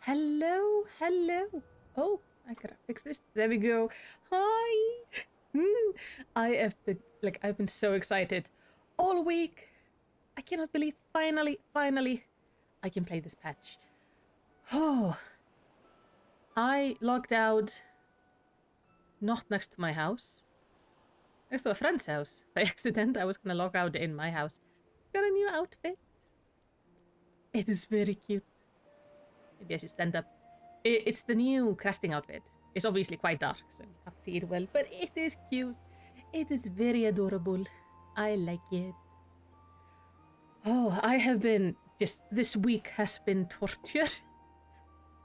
Hello, hello. Oh, I gotta fix this. There we go. Hi. I've been so excited all week. I cannot believe finally, I can play this patch. Oh, I logged out not next to my house, next to a friend's house by accident. I was gonna log out in my house. Got a new outfit. It is very cute. Maybe I should stand up. It's the new crafting outfit. It's obviously quite dark, so you can't see it well, but it is cute. It is very adorable. I like it. Oh, I have been this week has been torture.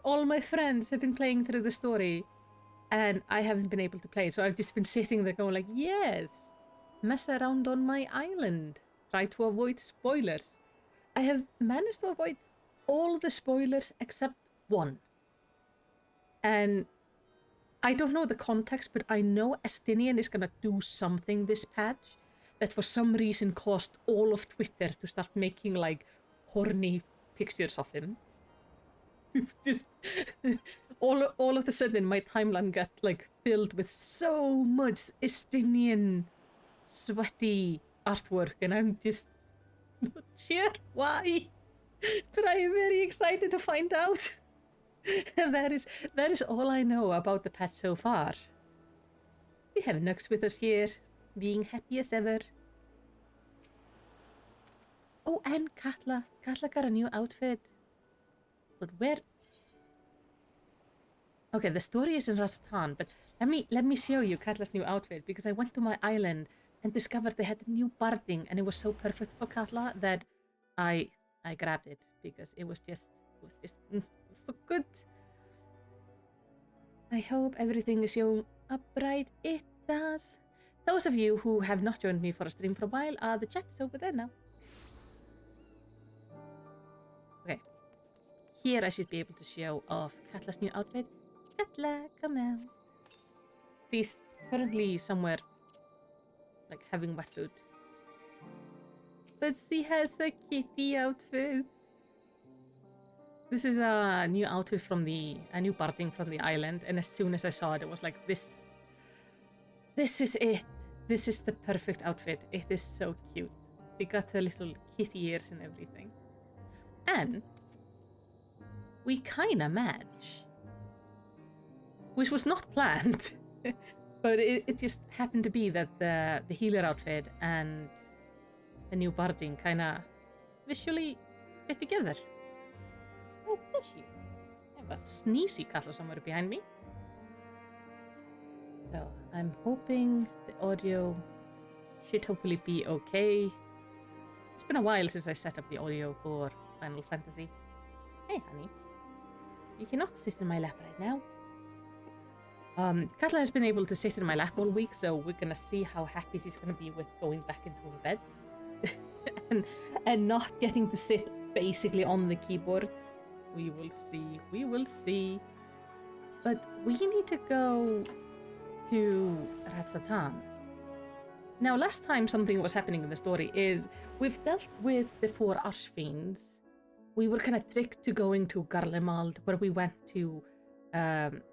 All my friends have been playing through the story, and I haven't been able to play, so I've just been sitting there going like, yes, mess around on my island. Try to avoid spoilers. I have managed to avoid all the spoilers except one. And I don't know the context, but I know Estinian is gonna do something this patch that for some reason caused all of Twitter to start making like horny pictures of him. Just all of a sudden my timeline got like filled with so much Estinian sweaty artwork, and I'm just not sure why. But I am very excited to find out. And that is all I know about the patch so far. We have Nux with us here, being happy as ever. Oh, and Katla. Katla got a new outfit. But where? Okay, the story is in Rastatan, but let me show you Katla's new outfit, because I went to my island and discovered they had a new barding, and it was so perfect for Katla that I grabbed it because it was so good. I hope everything is showing up right. It does. Those of you who have not joined me for a stream for a while, the chat is over there now. Okay. Here I should be able to show off Katla's new outfit. Katla, come out. She's currently somewhere, like, having wet food. But she has a kitty outfit. This is a new outfit from a new parting from the island, and as soon as I saw it, it was like, this is it. This is the perfect outfit. It is so cute. She got her little kitty ears and everything. And we kinda match. Which was not planned. But it just happened to be that the healer outfit and the new barding kinda visually fit together. Oh, bless you. I have a sneezy Katla somewhere behind me. So, I'm hoping the audio should hopefully be okay. It's been a while since I set up the audio for Final Fantasy. Hey, honey. You cannot sit in my lap right now. Katla has been able to sit in my lap all week, so we're gonna see how happy she's gonna be with going back into her bed. and not getting to sit basically on the keyboard. We will see. But we need to go to Rastatan. Now, last time something was happening in the story is we've dealt with the 4 Archfiends. We were kind of tricked to going to Garlemald, where we went to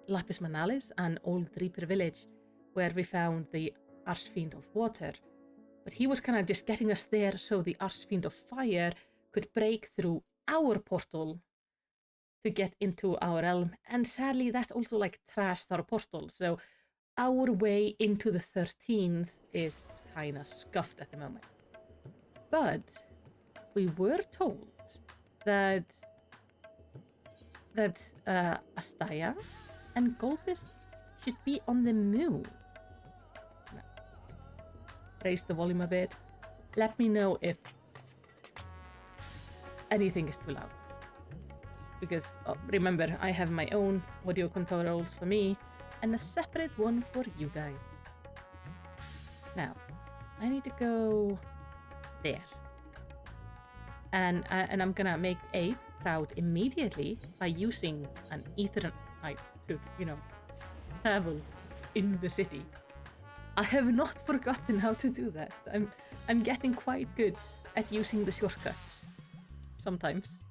Lapis Manalis and Old Reaper Village, where we found the Archfiend of Water. But he was kind of just getting us there so the Archfiend of Fire could break through our portal to get into our realm, and sadly that also like trashed our portal, so our way into the 13th is kind of scuffed at the moment. But we were told that Astaya and Goldfist should be on the moon. No. Raise the volume a bit. Let me know if anything is too loud. Because remember, I have my own audio controls for me and a separate one for you guys. Now, I need to go there. And I'm gonna make Abe proud immediately by using an Ethernet to, travel in the city. I have not forgotten how to do that. I'm getting quite good at using the shortcuts sometimes.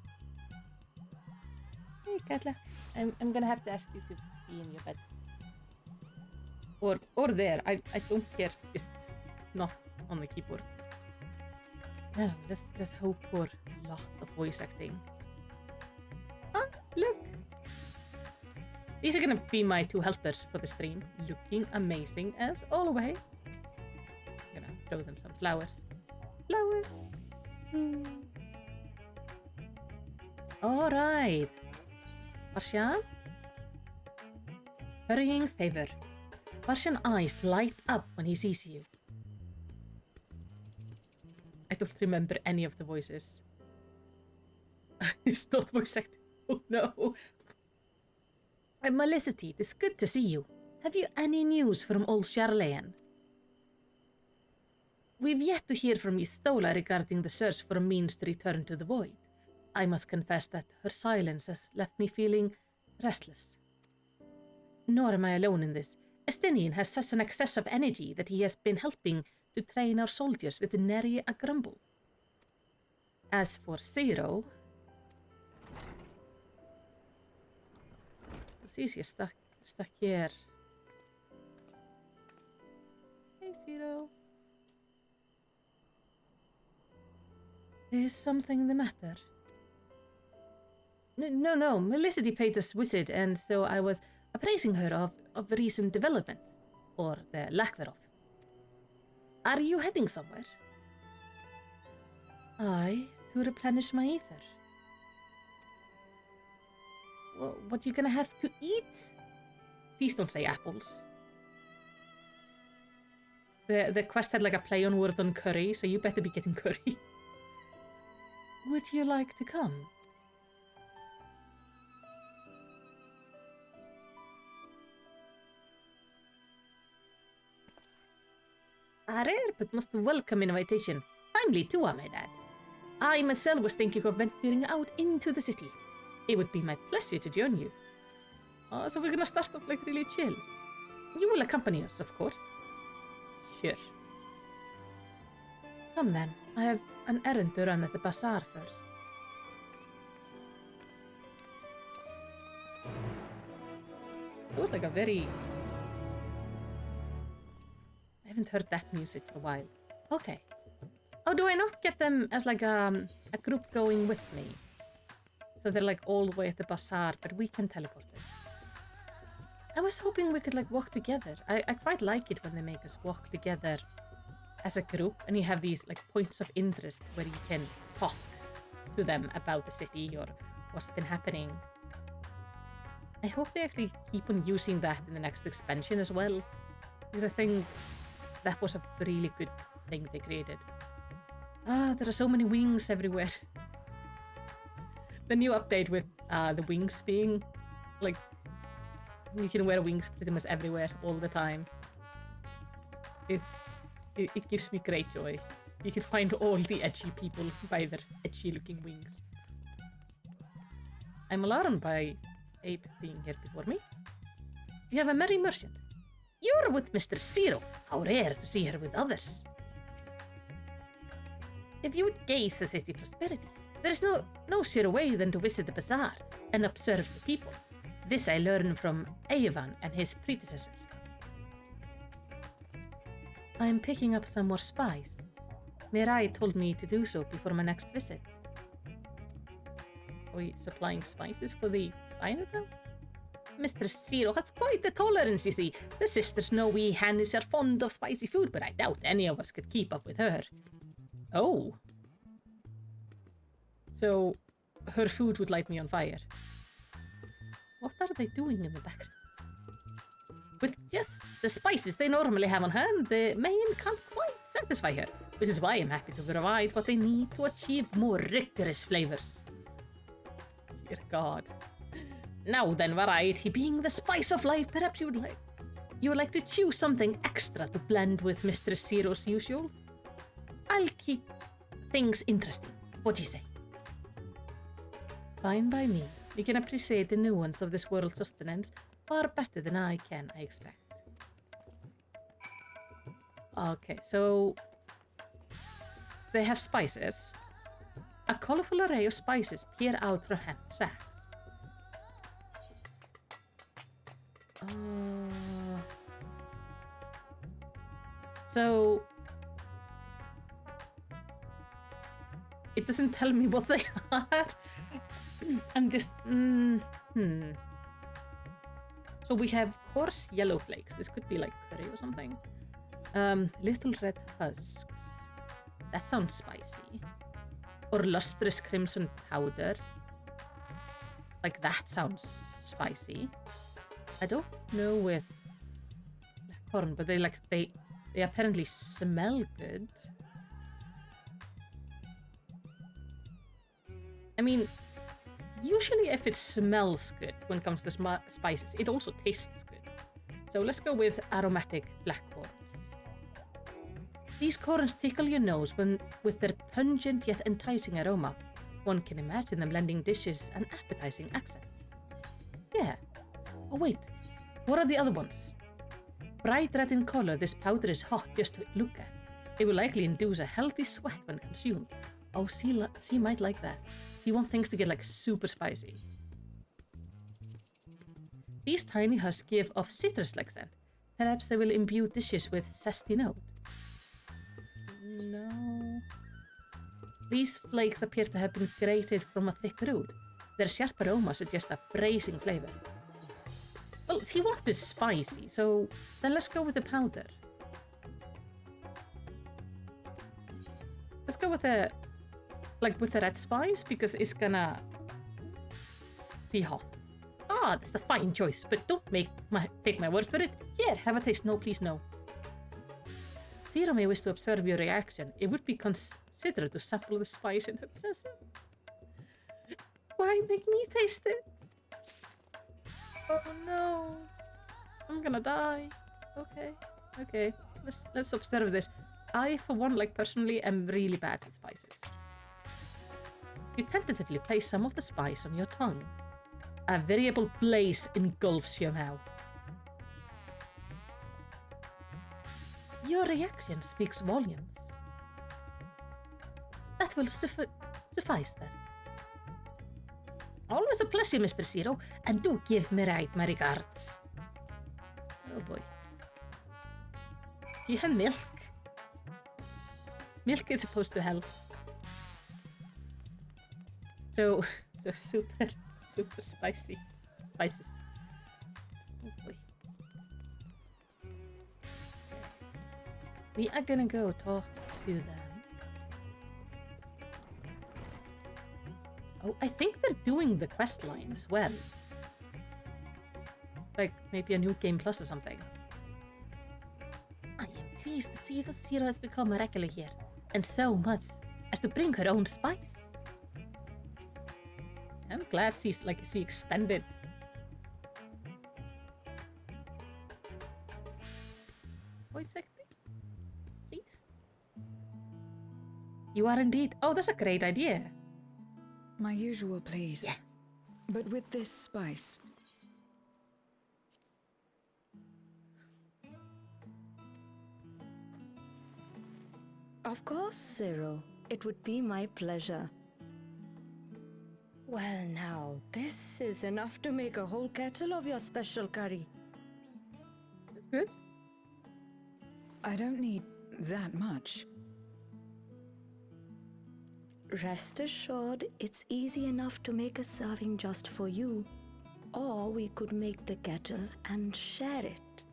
Hey, Katla. I'm gonna have to ask you to be in your bed. Or there. I don't care. Just not on the keyboard. No, let's hope for a lot of voice acting. Ah, look. These are gonna be my 2 helpers for the stream. Looking amazing as always. I'm gonna throw them some flowers. Flowers. Alright. Barshan? Hurrying favor. Barshan eyes light up when he sees you. I don't remember any of the voices. It's not voice acting. Oh no. Melicity, it is good to see you. Have you any news from old Charlayan? We've yet to hear from Istola regarding the search for a means to return to the void. I must confess that her silence has left me feeling restless. Nor am I alone in this. Estinian has such an excess of energy that he has been helping to train our soldiers with nary a grumble. As for Zero... It's easier stuck here. Hey, Zero. Is something the matter? No. Melicity paid us visit, and so I was appraising her of recent developments, or the lack thereof. Are you heading somewhere? Aye, to replenish my ether. Well, what you gonna have to eat? Please don't say apples. The quest had like a play on word on curry, so you better be getting curry. Would you like to come? A rare but most welcome invitation. Timely too, I might add. I myself was thinking of venturing out into the city. It would be my pleasure to join you. Oh, so we're gonna start off like really chill. You will accompany us, of course. Sure. Come then, I have an errand to run at the bazaar first. It was like a very... I haven't heard that music for a while. Okay. Oh, do I not get them as like a group going with me? So they're like all the way at the bazaar, but we can teleport them. I was hoping we could like walk together. I quite like it when they make us walk together as a group, and you have these like points of interest where you can talk to them about the city or what's been happening. I hope they actually keep on using that in the next expansion as well, because I think that was a really good thing they created. Ah, there are so many wings everywhere. The new update with the wings being like, you can wear wings pretty much everywhere all the time. It gives me great joy. You can find all the edgy people by their edgy looking wings. I'm alarmed by Ape being here before me. You have a merry merchant. You're with Mr. Zero. How rare to see her with others. If you would gaze the city prosperity, there is no surer way than to visit the bazaar and observe the people. This I learned from Evan and his predecessor. I am picking up some more spies. Mirai told me to do so before my next visit. Are we supplying spices for the diner now? Mr. Zero has quite the tolerance, you see. The sisters know we Hannies are fond of spicy food, but I doubt any of us could keep up with her. Oh. So, her food would light me on fire. What are they doing in the background? With just the spices they normally have on hand, the main can't quite satisfy her, which is why I'm happy to provide what they need to achieve more rigorous flavors. Dear God. Now then, variety being the spice of life, perhaps you would like to choose something extra to blend with Mr. Zero's usual? I'll keep things interesting. What do you say? Fine by me. You can appreciate the nuance of this world's sustenance far better than I can, I expect. Okay, so they have spices. A colorful array of spices peer out from hand sacks. So it doesn't tell me what they are. I'm just So we have coarse yellow flakes. This could be like curry or something. Little red husks. That sounds spicy. Or lustrous crimson powder. Like that sounds spicy. I don't know with blackcorn, but they apparently smell good. I mean, usually if it smells good when it comes to spices, it also tastes good. So let's go with aromatic blackcorns. These corns tickle your nose with their pungent yet enticing aroma. One can imagine them lending dishes an appetizing accent. Yeah. Oh wait, what are the other ones? Bright red in color, this powder is hot just to look at. It will likely induce a healthy sweat when consumed. Oh, she might like that. She wants things to get like super spicy. These tiny husks give off citrus-like scent. Perhaps they will imbue dishes with zesty note. No. These flakes appear to have been grated from a thick root. Their sharp aroma suggests a bracing flavor. Well, he wanted spicy, so then let's go with the powder. Let's go with the red spice, because it's gonna be hot. Ah, that's a fine choice, but don't take my word for it. Here, have a taste. No, please, no. Zero may wish to observe your reaction. It would be considerate to sample the spice in her presence. Why make me taste it? Oh no. I'm gonna die. Okay. Let's observe this. I, for one, personally, am really bad at spices. You tentatively place some of the spice on your tongue. A variable blaze engulfs your mouth. Your reaction speaks volumes. That will suffice then. Always a pleasure, Mr. Zero, and do give my regards. Oh boy. You have milk. Milk is supposed to help. So super spicy. Spices. Oh boy. We are gonna go talk to them. Oh, I think they're doing the quest line as well. Like maybe a new game plus or something. I am pleased to see that Zero has become a regular here, and so much as to bring her own spice. I'm glad she expanded. Voice acting, please. You are indeed. Oh, that's a great idea. My usual, please. Yes. But with this spice. Of course, Zero. It would be my pleasure. Well now, this is enough to make a whole kettle of your special curry. That's good. I don't need that much. Rest assured, it's easy enough to make a serving just for you. Or we could make the kettle and share it.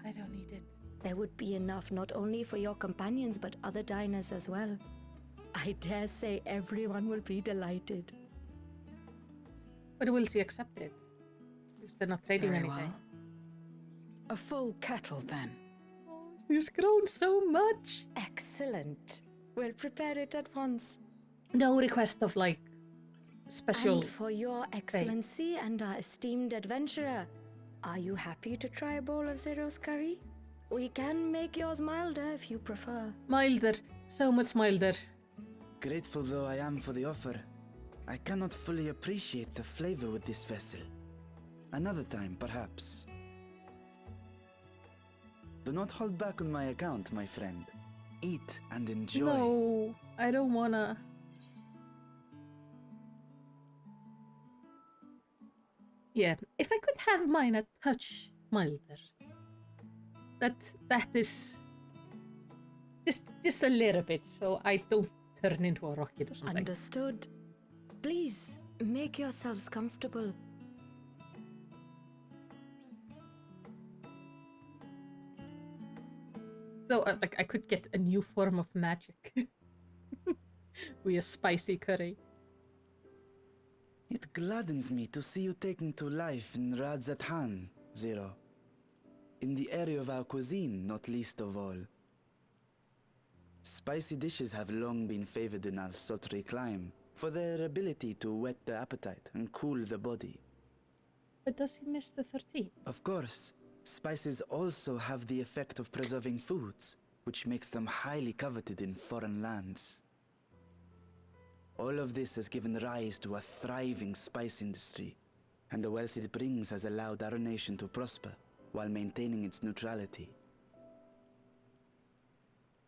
I don't need it. There would be enough not only for your companions but other diners as well. I dare say everyone will be delighted. But will she accept it? Because they're not trading Very anything. well. A full kettle, then. Oh, she's grown so much. Excellent. We'll prepare it at once. No request of special. And for your excellency and our esteemed adventurer, are you happy to try a bowl of Zero's curry? We can make yours milder if you prefer. Milder. So much milder. Grateful though I am for the offer, I cannot fully appreciate the flavor with this vessel. Another time, perhaps. Do not hold back on my account, my friend. Eat and enjoy. No, I don't wanna. Yeah, if I could have mine a touch milder. That is just a little bit, so I don't turn into a rocket or something. Understood. Please, make yourselves comfortable. So, like, I could get a new form of magic. With a spicy curry. It gladdens me to see you taking to life in Radzathan, Zero. In the area of our cuisine, not least of all. Spicy dishes have long been favored in our sultry clime for their ability to whet the appetite and cool the body. But does he miss the 13? Of course, spices also have the effect of preserving foods, which makes them highly coveted in foreign lands. All of this has given rise to a thriving spice industry, and the wealth it brings has allowed our nation to prosper while maintaining its neutrality.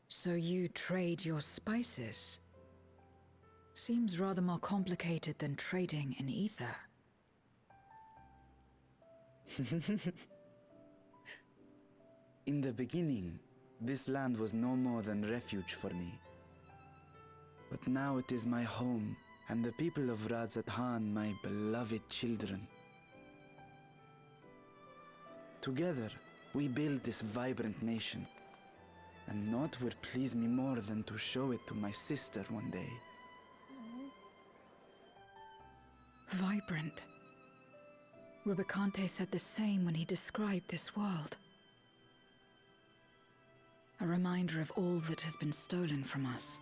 So you trade your spices? Seems rather more complicated than trading in ether. In the beginning, this land was no more than refuge for me. But now it is my home, and the people of Radzathan my beloved children. Together, we build this vibrant nation. And naught would please me more than to show it to my sister one day. Vibrant. Rubicante said the same when he described this world. A reminder of all that has been stolen from us.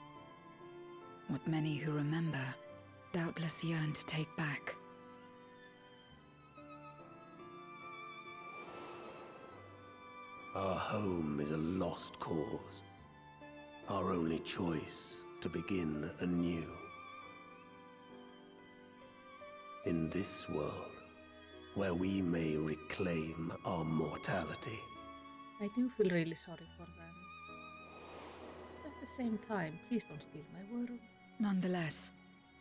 What many who remember doubtless yearn to take back. Our home is a lost cause. Our only choice to begin anew. In this world, where we may reclaim our mortality. I do feel really sorry for them. At the same time, please don't steal my world. Nonetheless,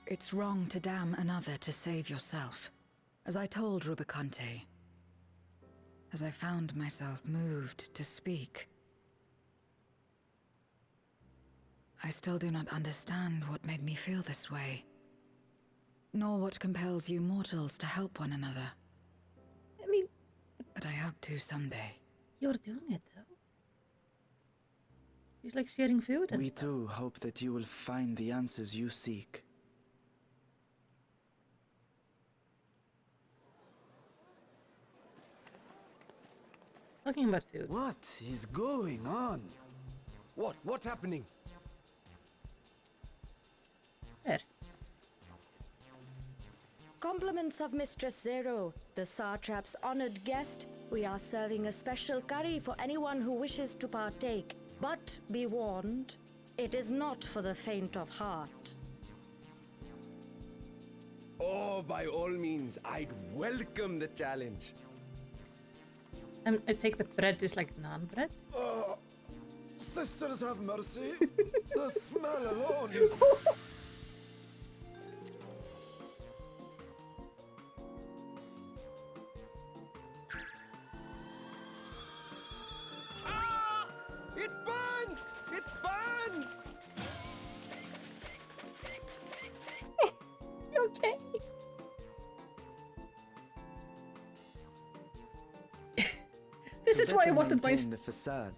it's wrong to damn another to save yourself. As I told Rubicante, as I found myself moved to speak. I still do not understand what made me feel this way, nor what compels you mortals to help one another. I mean, But I hope to someday. you're doing it though. It's like sharing food and We stuff. too hope that you will find the answers you seek. Talking about food. What is going on? What's happening? There. Compliments of Mistress Zero, the Satrap's honored guest. We are serving a special curry for anyone who wishes to partake. But be warned, it is not for the faint of heart. Oh, by all means, I'd welcome the challenge. I take the bread is like naan bread. Sisters have mercy. The smell alone is... Ah! It burns! It burns! Okay. This is To why I better wanted my. maintain the facade,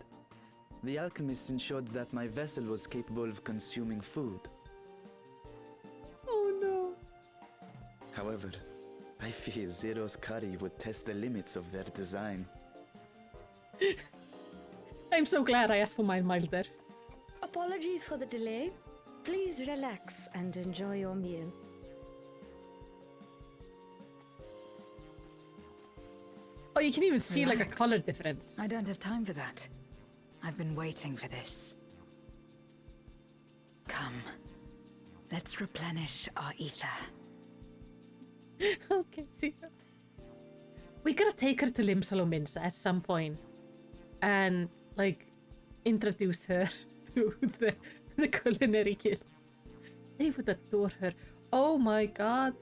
the alchemists ensured that my vessel was capable of consuming food. Oh no. However, I fear Zero's curry would test the limits of their design. I'm so glad I asked for mine milder. Apologies for the delay. Please relax and enjoy your meal. Oh, you can even see like a Relax. color difference. I don't have time for that. I've been waiting for this. Come, let's replenish our ether. Okay, see. We gotta take her to Limsalo Minsa at some point and like introduce her to the culinary guild. They would adore her. Oh my god.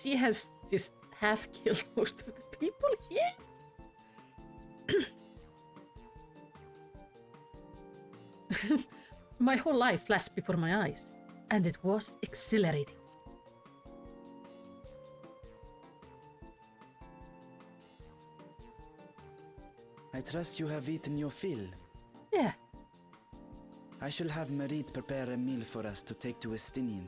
She has just have killed most of the people here. My whole life flashed before my eyes, and it was exhilarating. I trust you have eaten your fill. Yeah, I shall have Marit prepare a meal for us to take to Estinian.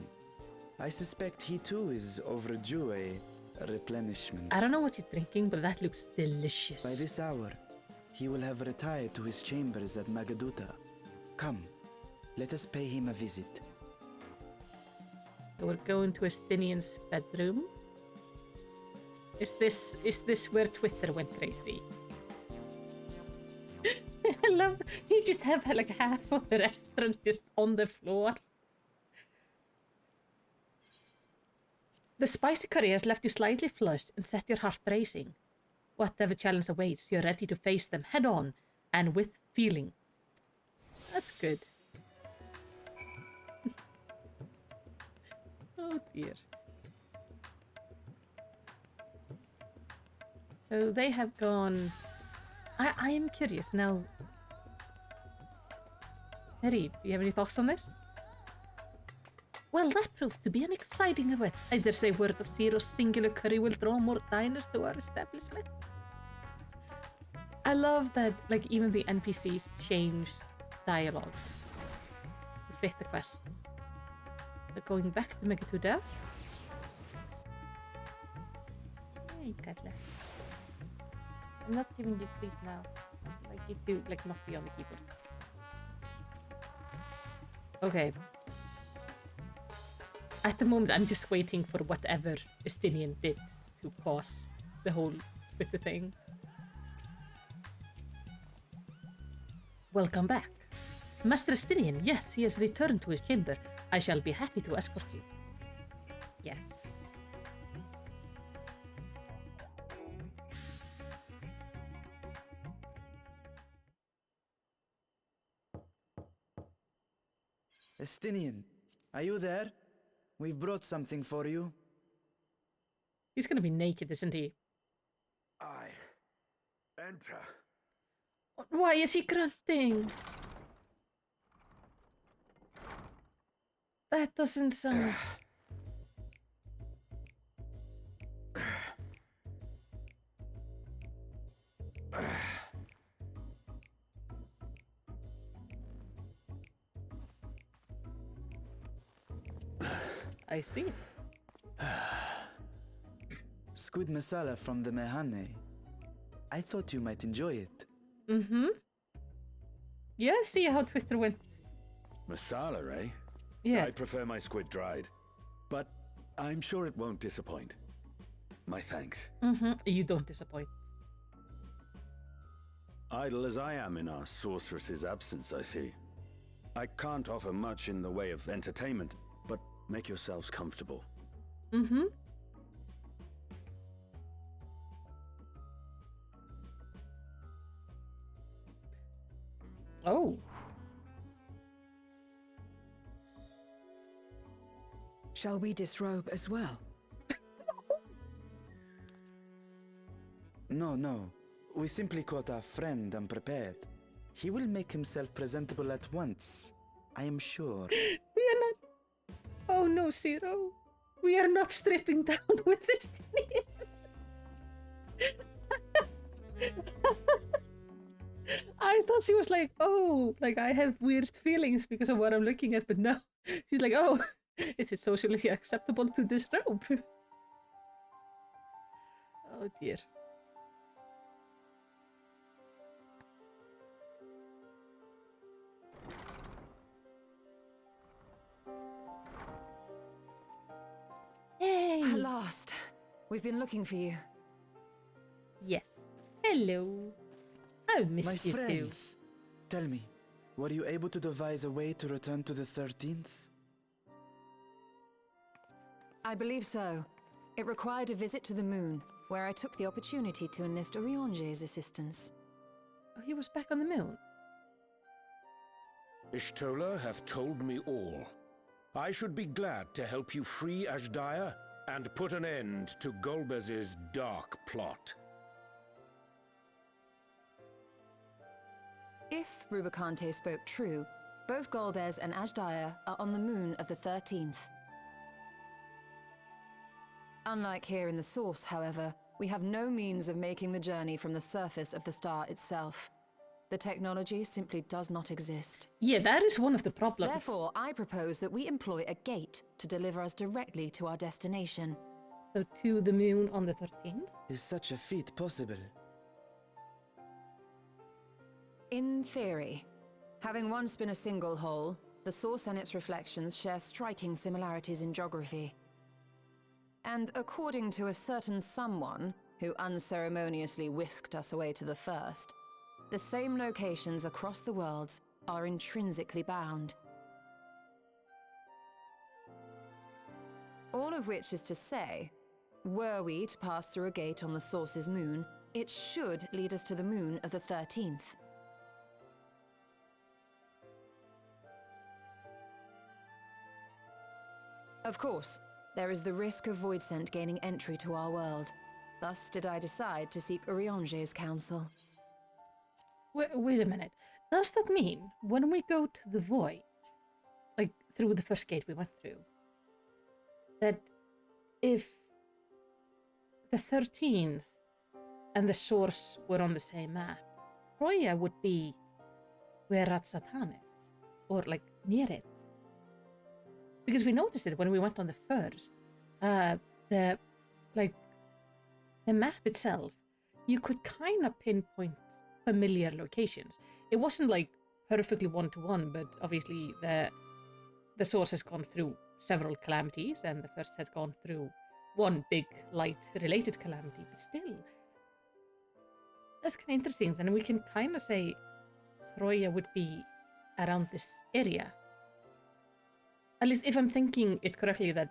I suspect he too is overdue a replenishment. I don't know what you're drinking, but that looks delicious. By this hour, he will have retired to his chambers at Magaduta. Come, let us pay him a visit. So we're going to Estinian's bedroom. Is this where Twitter went crazy? I love you just have like half of the restaurant just on the floor. The spicy curry has left you slightly flushed and set your heart racing. Whatever challenge awaits, you're ready to face them head on and with feeling. That's good. Oh dear. So they have gone... I am curious now. Harry, do you have any thoughts on this? Well, that proved to be an exciting event. I dare say word of Zero's singular curry will draw more diners to our establishment. I love that, like, even the NPCs change dialogue to fit the quests. They're going back to Megatuda. Hey, Katla. I'm not giving you treat now. I'd like you to, like, not be on the keyboard. Okay. At the moment, I'm just waiting for whatever Estinian did to pause the whole with the thing. Welcome back. Master Estinian, yes, he has returned to his chamber. I shall be happy to escort you. Yes. Estinian, are you there? We've brought something for you. He's gonna be naked, isn't he? I enter. Why is he grunting? That doesn't sound... I see. Squid masala from the Mehane. I thought you might enjoy it. Mm-hmm. Yeah, see how Twitter went. Masala, eh? Yeah. I prefer my squid dried. But I'm sure it won't disappoint. My thanks. Mm-hmm. You don't disappoint. Idle as I am in our sorceress's absence, I see. I can't offer much in the way of entertainment, but make yourselves comfortable. Mm-hmm. Oh. Shall we disrobe as well? No. We simply caught our friend unprepared. He will make himself presentable at once, I am sure. We are not... Oh no, Zero. We are not stripping down with this thing. I thought she was like, oh, like I have weird feelings because of what I'm looking at, but no. She's like, oh, is it socially acceptable to disrobe? Oh dear. Hey! At last. We've been looking for you. Yes. Hello. I missed My you too. friends, tell me, were you able to devise a way to return to the 13th? I believe so. It required a visit to the moon, where I took the opportunity to enlist Orionge's assistance. Oh, he was back on the moon. Ishtola hath told me all. I should be glad to help you free Ashdaya and put an end to Golbez's dark plot. If Rubicante spoke true, both Golbez and Ashdaya are on the moon of the 13th. Unlike here in the Source, however, we have no means of making the journey from the surface of the star itself. The technology simply does not exist. Yeah, that is one of the problems. Therefore, I propose that we employ a gate to deliver us directly to our destination. So to the moon on the 13th? Is such a feat possible? In theory. Having once been a single hole, the Source and its reflections share striking similarities in geography. And according to a certain someone who unceremoniously whisked us away to the first, the same locations across the worlds are intrinsically bound. All of which is to say, were we to pass through a gate on the Source's moon, it should lead us to the moon of the 13th. Of course, there is the risk of Voidsent gaining entry to our world. Thus did I decide to seek Urianger's counsel. Wait a minute. Does that mean when we go to the Void, like through the first gate we went through, that if the 13th and the Source were on the same map, Troya would be where Ratsatan is, or like near it? Because we noticed it when we went on the first. The map itself, you could kind of pinpoint familiar locations. It wasn't like perfectly one-to-one, but obviously the Source has gone through several calamities, and the first has gone through one big light-related calamity, but still, that's kind of interesting. Then we can kind of say Troya would be around this area. At least if I'm thinking it correctly, that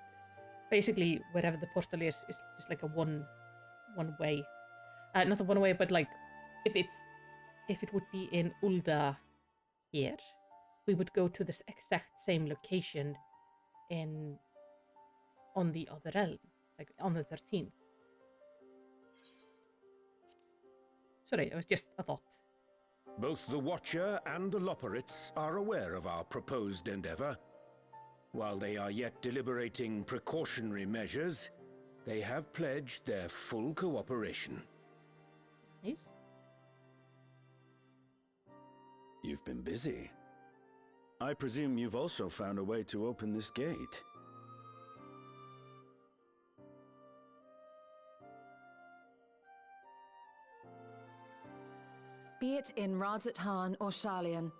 basically wherever the portal is just like a one way. Not a one way, but like if it would be in Ulda here, we would go to this exact same location on the other realm, like on the 13th. Sorry, it was just a thought. Both the Watcher and the Loporrits are aware of our proposed endeavor. While they are yet deliberating precautionary measures, they have pledged their full cooperation. Nice. You've been busy. I presume you've also found a way to open this gate. Be it in Radzat-Han or Sharlayan,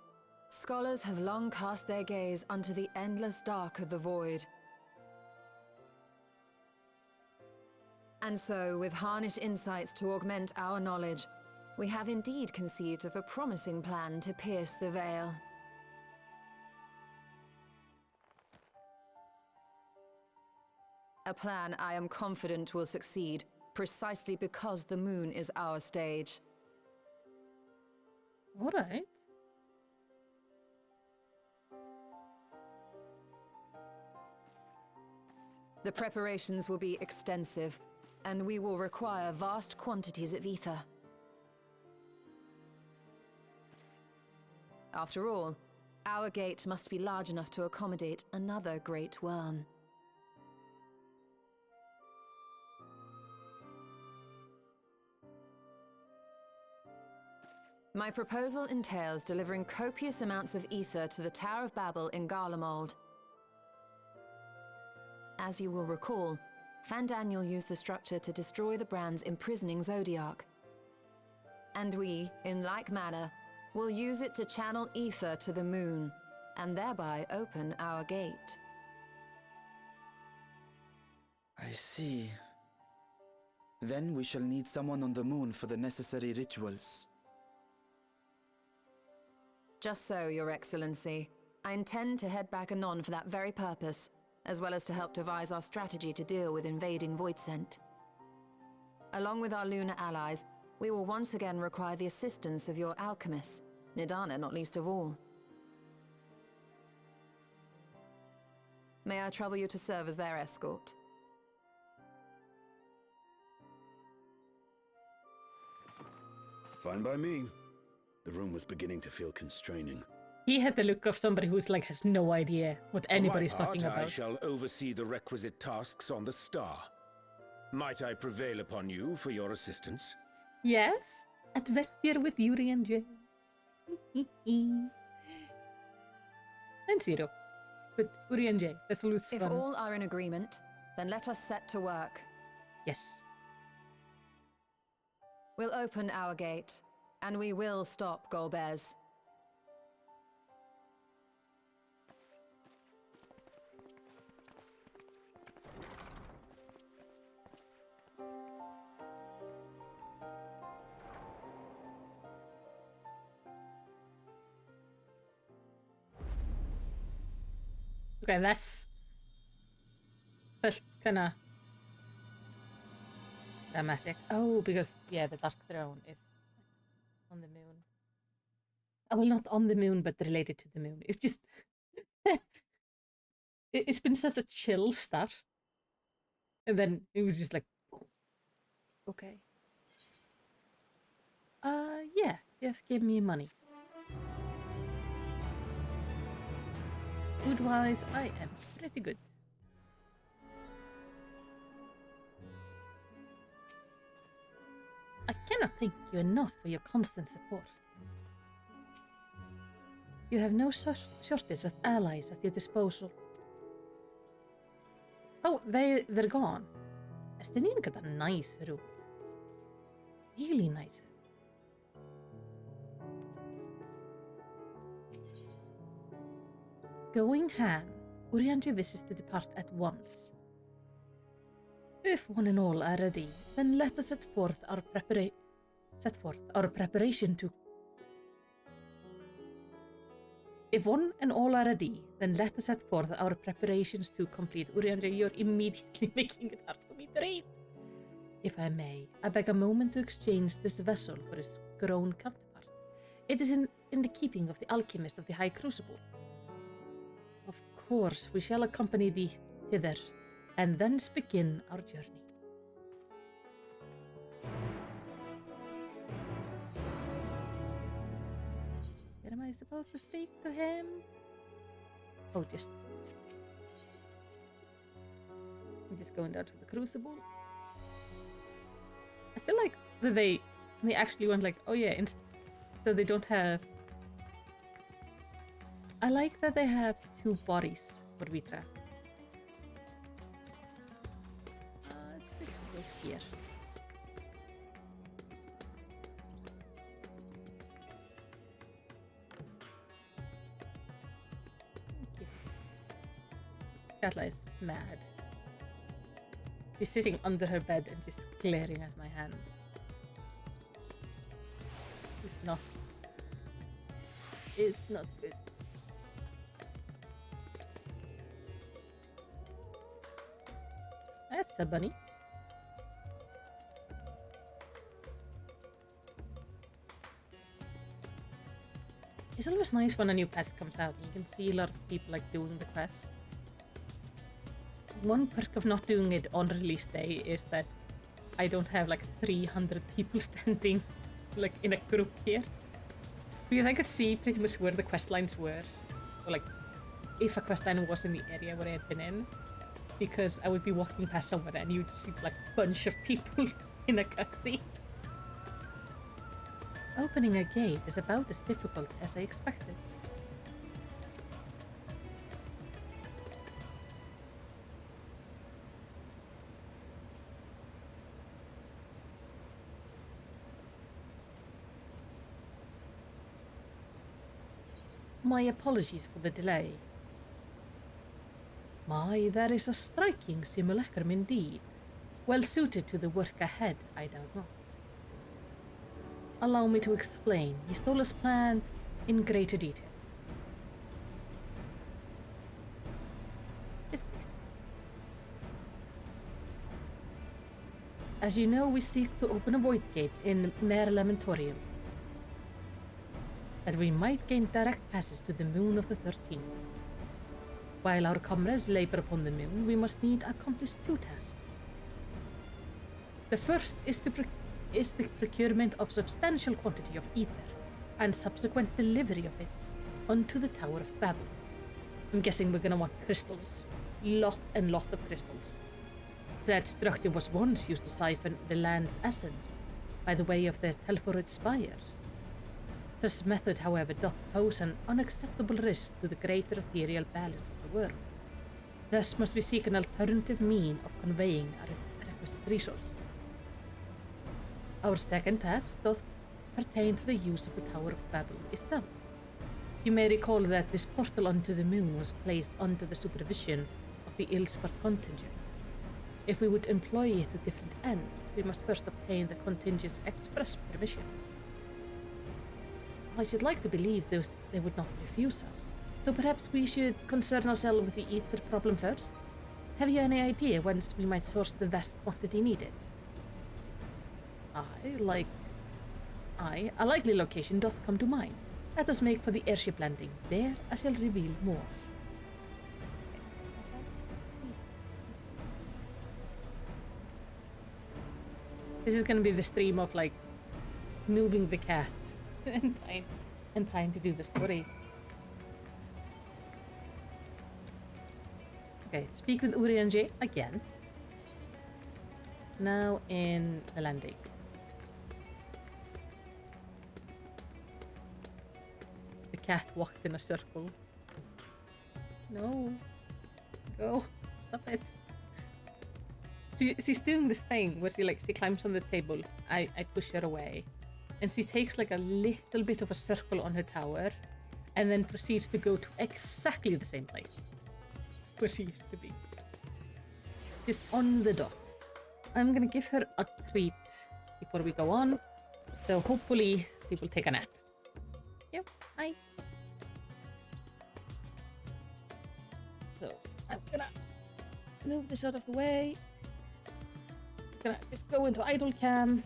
scholars have long cast their gaze unto the endless dark of the void. And so, with harnish insights to augment our knowledge, we have indeed conceived of a promising plan to pierce the veil. A plan I am confident will succeed, precisely because the moon is our stage. All right. The preparations will be extensive, and we will require vast quantities of ether. After all, our gate must be large enough to accommodate another great worm. My proposal entails delivering copious amounts of ether to the Tower of Babel in Garlemald. As you will recall, Fandaniel used the structure to destroy the Brand's imprisoning Zodiark. And we, in like manner, will use it to channel ether to the moon, and thereby open our gate. I see. Then we shall need someone on the moon for the necessary rituals. Just so, Your Excellency. I intend to head back anon for that very purpose, as well as to help devise our strategy to deal with invading Voidsent. Along with our lunar allies, we will once again require the assistance of your alchemists, Nidana not least of all. May I trouble you to serve as their escort? Fine by me. The room was beginning to feel constraining. He had the look of somebody who's like has no idea what anybody's For my part, talking about. I shall oversee the requisite tasks on the star. Might I prevail upon you for your assistance? Yes, adventure with Yuri and Jay. 9-0. With Uri and Jay. This looks If fun. all are in agreement, then let us set to work. Yes. We'll open our gate, and we will stop Golbez. Okay, that's kind of dramatic. Oh, because yeah, the Dark Throne is on the moon. Oh, well, not on the moon, but related to the moon. It's just it's been such a chill start, and then it was just like, okay, yeah, just give me money. Food-wise, I am pretty good. I cannot thank you enough for your constant support. You have no shortage of allies at your disposal. Oh, they're gone. Estenin got a nice room. Really nice. Going Han, Urianger wishes to depart at once. If one and all are ready, then let us set forth our preparation to. If one and all are ready, then let us set forth our preparations to complete. Urianger, you're immediately making it hard for me to read. If I may, I beg a moment to exchange this vessel for its grown counterpart. It is in the keeping of the alchemist of the High Crucible. Of course, we shall accompany thee thither, and thence begin our journey. Where am I supposed to speak to him? Oh, I'm just going down to the Crucible. I still like that they actually went like, oh yeah, so they don't have. I like that they have two bodies for Vitra. Let's go here. Okay. Katla is mad. She's sitting under her bed and just glaring at my hand. It's not good. That's a bunny. It's always nice when a new quest comes out and you can see a lot of people like doing the quest. One perk of not doing it on release day is that I don't have like 300 people standing like in a group here. Because I could see pretty much where the quest lines were. Or like if a quest line was in the area where I had been in. Because I would be walking past somewhere and you'd see like a bunch of people in a cutscene. Opening a gate is about as difficult as I expected. My apologies for the delay. My, there is a striking simulacrum indeed. Well suited to the work ahead, I doubt not. Allow me to explain Histola's plan in greater detail. Yes, please. As you know, we seek to open a void gate in Mare Lamentorium, that we might gain direct passage to the moon of the 13th. While our comrades labor upon the moon, we must need accomplish two tasks. The first is to is the procurement of substantial quantity of ether and subsequent delivery of it onto the Tower of Babel. I'm guessing we're gonna want crystals. Lot of crystals. Said structure was once used to siphon the land's essence by the way of the Telforid spires. Such method, however, doth pose an unacceptable risk to the greater ethereal balance of the world. Thus must we seek an alternative mean of conveying a requisite resource. Our second task doth pertain to the use of the Tower of Babel itself. You may recall that this portal onto the moon was placed under the supervision of the Ilsport contingent. If we would employ it to different ends, we must first obtain the contingent's express permission. I should like to believe they would not refuse us. So perhaps we should concern ourselves with the ether problem first? Have you any idea whence we might source the vast quantity needed? A likely location doth come to mind. Let us make for the airship landing. There I shall reveal more. This is gonna be the stream of like moving the cat and trying to do the story. Okay, speak with Urianger again. Now in the landing. The cat walked in a circle. No. Go. Stop it. She's doing this thing where she climbs on the table. I push her away. And she takes like a little bit of a circle on her tower and then proceeds to go to exactly the same place where she used to be. Just on the dot. I'm gonna give her a treat before we go on. So hopefully she will take a nap. Yep, hi. So I'm gonna move this out of the way. Gonna just go into idle cam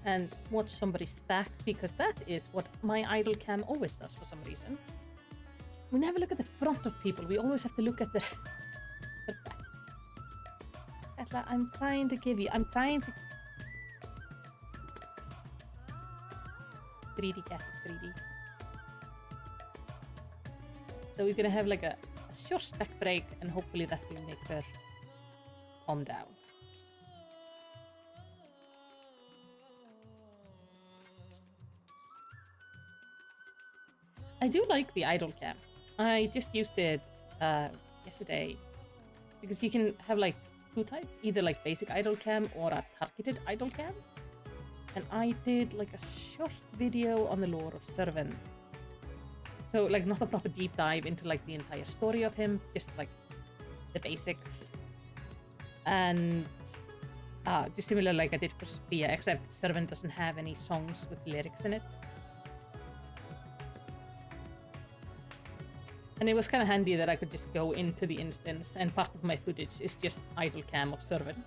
and watch somebody's back, because that is what my idle cam always does for some reason. We never look at the front of people, we always have to look at their back. Atla, I'm trying to... Greedy cat is greedy. So we're gonna have like a short stack break and hopefully that will make her calm down. I do like the idle cam. I just used it yesterday because you can have like two types, either like basic idle cam or a targeted idle cam. And I did like a short video on the lore of Servant. So like not a proper deep dive into like the entire story of him, just like the basics. And just similar like I did for Sophia, except Servant doesn't have any songs with lyrics in it. And it was kind of handy that I could just go into the instance and part of my footage is just idle cam of Servant.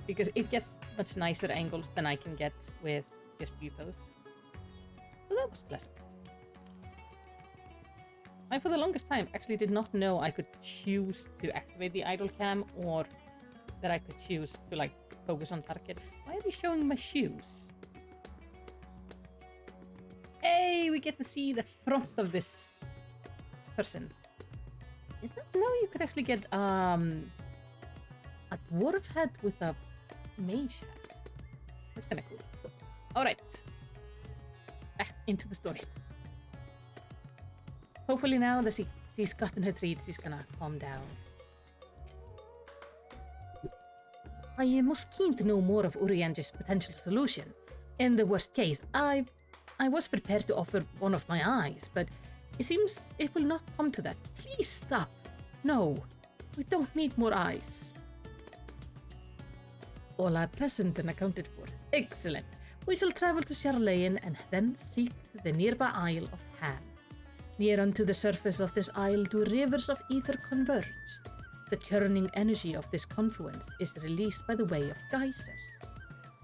Because it gets much nicer angles than I can get with just UFOs. So that was pleasant. I, for the longest time, actually did not know I could choose to activate the idle cam or that I could choose to like focus on target. Why are they showing my shoes? Hey, we get to see the front of this person. I didn't know you could actually get a dwarf head with a mage hat. That's kind of cool. Alright. Back into the story. Hopefully now that she's gotten her treat, she's gonna calm down. I am most keen to know more of Urianger's potential solution. In the worst case, I was prepared to offer one of my eyes, but it seems it will not come to that. Please stop. No, we don't need more eyes. All are present and accounted for. Excellent. We shall travel to Charlayan and then seek the nearby Isle of Ham. Near unto the surface of this isle do rivers of ether converge. The churning energy of this confluence is released by the way of geysers.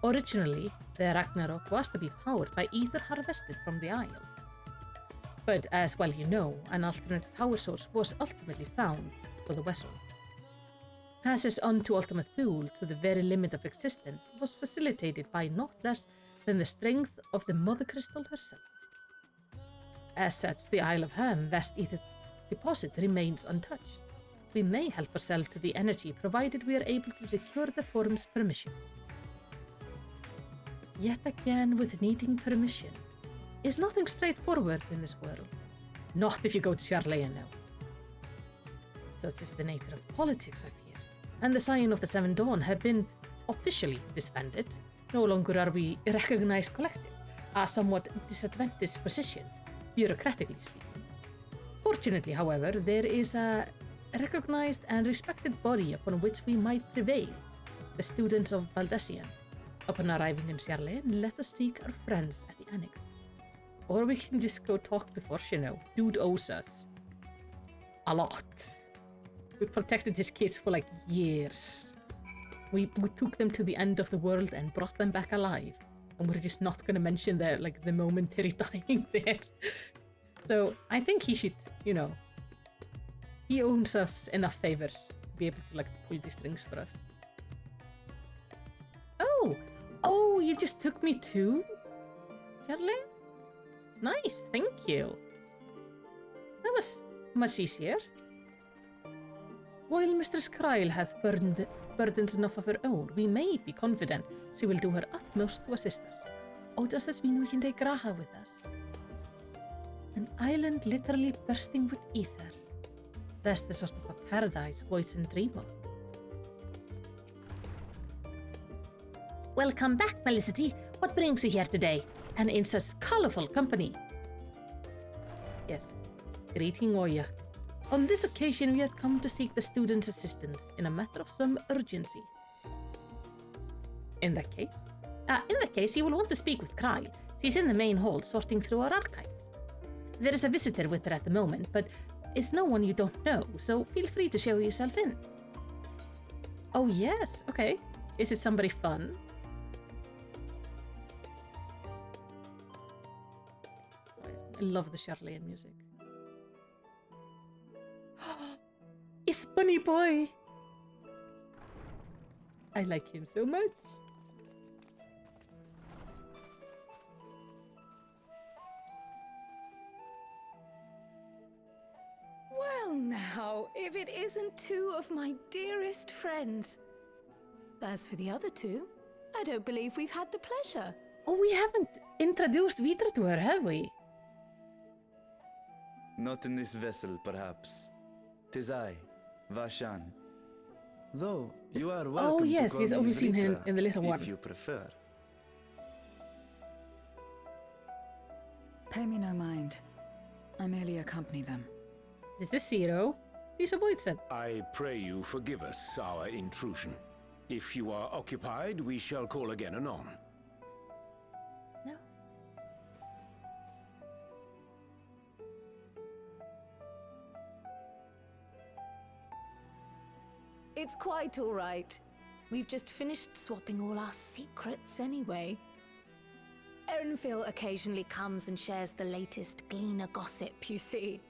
Originally, the Ragnarok was to be powered by ether harvested from the isle. But as well you know, an alternate power source was ultimately found for the vessel. Passage on to Ultimate Thule to the very limit of existence was facilitated by not less than the strength of the Mother Crystal herself. As such, the Isle of Ham vast ether deposit remains untouched. We may help ourselves to the energy provided we are able to secure the forum's permission. Yet again, with needing permission, is nothing straightforward in this world. Not if you go to Charlayan now. Such is the nature of politics, I fear. And the Sign of the Seven Dawn have been officially disbanded. No longer are we a recognized collective, a somewhat disadvantaged position, bureaucratically speaking. Fortunately, however, there is a recognized and respected body upon which we might prevail, the students of Valdesian. Upon arriving in Charlayan, let us seek our friends at the Annex. Or we can just go talk to Fortune. Dude owes us a lot. We protected his kids for like years. We took them to the end of the world and brought them back alive. And we're just not going to mention the momentary dying there. So I think he should, he owns us enough favors to be able to pull the strings for us. Oh, you just took me to Charlayan? Nice, thank you. That was much easier. While Mistress Kryle hath burdens enough of her own, we may be confident she will do her utmost to assist us. Oh, does this mean we can take Raha with us? An island literally bursting with ether. That's the sort of a paradise boys can dream of. Welcome back, Felicity. What brings you here today? And in such colorful company. Yes, greeting Oya. On this occasion, we have come to seek the students' assistance in a matter of some urgency. In that case, you will want to speak with Kryle. She's in the main hall sorting through our archives. There is a visitor with her at the moment, but it's no one you don't know, so feel free to show yourself in. Oh yes, okay. Is it somebody fun? I love the Charlayan music. It's Bunny Boy! I like him so much. Well now, if it isn't two of my dearest friends. As for the other two, I don't believe we've had the pleasure. Oh, we haven't introduced Vitra to her, have we? Not in this vessel, perhaps. 'Tis I, Vashan. Though you are welcome. Oh yes, to he's call me always seen him Vritra, in the little one. if you prefer. Pay me no mind. I merely accompany them. This is Zero. She's a Voidset. I pray you forgive us our intrusion. If you are occupied, we shall call again anon. No. It's quite all right. We've just finished swapping all our secrets anyway. Erenfil occasionally comes and shares the latest Gleaner gossip, you see.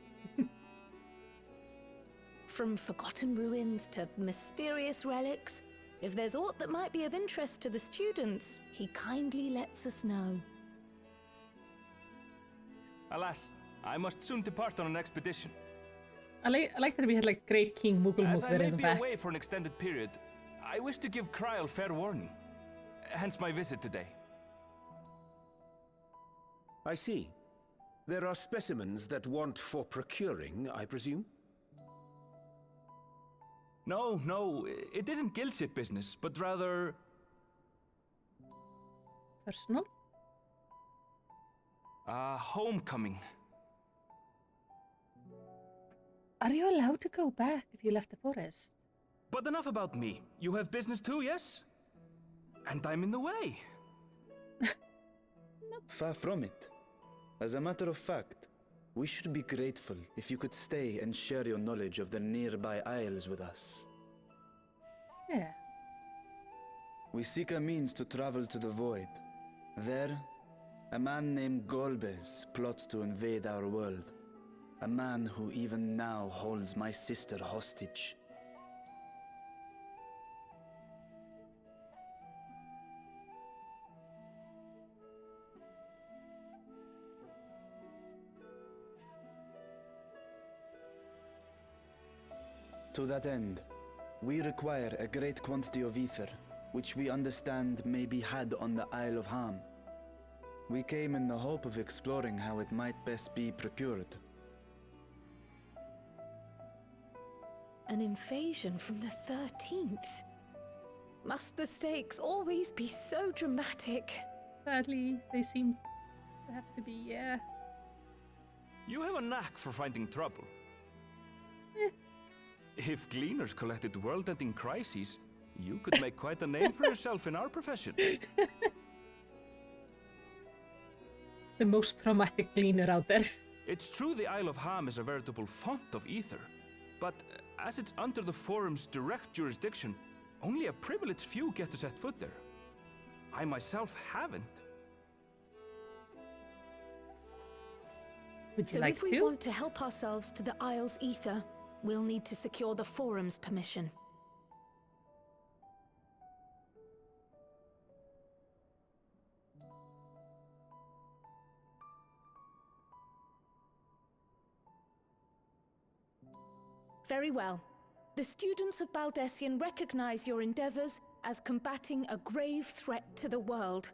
From forgotten ruins to mysterious relics, if there's aught that might be of interest to the students, he kindly lets us know. Alas, I must soon depart on an expedition. I like that we had Great King Mugulmuk As I there may in the be back. away for an extended period, I wish to give Kryle fair warning. Hence my visit today. I see. There are specimens that want for procuring, I presume? No, it isn't guild ship business, but rather... Personal? Homecoming. Are you allowed to go back if you left the forest? But enough about me. You have business too, yes? And I'm in the way. Far from it. As a matter of fact, we should be grateful if you could stay and share your knowledge of the nearby isles with us. Yeah. We seek a means to travel to the Void. There, a man named Golbez plots to invade our world. A man who even now holds my sister hostage. To that end, we require a great quantity of ether, which we understand may be had on the Isle of Ham. We came in the hope of exploring how it might best be procured. An invasion from the 13th? Must the stakes always be so dramatic? Sadly, they seem to have to be, yeah. You have a knack for finding trouble. If gleaners collected world-ending crises, you could make quite a name for yourself in our profession. The most traumatic gleaner out there. It's true the Isle of Ham is a veritable font of ether, but as it's under the Forum's direct jurisdiction, only a privileged few get to set foot there. I myself haven't. Would you So like if we to? want to help ourselves to the Isle's ether, we'll need to secure the Forum's permission. Very well. The students of Baldessian recognize your endeavors as combating a grave threat to the world.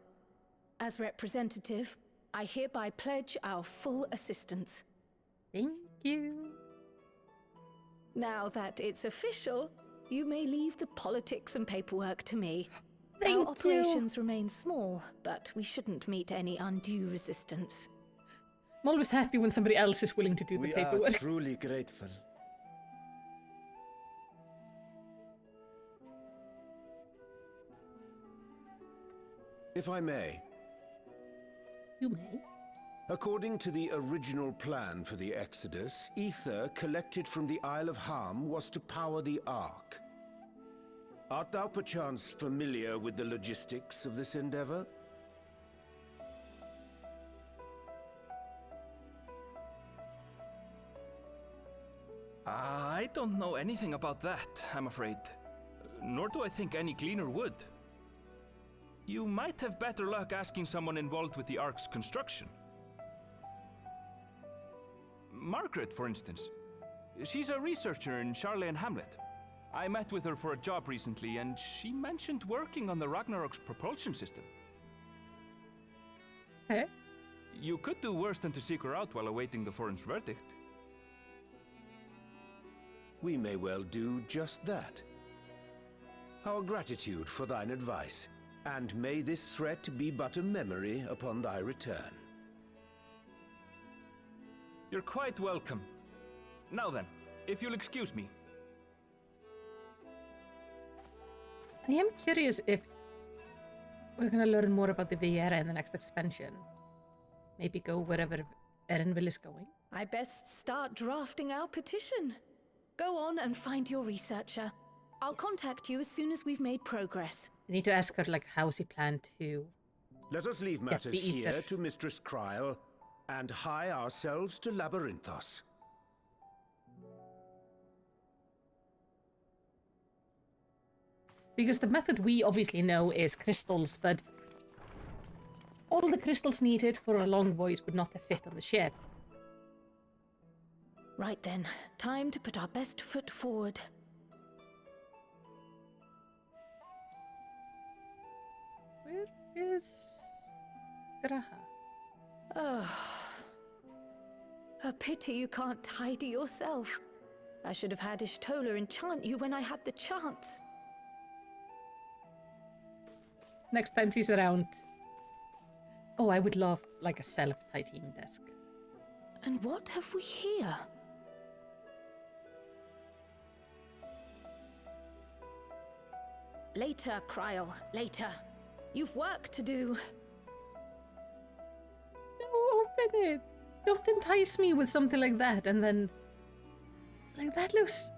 As representative, I hereby pledge our full assistance. Thank you. Now that it's official, you may leave the politics and paperwork to me. Thank Our you. operations remain small, but we shouldn't meet any undue resistance. I'm always happy when somebody else is willing to do the We are paperwork. truly grateful. If I may, You may. according to the original plan for the Exodus, ether collected from the Isle of Ham was to power the Ark. Art thou perchance familiar with the logistics of this endeavor? I don't know anything about that, I'm afraid. Nor do I think any gleaner would. You might have better luck asking someone involved with the Ark's construction. Margaret, for instance. She's a researcher in Charley and Hamlet. I met with her for a job recently, and she mentioned working on the Ragnarok's propulsion system. Eh? You could do worse than to seek her out while awaiting the forum's verdict. We may well do just that. Our gratitude for thine advice, and may this threat be but a memory upon thy return. You're quite welcome. Now then, if you'll excuse me. I am curious if we're going to learn more about the Viera in the next expansion. Maybe go wherever Erenville is going. I best start drafting our petition. Go on and find your researcher. I'll contact you as soon as we've made progress. I need to ask her, like, how's he planned to... Let us leave Get matters the ether. here to Mistress Kryl, and hie ourselves to Labyrinthos. Because the method we obviously know is crystals, but all the crystals needed for a long voyage would not have fit on the ship. Right then, time to put our best foot forward. Where is Graha? Oh. A pity you can't tidy yourself. I should have had Ishtola enchant you when I had the chance. Next time she's around. Oh, I would love, like, a self-tidying desk. And what have we here? Later, Kryl, later. You've work to do. No, open it! Don't entice me with something like that, and then... Like, that looks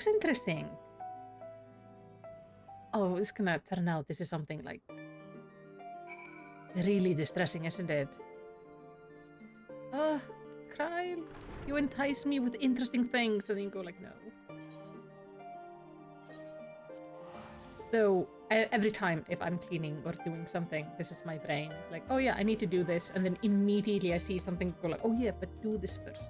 interesting. Oh, it's gonna turn out this is something, like... really distressing, isn't it? Kryl, you entice me with interesting things, and then you go like, no. Though, every time if I'm cleaning or doing something, this is my brain. It's like, oh yeah, I need to do this, and then immediately I see something go like, oh yeah, but do this first.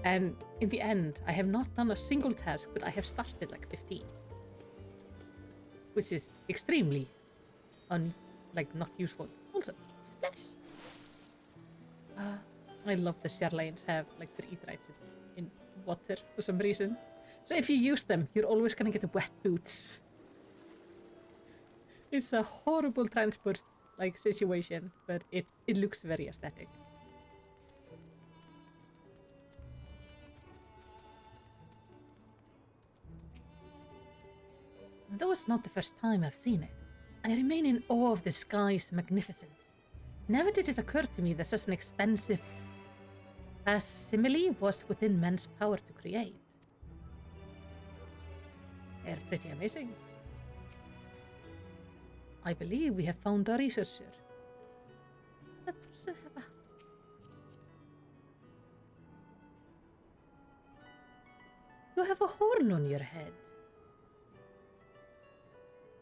And in the end, I have not done a single task, but I have started like 15. Which is extremely not useful. Also, splash! I love the Sherlanes have like 3 rights in water for some reason. So if you use them, you're always gonna get wet boots. It's a horrible transport like situation, but it looks very aesthetic. Though it's not the first time I've seen it, I remain in awe of the sky's magnificence. Never did it occur to me that such an expensive facsimile was within men's power to create. They're pretty amazing. I believe we have found a researcher. Does that person have a... You have a horn on your head.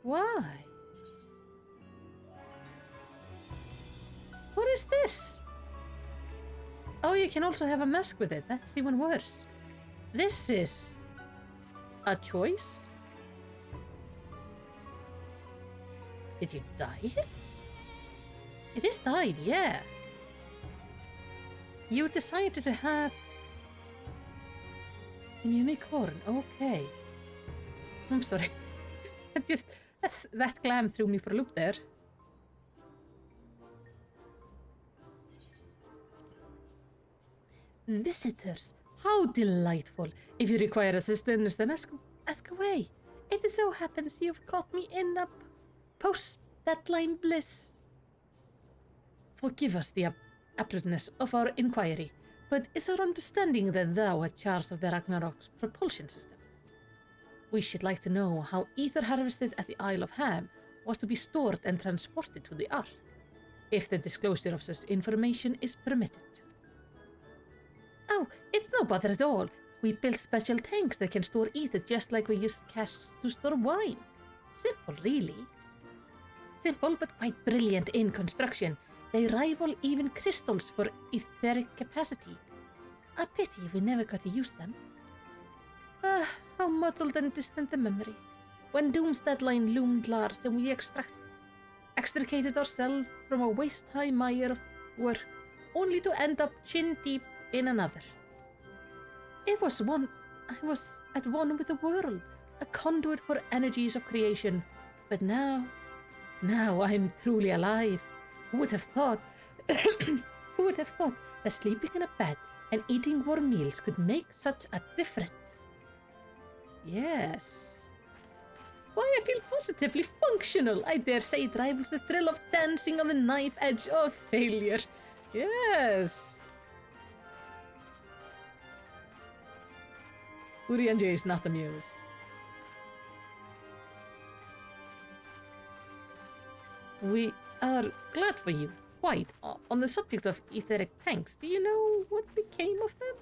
Why? What is this? Oh, you can also have a mask with it. That's even worse. This is a choice? Did you dye it? It is dyed, yeah. You decided to have a unique horn. Okay. I'm sorry. That glam threw me for a loop there. Visitors, how delightful. If you require assistance, then ask away. It so happens you've caught me in a post-deadline bliss. Forgive us the abruptness of our inquiry, but it's our understanding that thou art charge of the Ragnarok's propulsion system. We should like to know how ether harvested at the Isle of Ham was to be stored and transported to the Ark, if the disclosure of such information is permitted. Oh, it's no bother at all. We built special tanks that can store ether just like we use casks to store wine. Simple, really. Simple, but quite brilliant in construction. They rival even crystals for etheric capacity. A pity we never got to use them. Ah, how muddled and distant the memory. When Doom's deadline loomed large and we extricated ourselves from a waist-high mire of work, only to end up chin-deep in another. I was at one with the world, a conduit for energies of creation. But now I'm truly alive. Who would have thought that sleeping in a bed and eating warm meals could make such a difference? Yes. Why, I feel positively functional. I dare say it rivals the thrill of dancing on the knife edge of failure. Yes. Urianje is not amused. We are glad for you. Quite. On the subject of etheric tanks, do you know what became of them?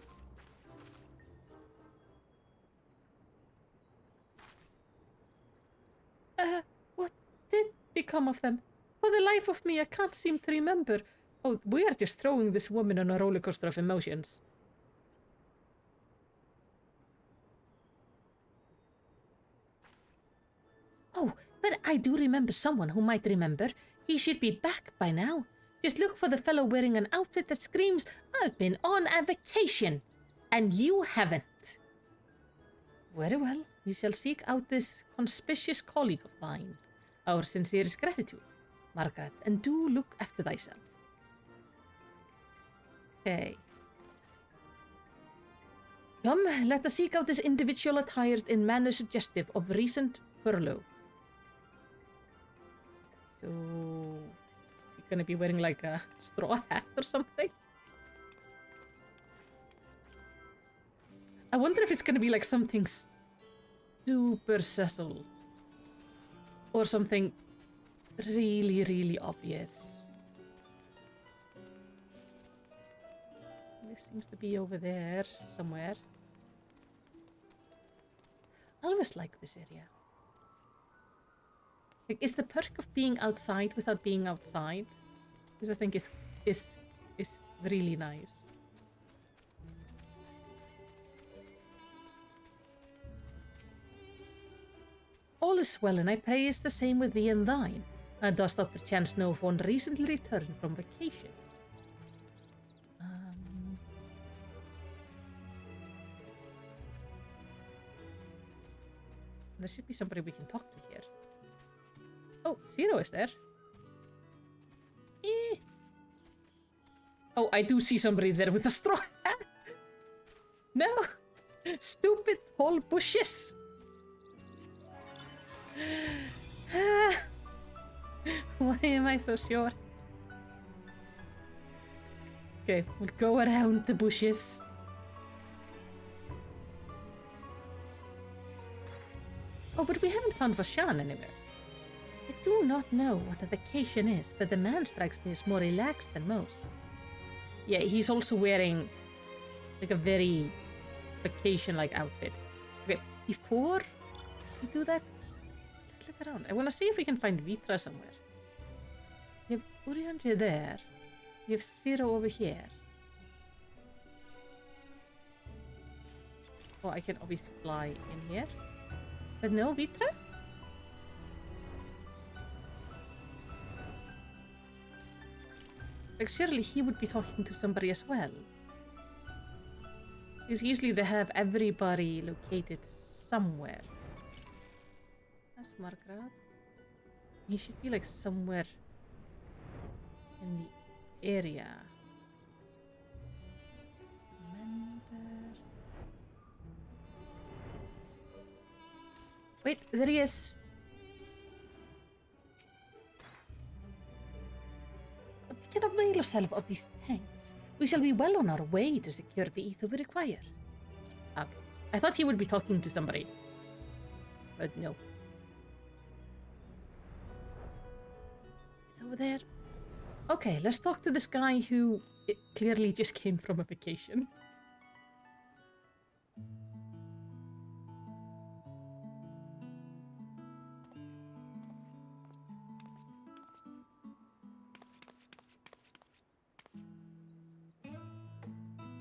What did become of them? For the life of me, I can't seem to remember. Oh, we are just throwing this woman on a roller coaster of emotions. Oh, but I do remember someone who might remember. He should be back by now. Just look for the fellow wearing an outfit that screams, "I've been on a vacation," and you haven't. Very well, we shall seek out this conspicuous colleague of thine. Our sincerest gratitude, Margaret, and do look after thyself. Okay. Come, let us seek out this individual attired in manner suggestive of recent furlough. So, is he gonna be wearing like a straw hat or something? I wonder if it's gonna be like something super subtle. Or something really, really obvious. This seems to be over there somewhere. I always like this area. Like, is the perk of being outside without being outside, which I think is really nice. All is well, and I pray it's the same with thee and thine. And dost thou perchance know of one recently returned from vacation? There should be somebody we can talk to here. Oh, Zero is there. Eh. Oh, I do see somebody there with a straw hat. No! Stupid tall bushes! Why am I so short? Okay, we'll go around the bushes. Oh, but we haven't found Vashan anywhere. I do not know what a vacation is, but the man strikes me as more relaxed than most. Yeah, he's also wearing like a very vacation-like outfit. Okay, before we do that, let's look around. I want to see if we can find Vitra somewhere. You have Urianger there. You have Zero over here. Oh, I can obviously fly in here. But no Vitra? Like, surely he would be talking to somebody as well. Because usually they have everybody located somewhere. That's Margaret. He should be like somewhere in the area. Commander. Wait, there he is. We can avail ourselves of these tanks. We shall be well on our way to secure the ether we require. Okay. I thought he would be talking to somebody. But no. It's over there. Okay, let's talk to this guy who clearly just came from a vacation.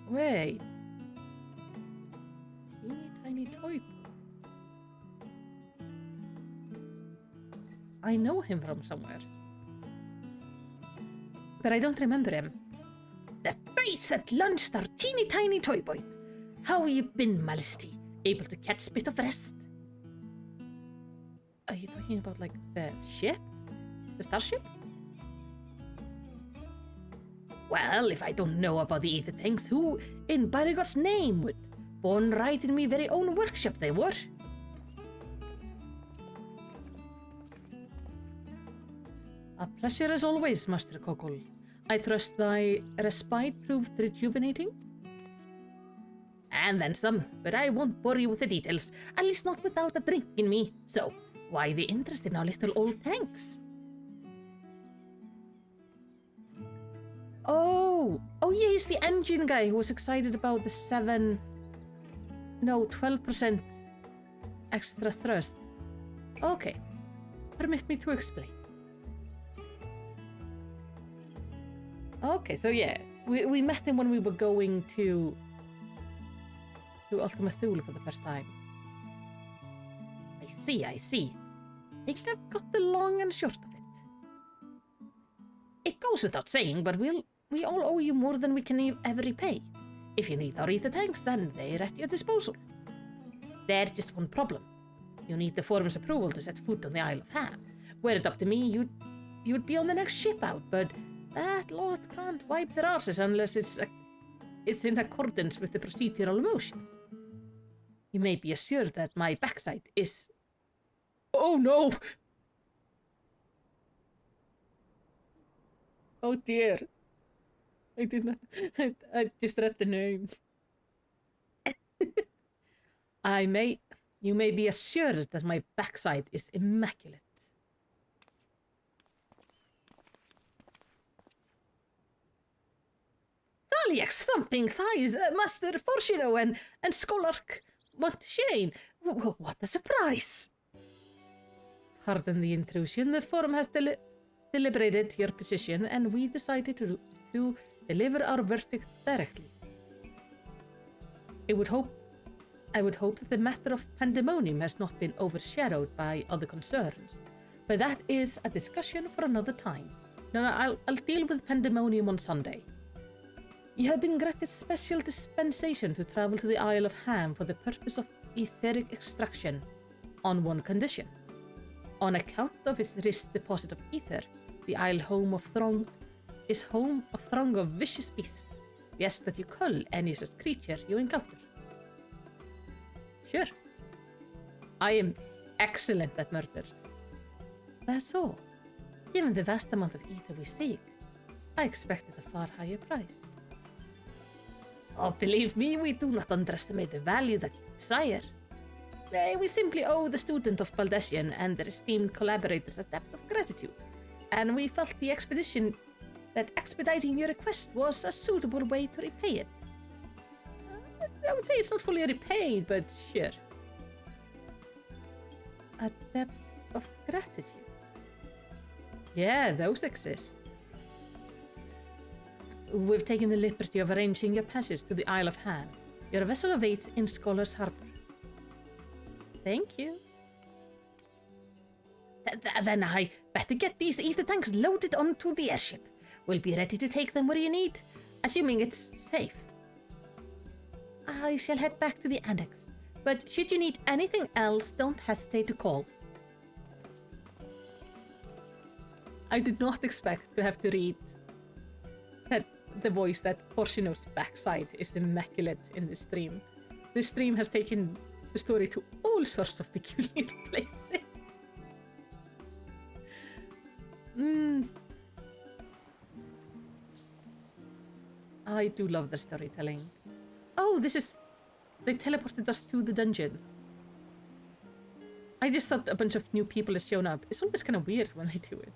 Wait. Teeny tiny toy. I know him from somewhere. But I don't remember him. The face that launched our teeny tiny toy boy. How you been, Malisty? Able to catch a bit of rest? Are you talking about like the ship? The starship? Well, if I don't know about the ether tanks, who in Barigot's name would? Born right in me very own workshop they were. A pleasure as always, Master Kokol. I trust thy respite proved rejuvenating? And then some, but I won't bore you with the details, at least not without a drink in me. So, why the interest in our little old tanks? Oh yeah, he's the engine guy who was excited about the 12% extra thrust. Okay, permit me to explain. Okay, so yeah, we met him when we were going to Ultima Thule for the first time. I see. I think I've got the long and short of it. It goes without saying, but we all owe you more than we can ever repay. If you need our ether tanks, then they're at your disposal. There's just one problem. You need the forum's approval to set foot on the Isle of Ham. Were it up to me, you'd be on the next ship out, but that lot can't wipe their arses unless it's in accordance with the procedural motion. You may be assured that my backside is... Oh no! Oh dear. I did not... I just read the name. You may be assured that my backside is immaculate. Aliax thumping thighs, Master Forshino and Scholark Monteshane. What a surprise! Pardon the intrusion. The forum has deliberated your position, and we decided to deliver our verdict directly. I would hope I would hope that the matter of pandemonium has not been overshadowed by other concerns, but that is a discussion for another time. No, I'll deal with pandemonium on Sunday. You have been granted special dispensation to travel to the Isle of Ham for the purpose of etheric extraction, on one condition. On account of its rich deposit of ether, the Isle is home of throng of vicious beasts. Yes, that you cull any such creature you encounter. Sure. I am excellent at murder. That's all. Given the vast amount of ether we seek, I expected a far higher price. Oh, believe me, we do not underestimate the value that you desire. We simply owe the student of Baldessian and their esteemed collaborators a debt of gratitude, and we felt that expediting your request was a suitable way to repay it. I would say it's not fully repaid, but sure. A debt of gratitude. Yeah, those exist. We've taken the liberty of arranging your passage to the Isle of Ham. Your vessel awaits in Scholar's Harbour. Thank you. Then I better get these ether tanks loaded onto the airship. We'll be ready to take them where you need, assuming it's safe. I shall head back to the annex, but should you need anything else, don't hesitate to call. I did not expect to have to read that the voice that Porcino's backside is immaculate in this stream. This stream has taken the story to all sorts of peculiar places. I do love the storytelling. Oh, they teleported us to the dungeon. I just thought a bunch of new people had shown up. It's always kind of weird when they do it.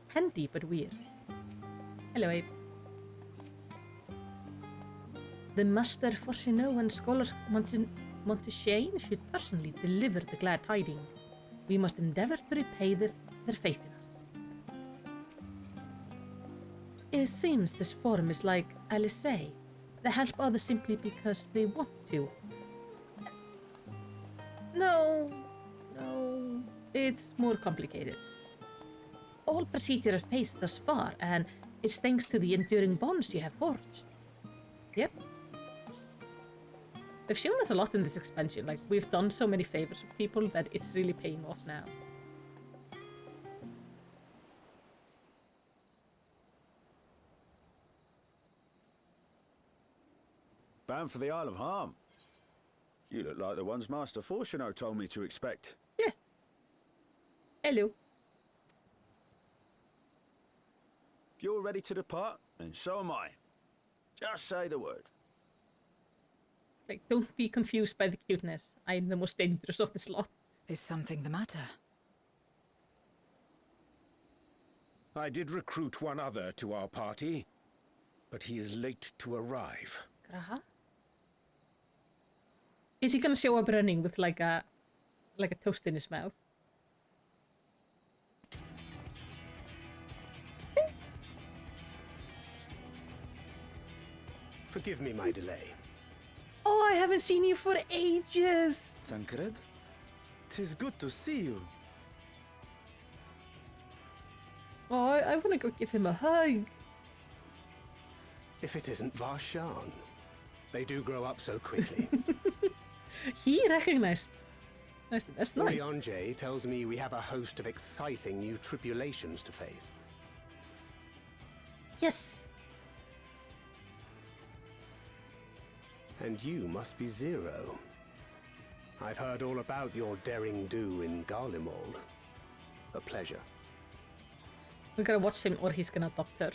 Handy, but weird. Hello, Abe. The Master Forcino and Scholar Monteshane should personally deliver the glad tidings. We must endeavour to repay their faith in us. It seems this form is like Alice. They help others simply because they want to. No, it's more complicated. All procedure is paced thus far, and it's thanks to the enduring bonds you have forged. Yep. They've shown us a lot in this expansion. Like, we've done so many favors for people that it's really paying off now. Bound for the Isle of Harm. You look like the ones Master Fortuno told me to expect. Yeah. Hello. If you're ready to depart, then so am I. Just say the word. Like, don't be confused by the cuteness. I'm the most dangerous of this lot. Is something the matter? I did recruit one other to our party, but he is late to arrive. Graha? Is he gonna show up running with like a toast in his mouth? Forgive me my delay. Oh, I haven't seen you for ages! Tancred? 'Tis good to see you. Oh, I wanna go give him a hug. If it isn't Varshan. They do grow up so quickly. He recognized. That's nice. Orionje tells me we have a host of exciting new tribulations to face. Yes. And you must be Zero. I've heard all about your daring do in Garlemald. A pleasure. We gotta watch him or he's gonna adopt her.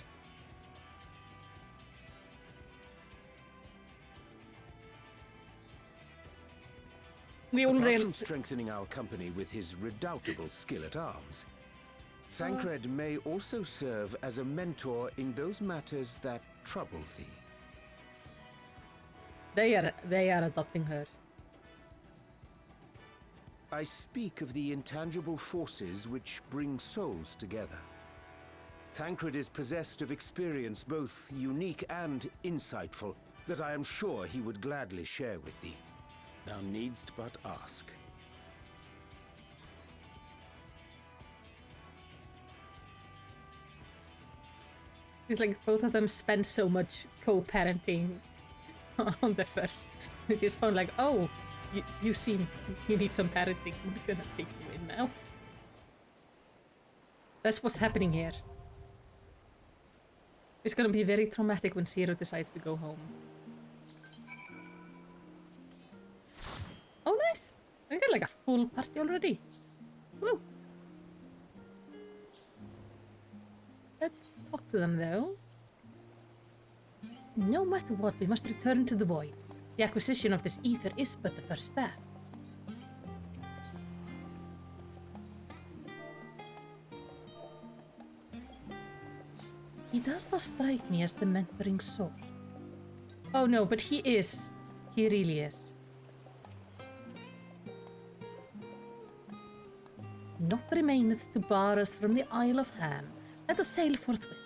We Apart already... from strengthening our company with his redoubtable skill at arms, Thancred may also serve as a mentor in those matters that trouble thee. They are adopting her. I speak of the intangible forces which bring souls together. Thancred is possessed of experience both unique and insightful that I am sure he would gladly share with thee. Thou needst but ask. It's like both of them spend so much co-parenting on the first. They just found like, oh, you need some parenting. We're gonna take you in now. That's what's happening here. It's gonna be very traumatic when Zero decides to go home. Oh, nice! I got like a full party already. Woo! Let's talk to them though. No matter what, we must return to the void. The acquisition of this ether is but the first step. He does not strike me as the mentoring sort. Oh no, but he is. He really is. Naught remaineth to bar us from the Isle of Ham. Let us sail forthwith.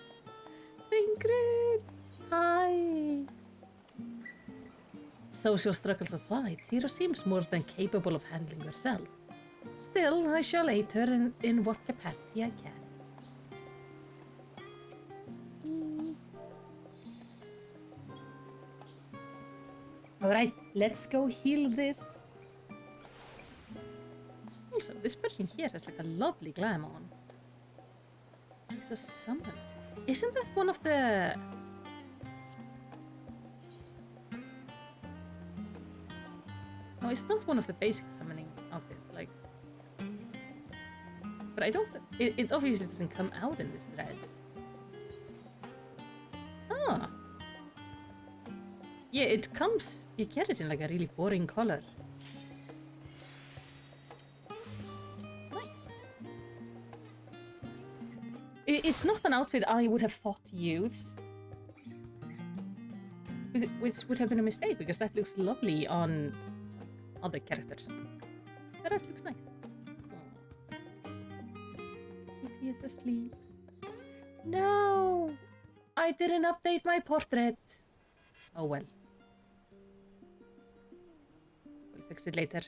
Ingrid! Hi! Social struggles aside, Zero seems more than capable of handling herself. Still, I shall aid her in what capacity I can. Alright, let's go heal this. Also, this person here has like a lovely glam on. It's a summon. Isn't that one of the... No, it's not one of the basic summoning outfits, like... But I don't... It obviously doesn't come out in this red. Ah! Yeah, it comes... You get it in like a really boring color. It's not an outfit I would have thought to use. Which would have been a mistake, because that looks lovely on other characters. That looks nice. Aww. Kitty is asleep. No! I didn't update my portrait. Oh well. We'll fix it later.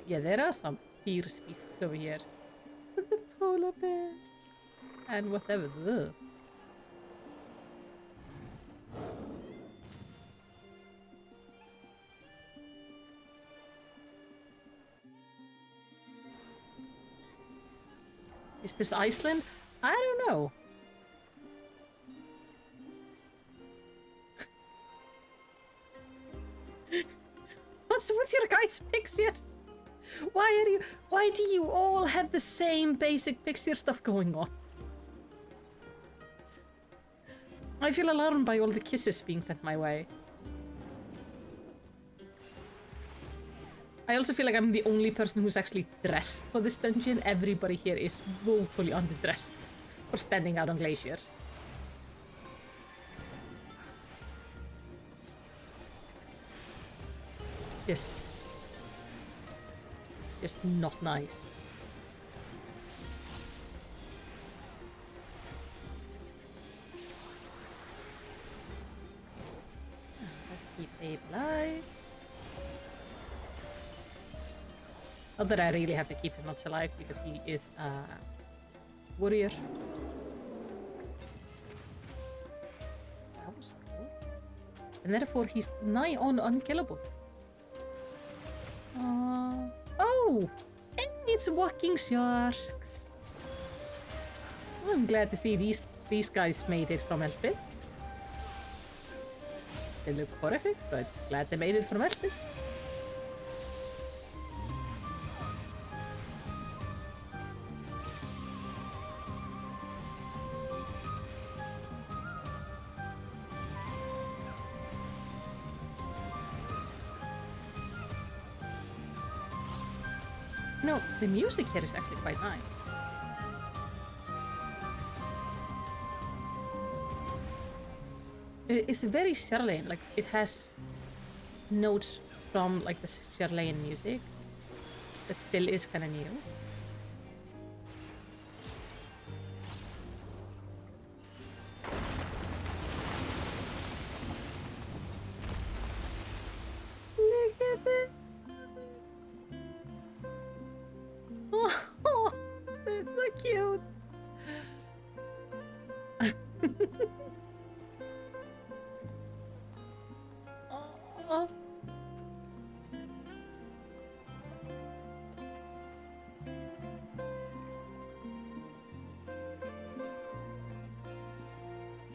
Yeah, there are some fierce beasts over here. The polar bears. And whatever. Ugh. Is this Iceland? I don't know. What's with your guys' pictures? Why do you all have the same basic picture stuff going on? I feel alarmed by all the kisses being sent my way. I also feel like I'm the only person who's actually dressed for this dungeon. Everybody here is woefully underdressed for standing out on glaciers. Just not nice. Let's keep Abe alive. Not that I really have to keep him much alive because he is a warrior. That was cool. And therefore he's nigh on unkillable. Oh! And it's walking sharks! Well, I'm glad to see these guys made it from Elpis. They look horrific, but glad they made it from Elpis. No, the music here is actually quite nice. It's very Charlene, like it has notes from like the Charlene music that still is kind of new.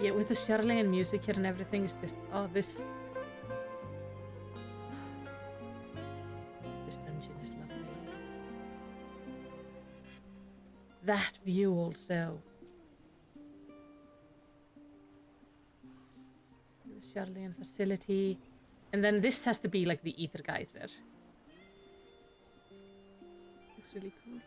Yeah, with the Charlene music here and everything, it's just, oh, this dungeon is lovely. That view also. The Charlene facility. And then this has to be like the Ether Geyser. Looks really cool.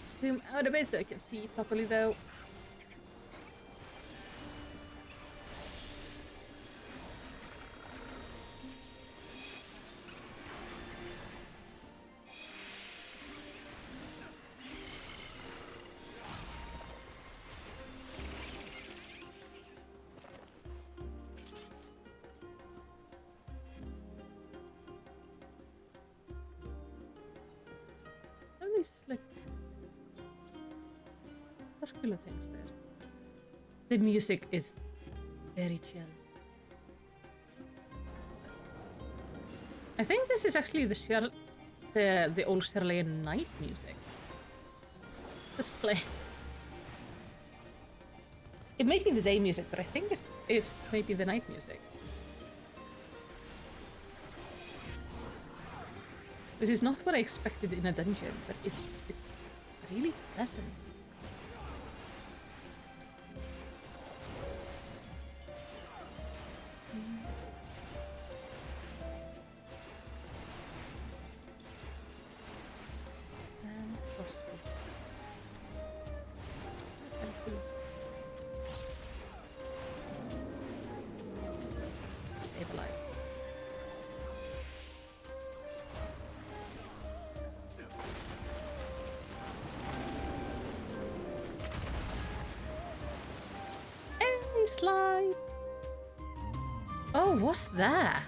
Zoom out a bit so I can see properly though. Are these like circular things there? The music is very chill. I think this is actually the old Charlene night music. Let's play. It may be the day music, but I think it's maybe the night music. This is not what I expected in a dungeon, but it's really pleasant. And for spaces. Stabilize. Slide. Oh, what's that?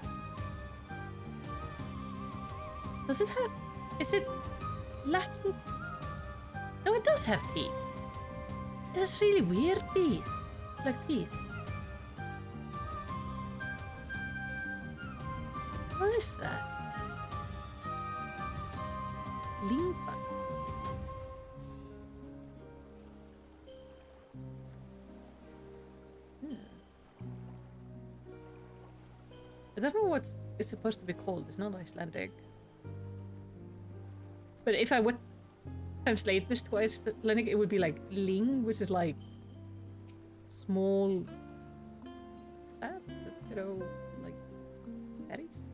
Does it have... Is it lacking? No, it does have teeth. It has really weird teeth. Like teeth. What is that? Limpa. I don't know what it's supposed to be called. It's not Icelandic. But if I would translate this to Icelandic, it would be like ling, which is like small crabs that throw like berries.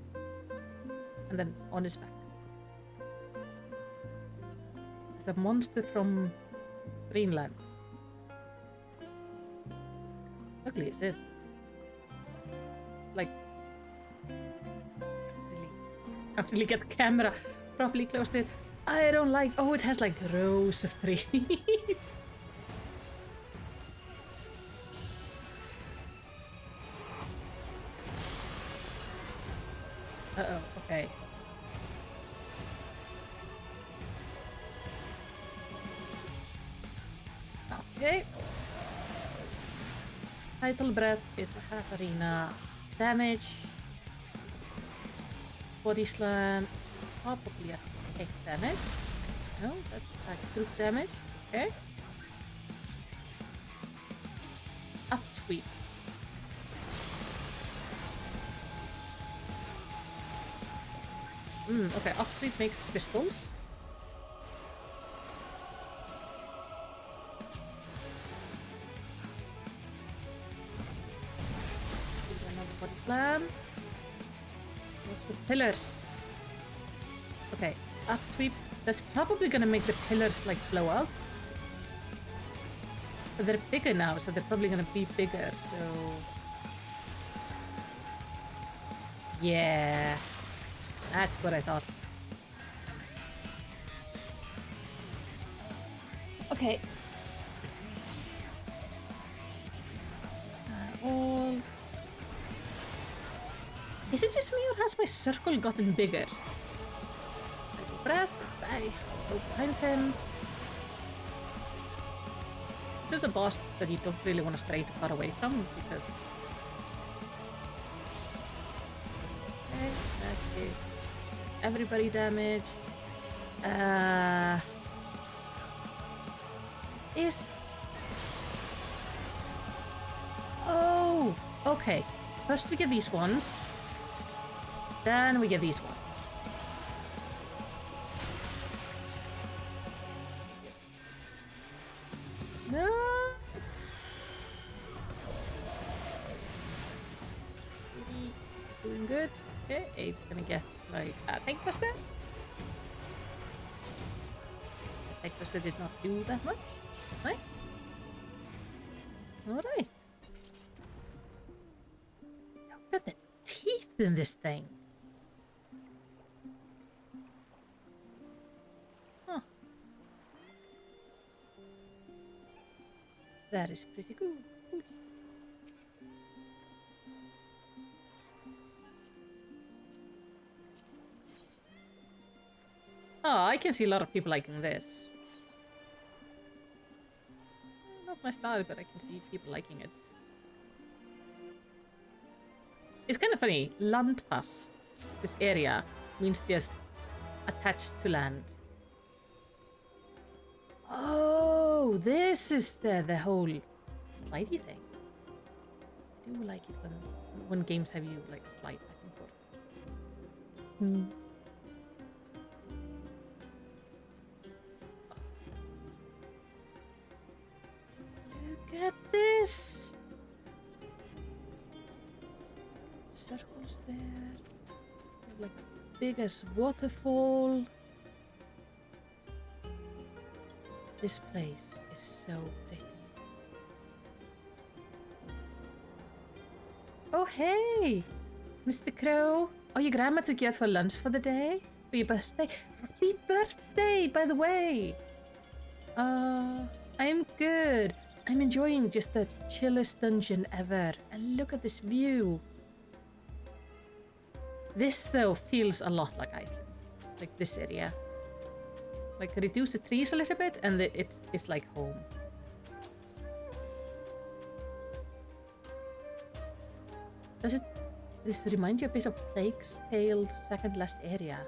And then on his back. It's a monster from Greenland. Ugly, is it? Like, can't really get the camera properly close to it. I don't like... Oh, it has like rows of trees. Uh-oh, okay. Okay. Title breath is a half arena damage. Body slam is probably a hit damage. No, that's like group damage. Okay. Upsweep. Okay, upsweep makes pistols. Another body slam. What's with pillars? Okay, upsweep. That's probably gonna make the pillars like blow up. But they're bigger now, so they're probably gonna be bigger, so... Yeah. That's what I thought. Okay. All... Is it just me or has my circle gotten bigger? Take a breath, this way. Go behind him. This is a boss that you don't really want to stray too far away from because... Okay, that is everybody damage. Is... Oh, okay. First we get these ones. Then we get these ones. Yes. No! Doing good. Okay, Abe's gonna get like a tank buster. The tank buster did not do that much. Nice. Alright. Look at the teeth in this thing. Huh. That is pretty cool. Oh, I can see a lot of people liking this. Not my style, but I can see people liking it. It's kind of funny. Landfast, this area, means just attached to land. Oh, this is the whole slidey thing. I do like it when games have you like slide back and forth. Hmm. Look at this! Circles there. Like a big as waterfall. This place is so pretty. Oh hey! Mr. Crow! Oh, your grandma took you out for lunch for the day? For your birthday? Happy birthday, by the way! I'm good. I'm enjoying just the chillest dungeon ever. And look at this view. This, though, feels a lot like Iceland. Like this area. Like, reduce the trees a little bit, and it's like home. Does this remind you a bit of Plague's Tale's second last area?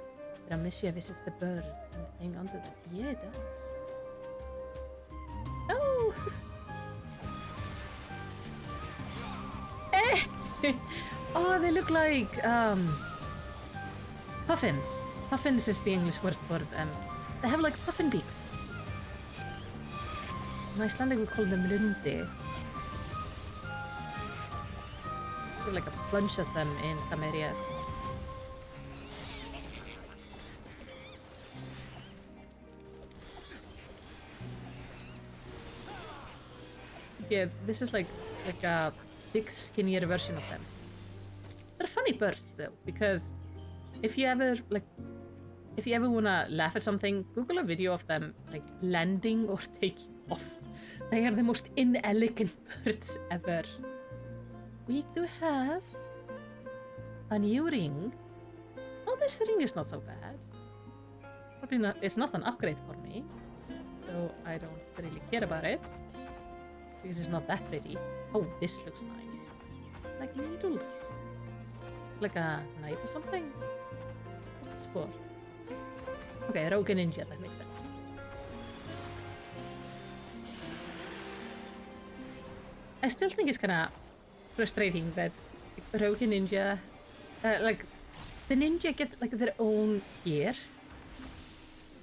Where Amicia visits the birds and the thing under them. Yeah, it does. Oh! Oh, they look like puffins. Puffins is the English word for them. They have like puffin beaks. In Icelandic we call them lundi. We have like a bunch of them in some areas. Yeah, this is like a big skinnier version of them. They're funny birds though, because if you ever wanna laugh at something, Google a video of them like landing or taking off. They are the most inelegant birds ever. We do have a new ring. Oh, this ring is not so bad. Probably not. It's not an upgrade for me, so I don't really care about it because it's not that pretty. Oh, this looks nice. Like needles. Like a knife or something. What's this for? Okay, Rogue Ninja, that makes sense. I still think it's kinda frustrating that Rogue Ninja, like, the ninja get like their own gear,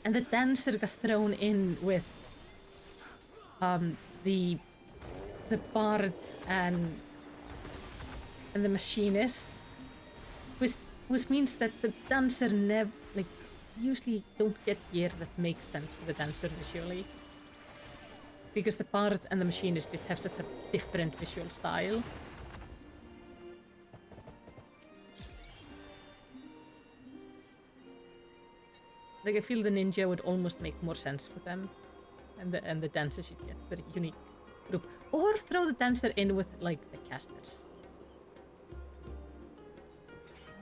and the dancer got thrown in with the bard and the machinist, which means that the dancer never usually don't get gear that makes sense for the dancer visually, because the bard and the machinist just have such a different visual style. Like, I feel the ninja would almost make more sense for them, and the dancer should get very unique group, or throw the dancer in with like the casters.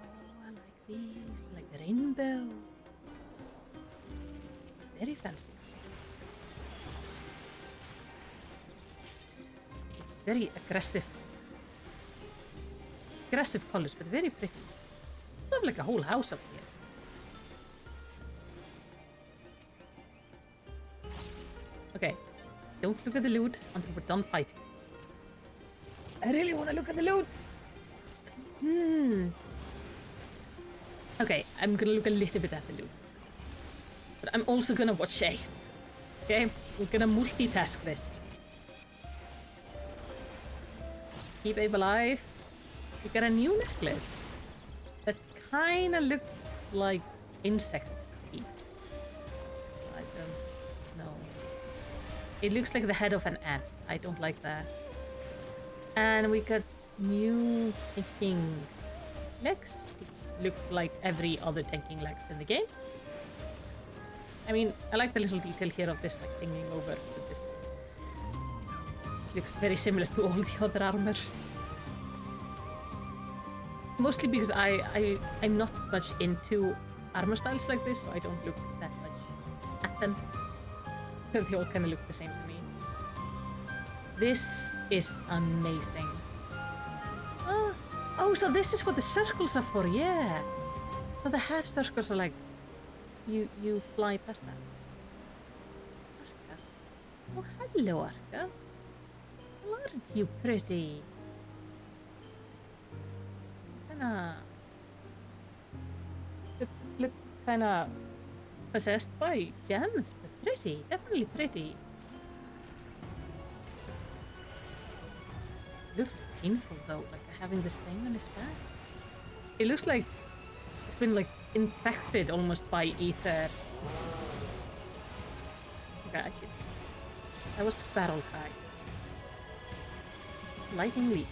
Oh, I like these, like the rainbow. Very fancy. Very aggressive colors, but very pretty. I have like a whole house up here. Okay. Don't look at the loot until we're done fighting. I really want to look at the loot. Okay, I'm gonna look a little bit at the loot. But I'm also gonna watch Shay. Okay? We're gonna multitask this. Keep Abe alive. We got a new necklace. That kinda looked like insect teeth. I don't know. It looks like the head of an ant. I don't like that. And we got new tanking legs. Look like every other tanking legs in the game. I mean, I like the little detail here of this like hanging over with this. Looks very similar to all the other armor. Mostly because I'm not much into armor styles like this, so I don't look that much at them. They all kind of look the same to me. This is amazing. Oh, so this is what the circles are for, yeah. So the half circles are like, you fly past that. Arcas. Oh, hello, Arcas. Well, aren't you pretty? Kinda... Look kinda possessed by gems, but pretty. Definitely pretty. Looks painful though, like having this thing on his back. It looks like it's been like infected almost by ether. Gotcha. That was Battle Cry. Lightning Leap.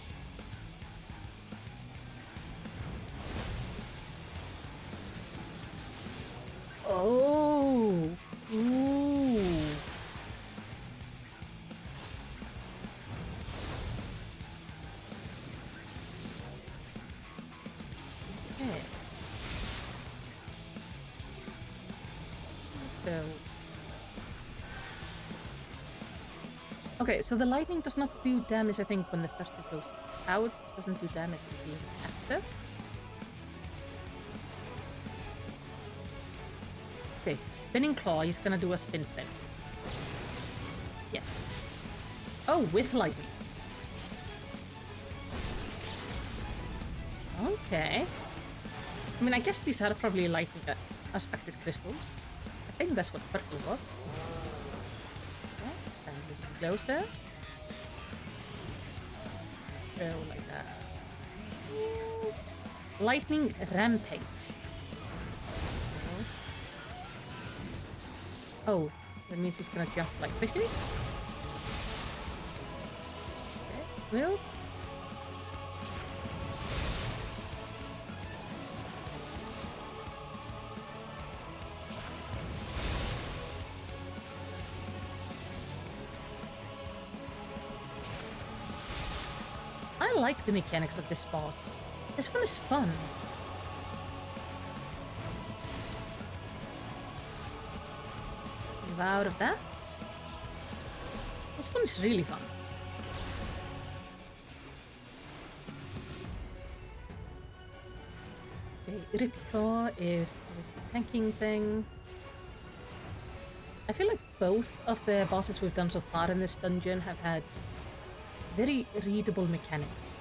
Oh! Ooh! Okay. Okay, so the lightning does not do damage, I think, when the first it goes out. It doesn't do damage until after. Okay, Spinning Claw, he's gonna do a spin. Yes. Oh, with lightning. Okay. I mean, I guess these are probably lightning aspected crystals. I think that's what purple was. Okay, stand a little closer. Throw like that. Lightning Rampage. Oh, that means he's gonna jump like quickly. Okay, move. I like the mechanics of this boss. This one is fun. Move out of that. This one is really fun. Okay, Irikko is the tanking thing. I feel like both of the bosses we've done so far in this dungeon have had very readable mechanics.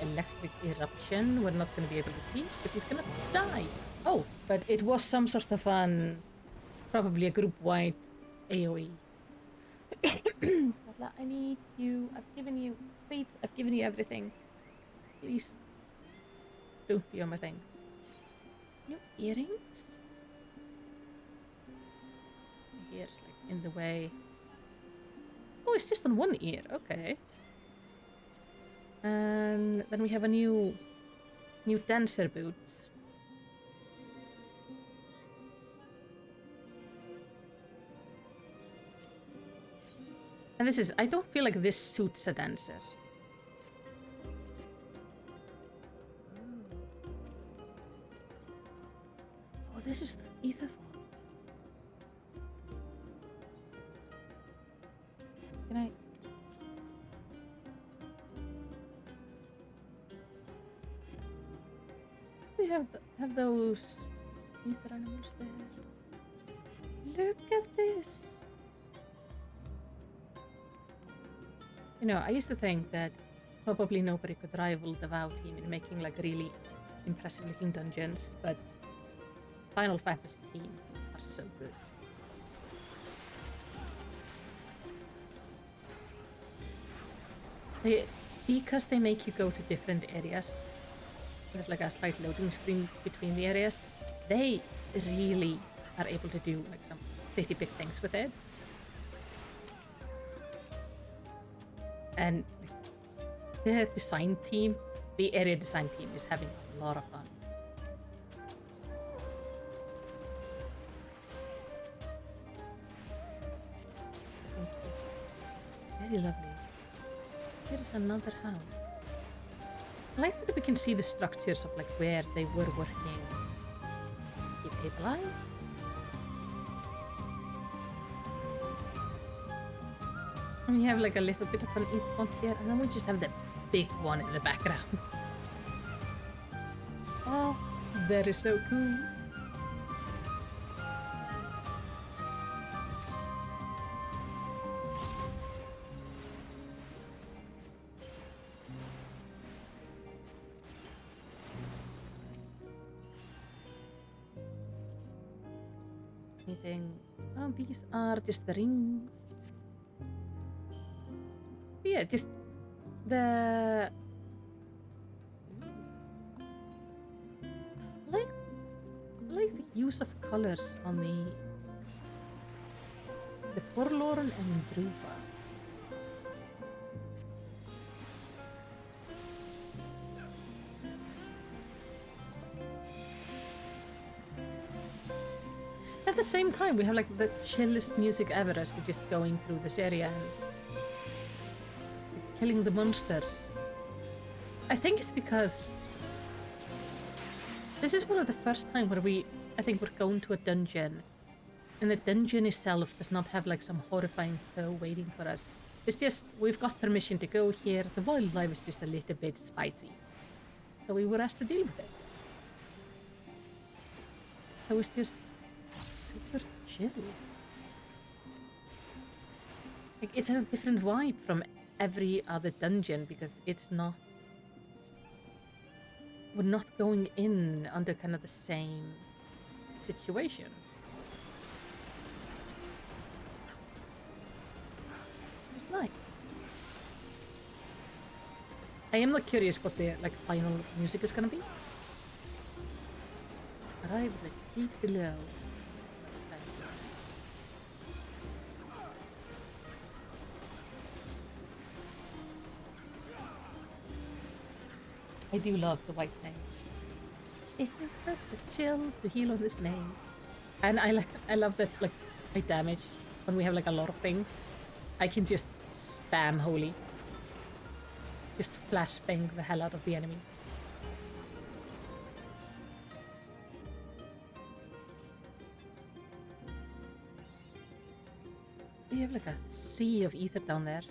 Electric eruption, we're not going to be able to see, but he's going to die. Oh, but it was some sort of an... probably a group-wide AoE. Katla, I need you. I've given you... Wait, I've given you everything. Please. Don't be on my thing. New earrings? My hair's like in the way. Oh, it's just on one ear. Okay. And then we have a new dancer boots. And this is, I don't feel like this suits a dancer. Oh, this is the ether vault. Can I? We have those ether animals there. Look at this. You know, I used to think that probably nobody could rival the WoW team in making like really impressive looking dungeons, but Final Fantasy team are so good. Because they make you go to different areas, there's like a slight loading screen between the areas, they really are able to do like some pretty big things with it. And the design team, the area design team, is having a lot of fun. Very lovely. Here's another house. I like that we can see the structures of like where they were working. Let's keep it alive. And we have like a little bit of an ink here, and then we just have the big one in the background. Oh, that is so cool. Anything? Oh, these are just the rings. Yeah, just the like the use of colors on the Forlorn and Druva. At the same time, we have like the chillest music ever as we're just going through this area and killing the monsters. I think it's because this is one of the first time where I think we're going to a dungeon and the dungeon itself does not have like some horrifying foe waiting for us. It's just, we've got permission to go here, the wildlife is just a little bit spicy. So we were asked to deal with it. So it's just super chill. Like, it has a different vibe from every other dungeon because we're not going in under kind of the same situation. It's nice. I am not curious what the like final music is gonna be. Arrive at the peak below. I do love the white mage. It is such a chill to heal on this mage. And I love that like my damage when we have like a lot of things. I can just spam holy. Just flashbang the hell out of the enemies. We have like a sea of ether down there.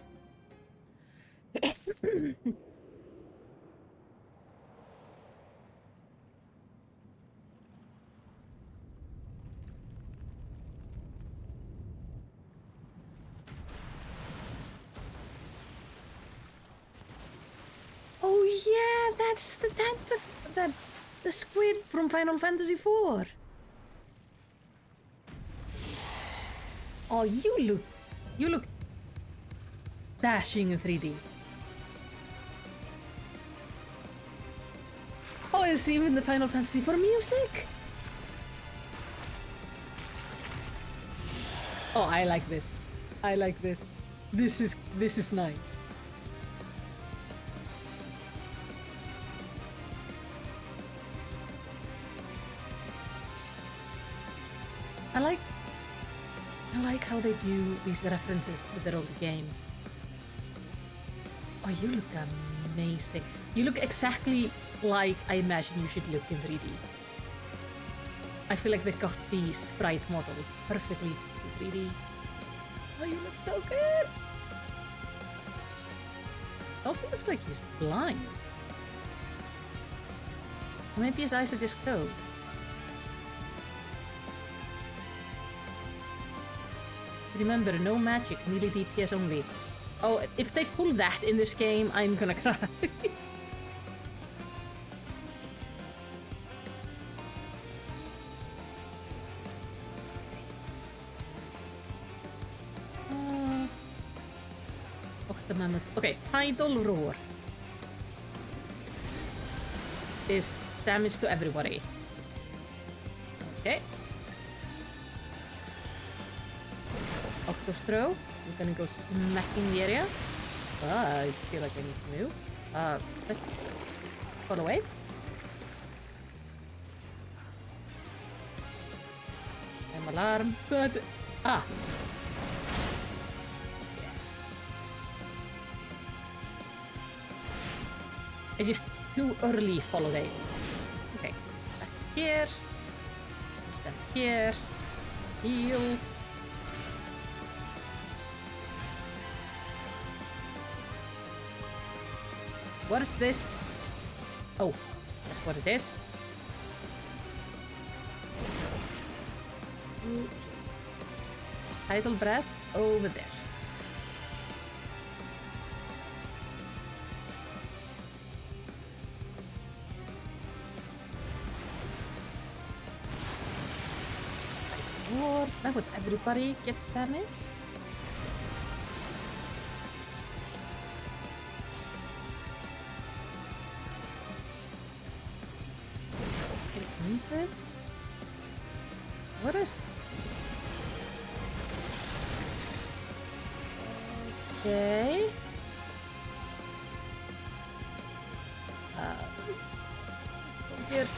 Oh yeah, that's the the squid from Final Fantasy IV. Oh, you look dashing in 3D. Oh, it's even the Final Fantasy IV music. Oh, I like this. I like this. This is nice. I like how they do these references to their old games. Oh, you look amazing. You look exactly like I imagine you should look in 3D. I feel like they got the sprite model perfectly to 3D. Oh, you look so good! Also looks like he's blind. Or maybe his eyes are just closed. Remember, no magic, melee DPS only. Oh, if they pull that in this game, I'm gonna cry. The mammoth. Okay, tidal roar is damage to everybody. Okay. Octopus throw. I'm gonna go smacking the area. I feel like I need to move. Let's fall away. I'm alarmed, but I just too early followed it. Okay, back here. Stand here. Heal. What is this? Oh, that's what it is. Tidal breath over there. That was everybody gets damage. Jesus. What is... Okay. Let's go here.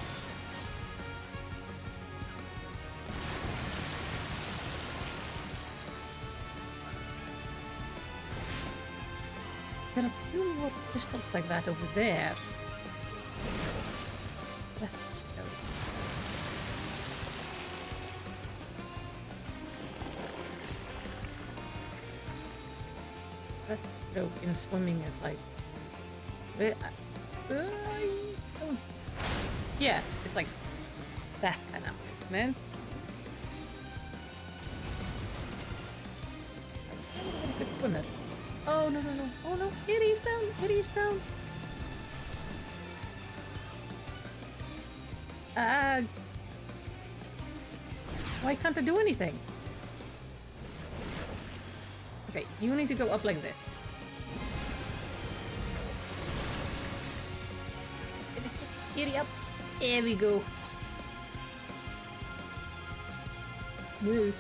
There are two more crystals like that over there. Let's go. That stroke in swimming is like... yeah, it's like that kind of movement. I'm a good swimmer. Oh, no, no, no. Oh, no. Here he is down. Here he is down. Why can't I do anything? Okay, you need to go up like this. Giddy up. There we go. Move.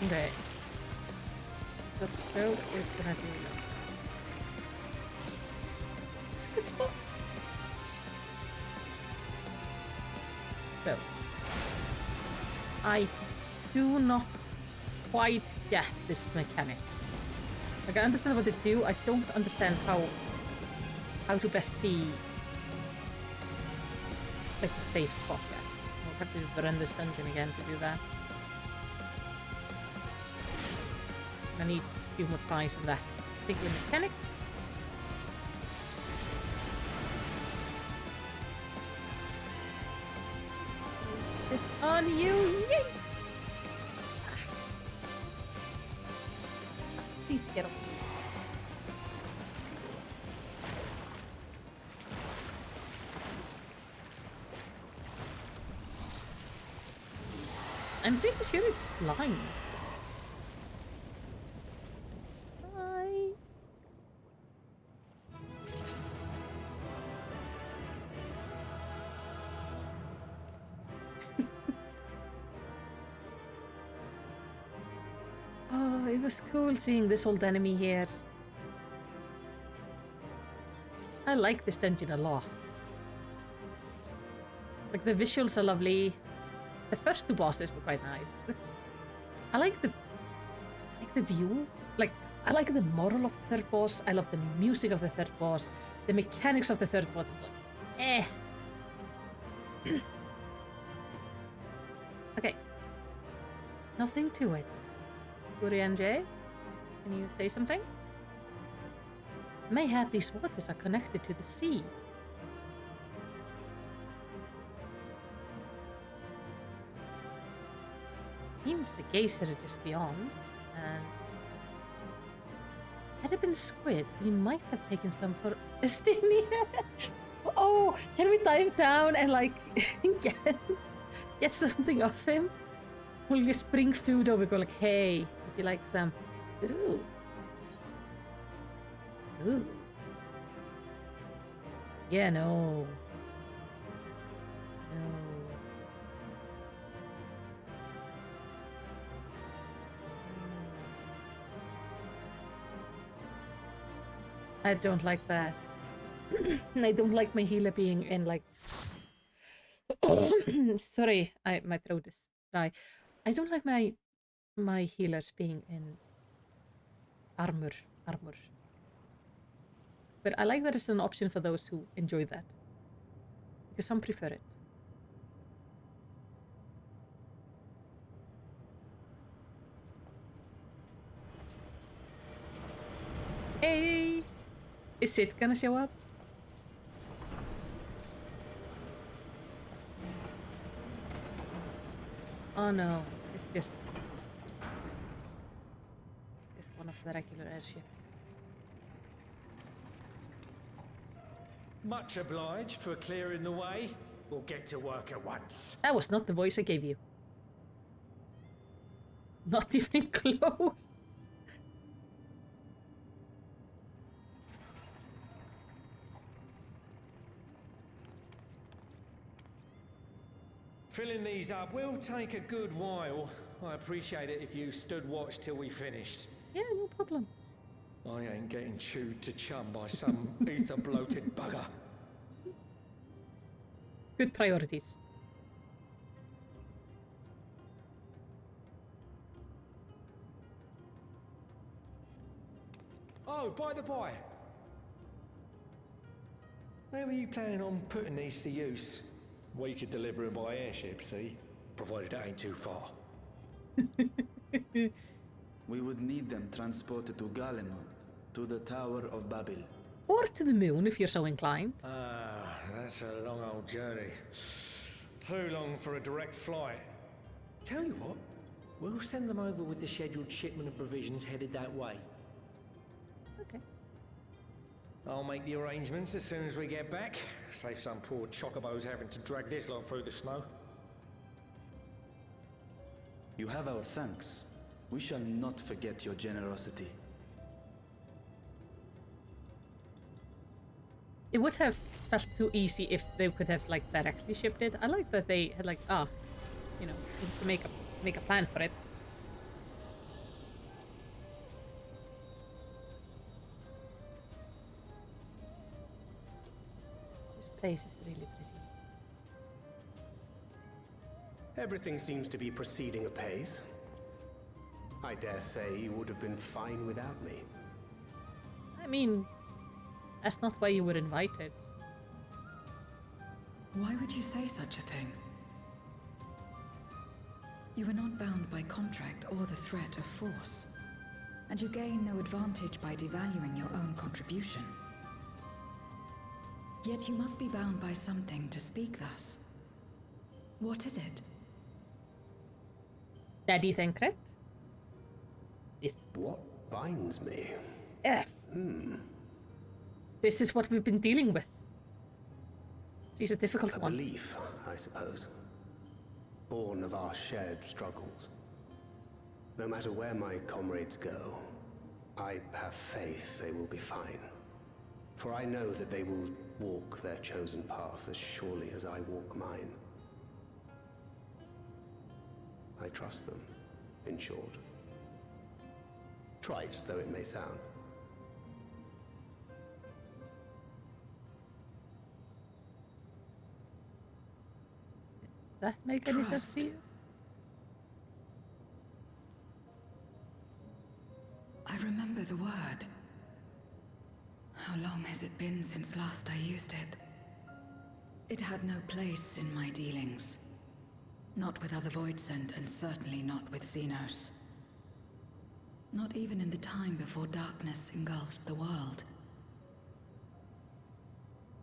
Okay. That stroke is gonna do that. It's a good spot. So, I do not quite get this mechanic. Like, I understand what they do, I don't understand how to best see like the safe spot yet. I'll have to run this dungeon again to do that. I need a few more tries on that particular mechanic. This on you, yay! Please get up. I'm pretty sure it's blind. It was cool seeing this old enemy here. I like this dungeon a lot. Like, the visuals are lovely. The first two bosses were quite nice. I like the view. Like, I like the moral of the third boss. I love the music of the third boss. The mechanics of the third boss. Like, eh. Okay. Nothing to it. Urian J, can you say something? Mayhap these waters are connected to the sea. Seems the geyser is just beyond, and had it been squid, we might have taken some for Estonia. Oh, can we dive down and like get something off him? We'll just bring food over, go like, hey, if you like some. Ooh. Ooh. Yeah, no. No. I don't like that. And I don't like my healer being in like... Sorry, my throat is dry. I don't like my healers being in armor. But I like that it's an option for those who enjoy that. Because some prefer it. Hey! Is it gonna show up? Oh no, it's just one of the regular airships. Much obliged for clearing the way. We'll get to work at once. That was not the voice I gave you. Not even close. Filling these up will take a good while. I appreciate it if you stood watch till we finished. Yeah, no problem. I ain't getting chewed to chum by some ether-bloated bugger. Good priorities. Oh, by the by. Where were you planning on putting these to use? We could deliver them by airship, see? Provided it ain't too far. We would need them transported to Garlemald, to the Tower of Babel. Or to the moon, if you're so inclined. Ah, that's a long old journey. Too long for a direct flight. Tell you what, we'll send them over with the scheduled shipment of provisions headed that way. Okay. I'll make the arrangements as soon as we get back. Save some poor chocobos having to drag this lot through the snow. You have our thanks. We shall not forget your generosity. It would have felt too easy if they could have like directly shipped it. I like that they had like, you know, to make a plan for it. This place is really pretty. Everything seems to be proceeding apace. I dare say you would have been fine without me. I mean, that's not why you were invited. Why would you say such a thing? You are not bound by contract or the threat of force, and you gain no advantage by devaluing your own contribution. Yet you must be bound by something to speak thus. What is it? Daddy Thancred? Yes. What binds me? Yeah. This is what we've been dealing with. It's a difficult one. A belief, I suppose. Born of our shared struggles. No matter where my comrades go, I have faith they will be fine. For I know that they will walk their chosen path as surely as I walk mine. I trust them, in short. Trite though it may sound. Does that make any sense to you? I remember the since last I used it. It had no place in my dealings. Not with other Voidsent, and certainly not with Xenos. Not even in the time before darkness engulfed the world.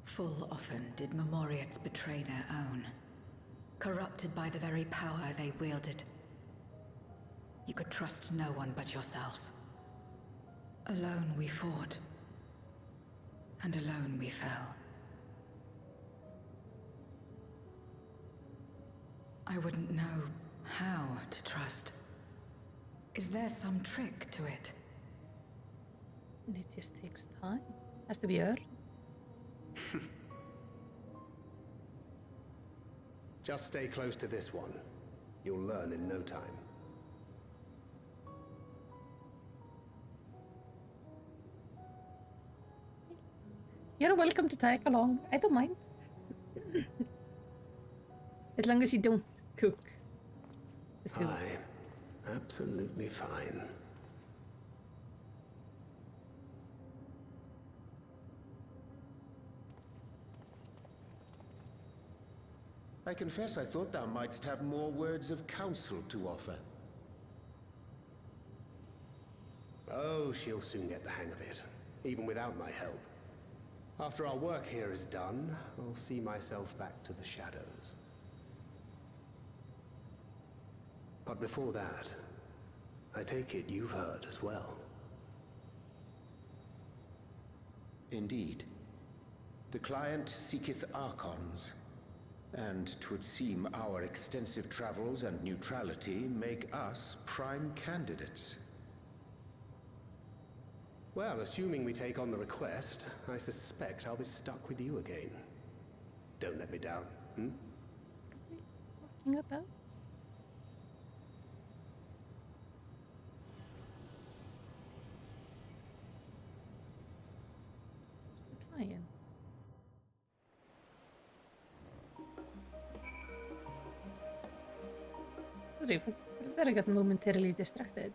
Full often did Memoriates betray their own, corrupted by the very power they wielded. You could trust no one but yourself. Alone we fought, and alone we fell. I wouldn't know how to trust. Is there some trick to it? It just takes time. Has to be earned. Just stay close to this one. You'll learn in no time. You're welcome to tag along. I don't mind. As long as you don't cook the food. Fine. Absolutely fine. I confess I thought thou mightst have more words of counsel to offer. Oh, she'll soon get the hang of it, even without my help. After our work here is done, I'll see myself back to the shadows. But before that, I take it you've heard as well. Indeed. The client seeketh Archons, and 'twould seem our extensive travels and neutrality make us prime candidates. Well, assuming we take on the request, I suspect I'll be stuck with you again. Don't let me down, hmm? What are you talking about? Where's the client? Sorry, I got momentarily distracted.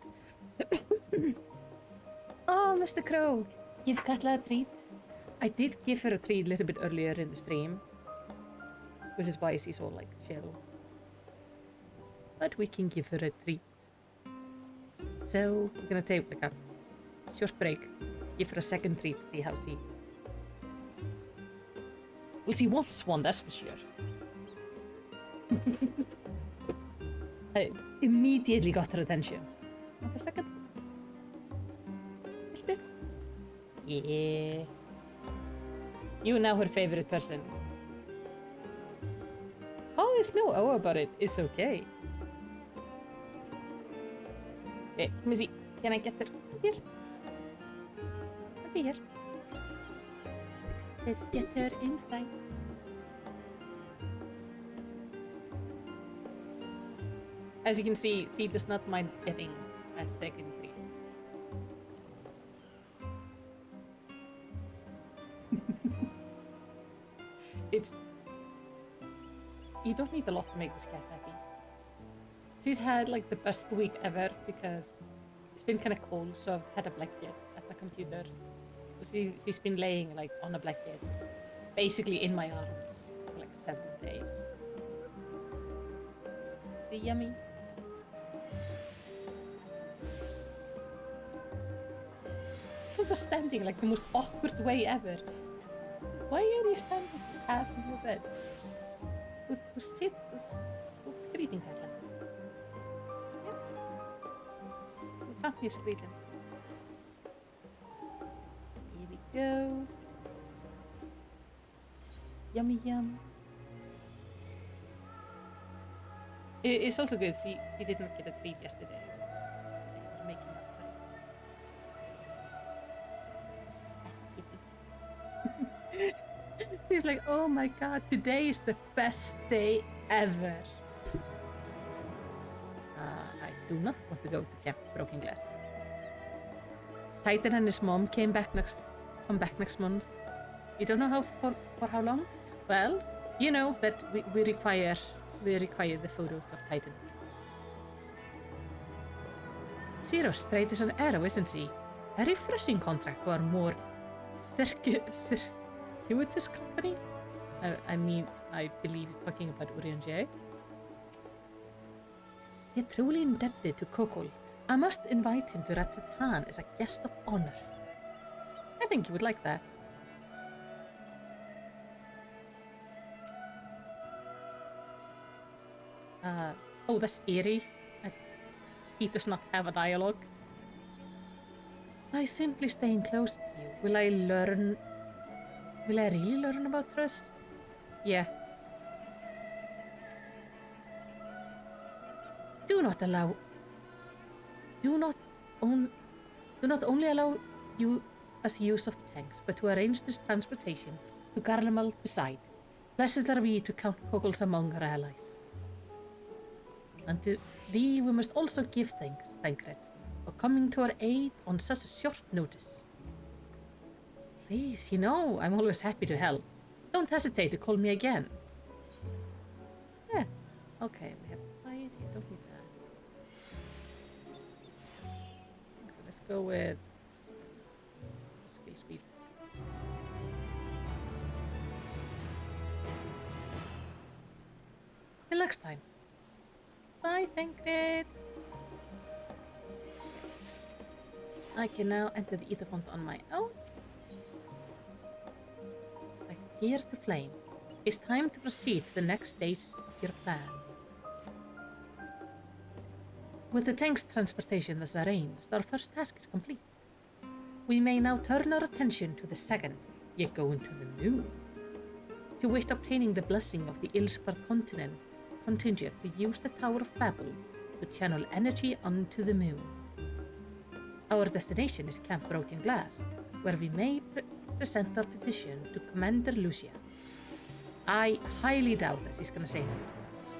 Oh, Mr. Crow, give Katla a treat. I did give her a treat a little bit earlier in the stream, which is why she's all like chill. But we can give her a treat. So we're gonna take like a short break, give her a second treat, see how she. Well, she wants one, that's for sure. I immediately got her attention. Not a second. Yeah. You are now her favorite person. Oh, it's no oh about it. It's okay. Okay, let me see. Can I get her here? Over here. Let's get her inside. As you can see, she does not mind getting a second treat. You don't need a lot to make this cat happy. She's had like the best week ever because it's been kind of cold, so I've had a blanket at my computer. So she's been laying like on a blanket, basically in my arms for like 7 days. The yummy. She's also standing like the most awkward way ever. Why are you standing half in your bed? Who's screeching, Katla? Yeah. What's up, you screeching? Here we go. Yummy yum. It's also good. She didn't get a treat yesterday. So we're making up for it. He's like, oh my god, today is the best day ever. I do not want to go to Camp Broken Glass. Titan and his mom come back next month. You don't know for how long? Well, you know that we require the photos of Titan. Zero straight is an arrow, isn't she? A refreshing contract for more gratuitous company? I mean, I believe you're talking about Urianger. You're truly indebted to Kokol. I must invite him to Ratsatan as a guest of honor. I think you would like that. Oh, that's eerie. He does not have a dialogue. By simply staying close to you, will I really learn about trust? Yeah. Do not only allow you as use of the tanks, but to arrange this transportation to Garlemald beside. Blessed are we to count Kogols among our allies. And to thee we must also give thanks, Thancred, for coming to our aid on such a short notice. Please, you know, I'm always happy to help. Don't hesitate to call me again. Yeah, okay, we have quiet here, don't need that. Okay, let's go with speed. Till next time. Bye, Thancred. I can now enter the ether font on my own. I appear to flame. It's time to proceed to the next stage of your plan. With the tank's transportation thus arranged, our first task is complete. We may now turn our attention to the second, yet go into the moon. To wit obtaining the blessing of the ill-sparred contingent to use the Tower of Babel to channel energy onto the moon. Our destination is Camp Broken Glass, where we may present our petition to Commander Lucia. I highly doubt that she's gonna say no to us.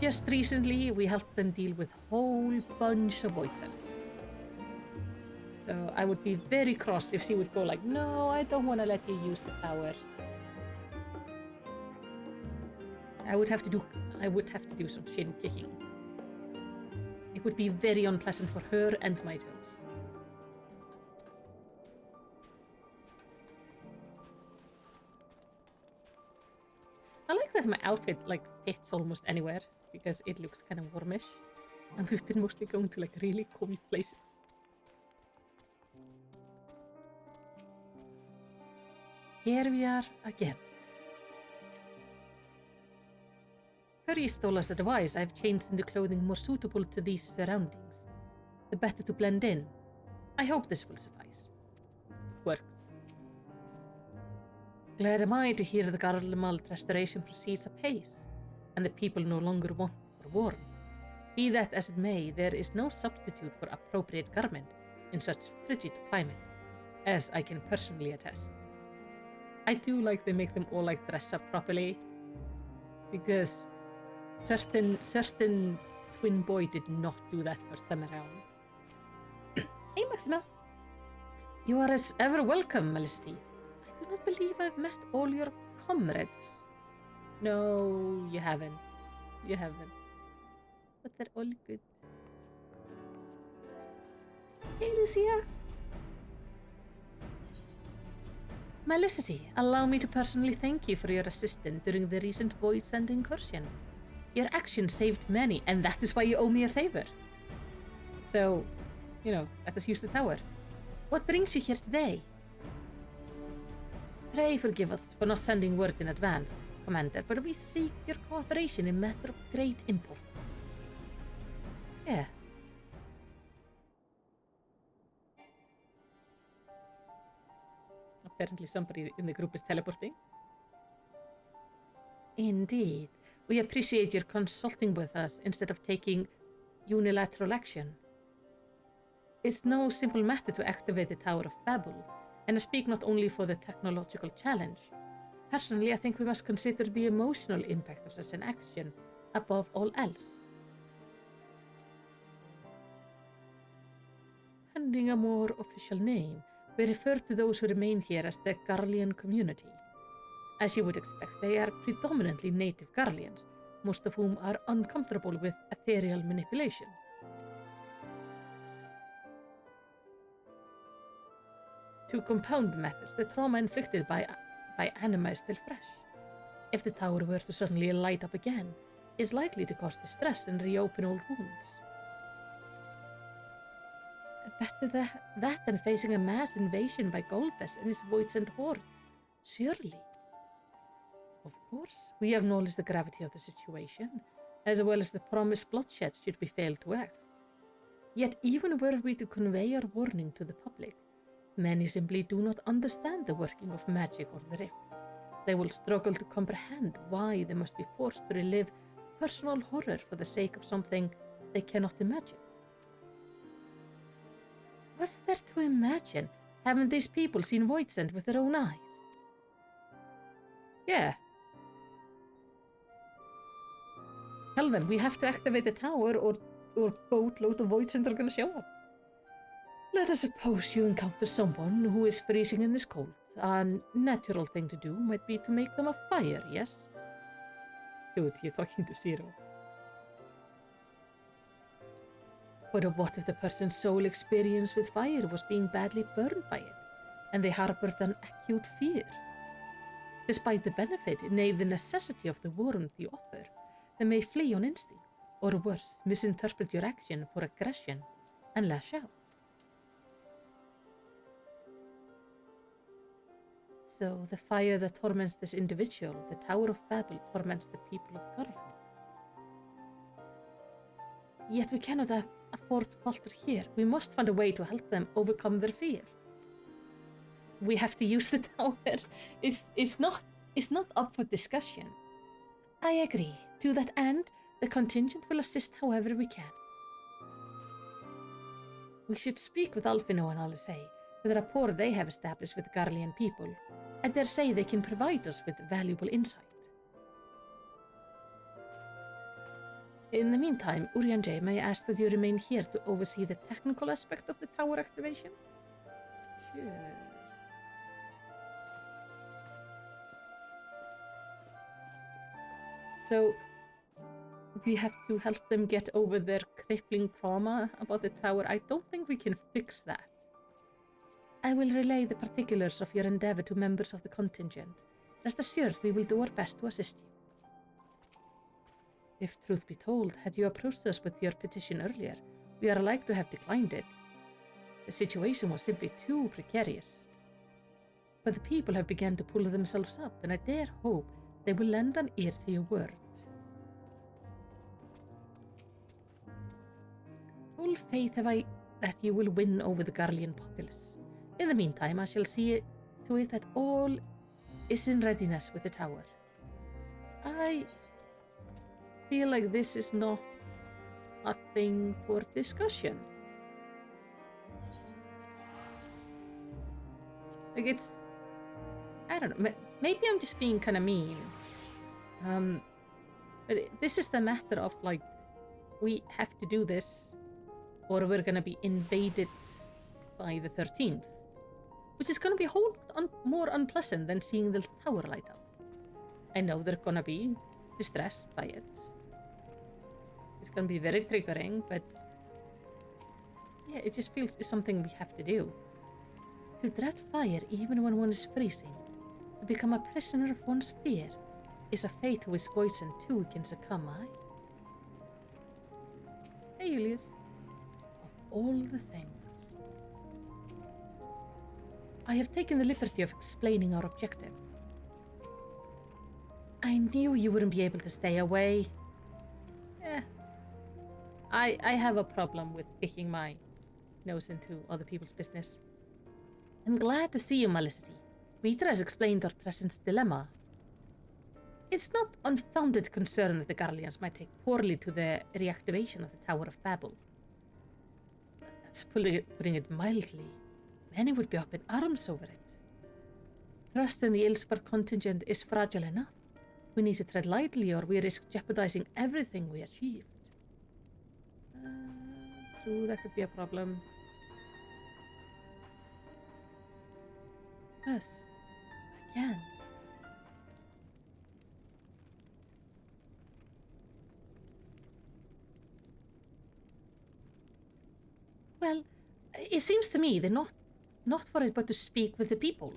Just recently, we helped them deal with a whole bunch of void cells. So I would be very cross if she would go like, no, I don't want to let you use the tower. I would have to do some shin kicking. It would be very unpleasant for her and my toes. I like that my outfit like fits almost anywhere because it looks kind of warmish, and we've been mostly going to like really cool places. Here we are again. Curry stole us advice. I've changed into clothing more suitable to these surroundings, the better to blend in. I hope this will suffice. Works. Glad am I to hear the Garlemald restoration proceeds apace, and the people no longer want or warm. Be that as it may, there is no substitute for appropriate garment in such frigid climates, as I can personally attest. I do like they make them all like dress up properly, because certain twin boy did not do that first time around. Hey Maxima! You are as ever welcome, Melisty. I do not believe I've met all your comrades. No, you haven't. You haven't. But they're all good. Hey Lucia! Melicity, allow me to personally thank you for your assistance during the recent Void Send incursion. Your action saved many, and that is why you owe me a favor. So, you know, let us use the tower. What brings you here today? Pray forgive us for not sending word in advance, Commander, but we seek your cooperation in matter of great import. Yeah. Apparently somebody in the group is teleporting. Indeed. We appreciate your consulting with us instead of taking unilateral action. It's no simple matter to activate the Tower of Babel, and I speak not only for the technological challenge. Personally, I think we must consider the emotional impact of such an action above all else. Pending a more official name, we refer to those who remain here as the Garlean community. As you would expect, they are predominantly native Garleans, most of whom are uncomfortable with ethereal manipulation. To compound matters, the trauma inflicted by anima is still fresh. If the tower were to suddenly light up again, it's likely to cause distress and reopen old wounds. Better that than facing a mass invasion by Golbez and his voids and hordes, surely. Of course, we acknowledge the gravity of the situation, as well as the promised bloodshed should we fail to act. Yet even were we to convey our warning to the public, many simply do not understand the working of magic or the rift. They will struggle to comprehend why they must be forced to relive personal horror for the sake of something they cannot imagine. What's there to imagine? Haven't these people seen Voidsent with their own eyes? Yeah. Tell them we have to activate the tower or boatload of Voidsent are gonna show up. Let us suppose you encounter someone who is freezing in this cold. A natural thing to do might be to make them a fire, yes? Dude, you're talking to Zero. But what if the person's sole experience with fire was being badly burned by it, and they harbored an acute fear? Despite the benefit, nay the necessity of the warmth you offer, they may flee on instinct, or worse, misinterpret your action for aggression and lash out. So the fire that torments this individual, the Tower of Babel, torments the people of Garland. Yet we cannot afford to falter here. We must find a way to help them overcome their fear. We have to use the tower. It's not up for discussion. I agree. To that end, the contingent will assist however we can. We should speak with Alfino and Alisei, with the rapport they have established with the Garlean people. I dare say they can provide us with valuable insight. In the meantime, Urianger, may I ask that you remain here to oversee the technical aspect of the tower activation? Sure. So, we have to help them get over their crippling trauma about the tower. I don't think we can fix that. I will relay the particulars of your endeavor to members of the contingent. Rest assured, we will do our best to assist you. If truth be told, had you approached us with your petition earlier, we are like to have declined it. The situation was simply too precarious. But the people have begun to pull themselves up, and I dare hope they will lend an ear to your words. Full faith have I that you will win over the Garlean populace. In the meantime, I shall see to it that all is in readiness with the tower. I feel like this is not a thing for discussion. Like it's... I don't know, maybe I'm just being kind of mean. But this is the matter of like, we have to do this or we're gonna be invaded by the 13th. Which is gonna be a whole more unpleasant than seeing the tower light up. I know they're gonna be distressed by it. It's gonna be very triggering, but yeah, it just feels it's something we have to do. To dread fire even when one is freezing, to become a prisoner of one's fear, is a fate to which Voidsent too can succumb, aye? Hey, Julius. Of all the things. I have taken the liberty of explaining our objective. I knew you wouldn't be able to stay away. Yeah. I have a problem with sticking my nose into other people's business. I'm glad to see you, Malicity. Rita has explained our present dilemma. It's not unfounded concern that the Garleans might take poorly to the reactivation of the Tower of Babel. That's putting it mildly. Many would be up in arms over it. Trust in the Ilsberg contingent is fragile enough. We need to tread lightly or we risk jeopardizing everything we achieved. True, that could be a problem. Trust. Again. Well, it seems to me they're not not for it, but to speak with the people.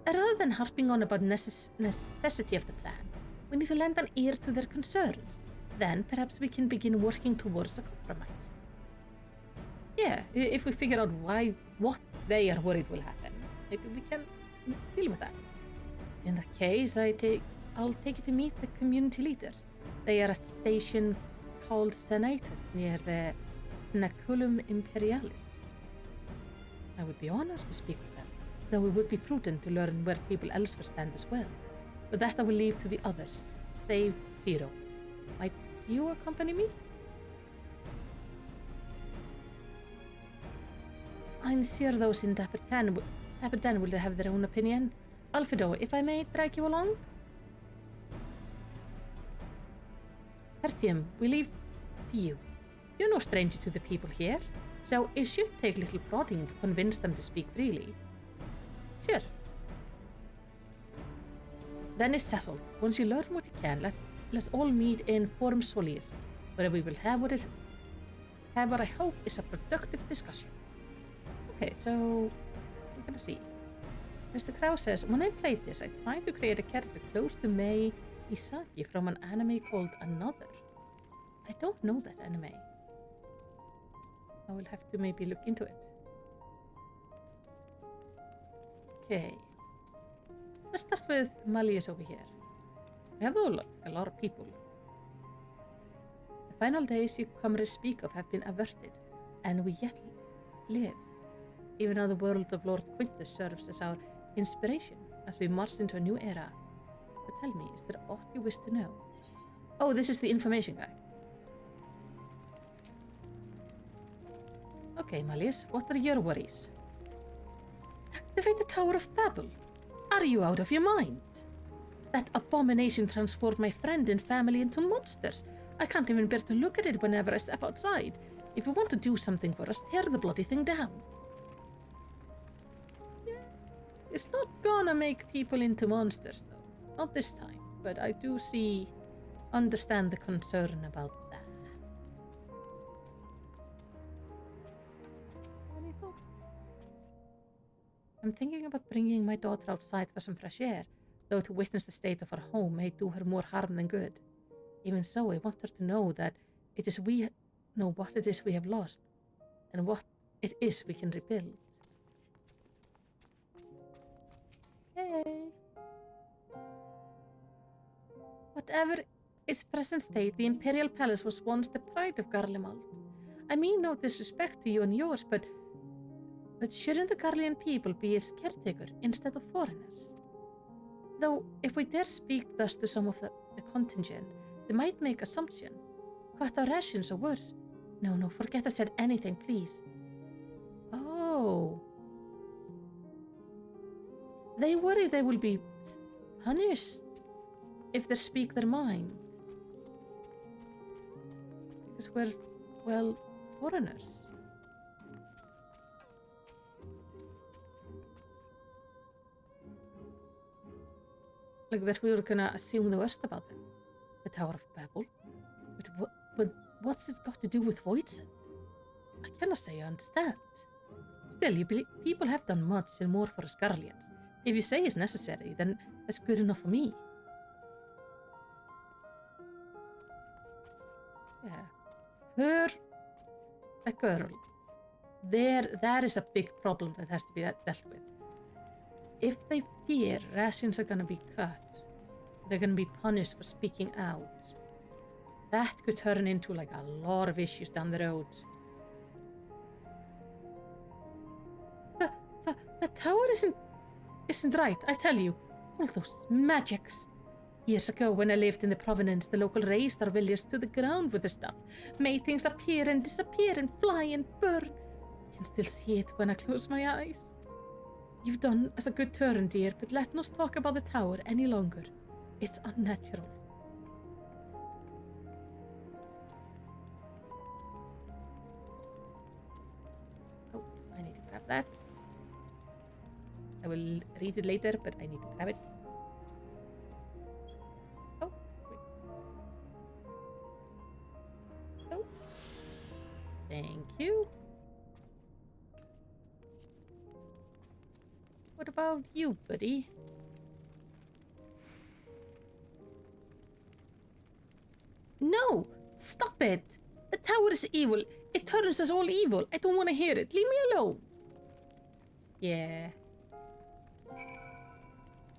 Rather than harping on about necessity of the plan, we need to lend an ear to their concerns. Then perhaps we can begin working towards a compromise. Yeah, if we figure out what they are worried will happen, maybe we can deal with that. In that case, I'll take you to meet the community leaders. They are at a station called Senatus near the Snaculum Imperialis. I would be honored to speak with them, though it would be prudent to learn where people elsewhere stand as well. But that I will leave to the others, save Zero. Might you accompany me? I'm sure those in Dapper Den will have their own opinion. Alfredo, if I may drag you along? Tertium, we leave to you. You're no stranger to the people here, so it should take little prodding to convince them to speak freely. Sure. Then it's settled. Once you learn what you can, let's all meet in Forum Solis, where we will have what I hope is a productive discussion. Okay, so we're gonna see. Mr. Crow says, when I played this, I tried to create a character close to Mei Isaki from an anime called Another. I don't know that anime. I will have to maybe look into it. Okay. Let's start with Malleus over here. We have a lot of people. The final days you comrades speak of have been averted, and we yet live. Even though the world of Lord Quintus serves as our inspiration as we march into a new era. But tell me, is there aught you wish to know? Oh, this is the information guy. Okay, Malleus, what are your worries? Activate the Tower of Babel? Are you out of your mind? That abomination transformed my friend and family into monsters. I can't even bear to look at it whenever I step outside. If you want to do something for us, tear the bloody thing down. It's not gonna make people into monsters, though. Not this time. But I do understand the concern about that. I'm thinking about bringing my daughter outside for some fresh air, though to witness the state of her home may do her more harm than good. Even so, I want her to know that we know what it is we have lost, and what it is we can rebuild. Yay! Whatever its present state, the Imperial Palace was once the pride of Garlemald. I mean no disrespect to you and yours, but shouldn't the Garlean people be its caretaker instead of foreigners? Though, if we dare speak thus to some of the contingent, they might make assumption. Cut our rations or worse. No, forget I said anything, please. Oh. They worry they will be punished if they speak their mind. Because we're, well, foreigners. Like that we were gonna assume the worst about them. The Tower of Babel. But what's it got to do with Voidsent? I cannot say I understand. Still, people have done much and more for us Garleans. If you say it's necessary, then that's good enough for me. Yeah. The girl. There is a big problem that has to be dealt with. If they fear rations are gonna be cut, they're gonna be punished for speaking out. That could turn into like a lot of issues down the road. The tower isn't right, I tell you. All those magics. Years ago, when I lived in the Provenance, the local raised our villagers to the ground with the stuff. Made things appear and disappear and fly and burn. I can still see it when I close my eyes. You've done us a good turn, dear, but let us talk about the tower any longer. It's unnatural. Oh, I need to grab that. I will read it later, but I need to grab it. Oh, wait. Oh. Thank you. about you, buddy? No! Stop it! The tower is evil. It turns us all evil. I don't want to hear it. Leave me alone. Yeah.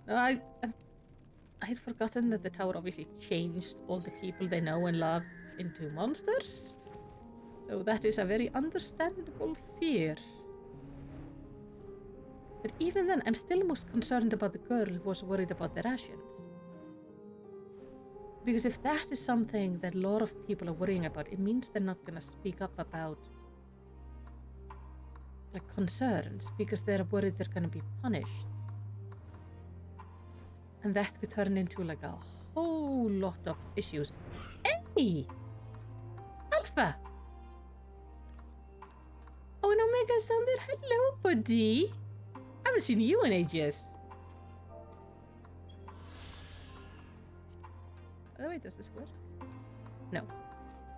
No, I had forgotten that the tower obviously changed all the people they know and love into monsters. So that is a very understandable fear. But even then, I'm still most concerned about the girl who was worried about the rations. Because if that is something that a lot of people are worrying about, it means they're not gonna speak up about like concerns because they're worried they're gonna be punished. And that could turn into like a whole lot of issues. Hey! Alpha! Oh, and Omega's down there. Hello, buddy. I haven't seen you in ages. By the way, does this work? No.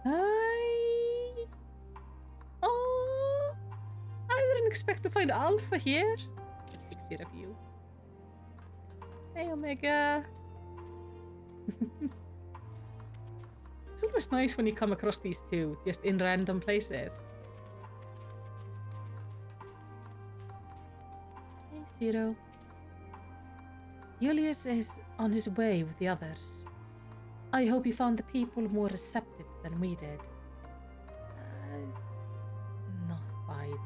Hi! Oh! I didn't expect to find Alpha here. Let's fix it of you. Hey, Omega. It's always nice when you come across these two, just in random places. Hey, Zero. Julius is on his way with the others. I hope you found the people more receptive than we did. Not quite.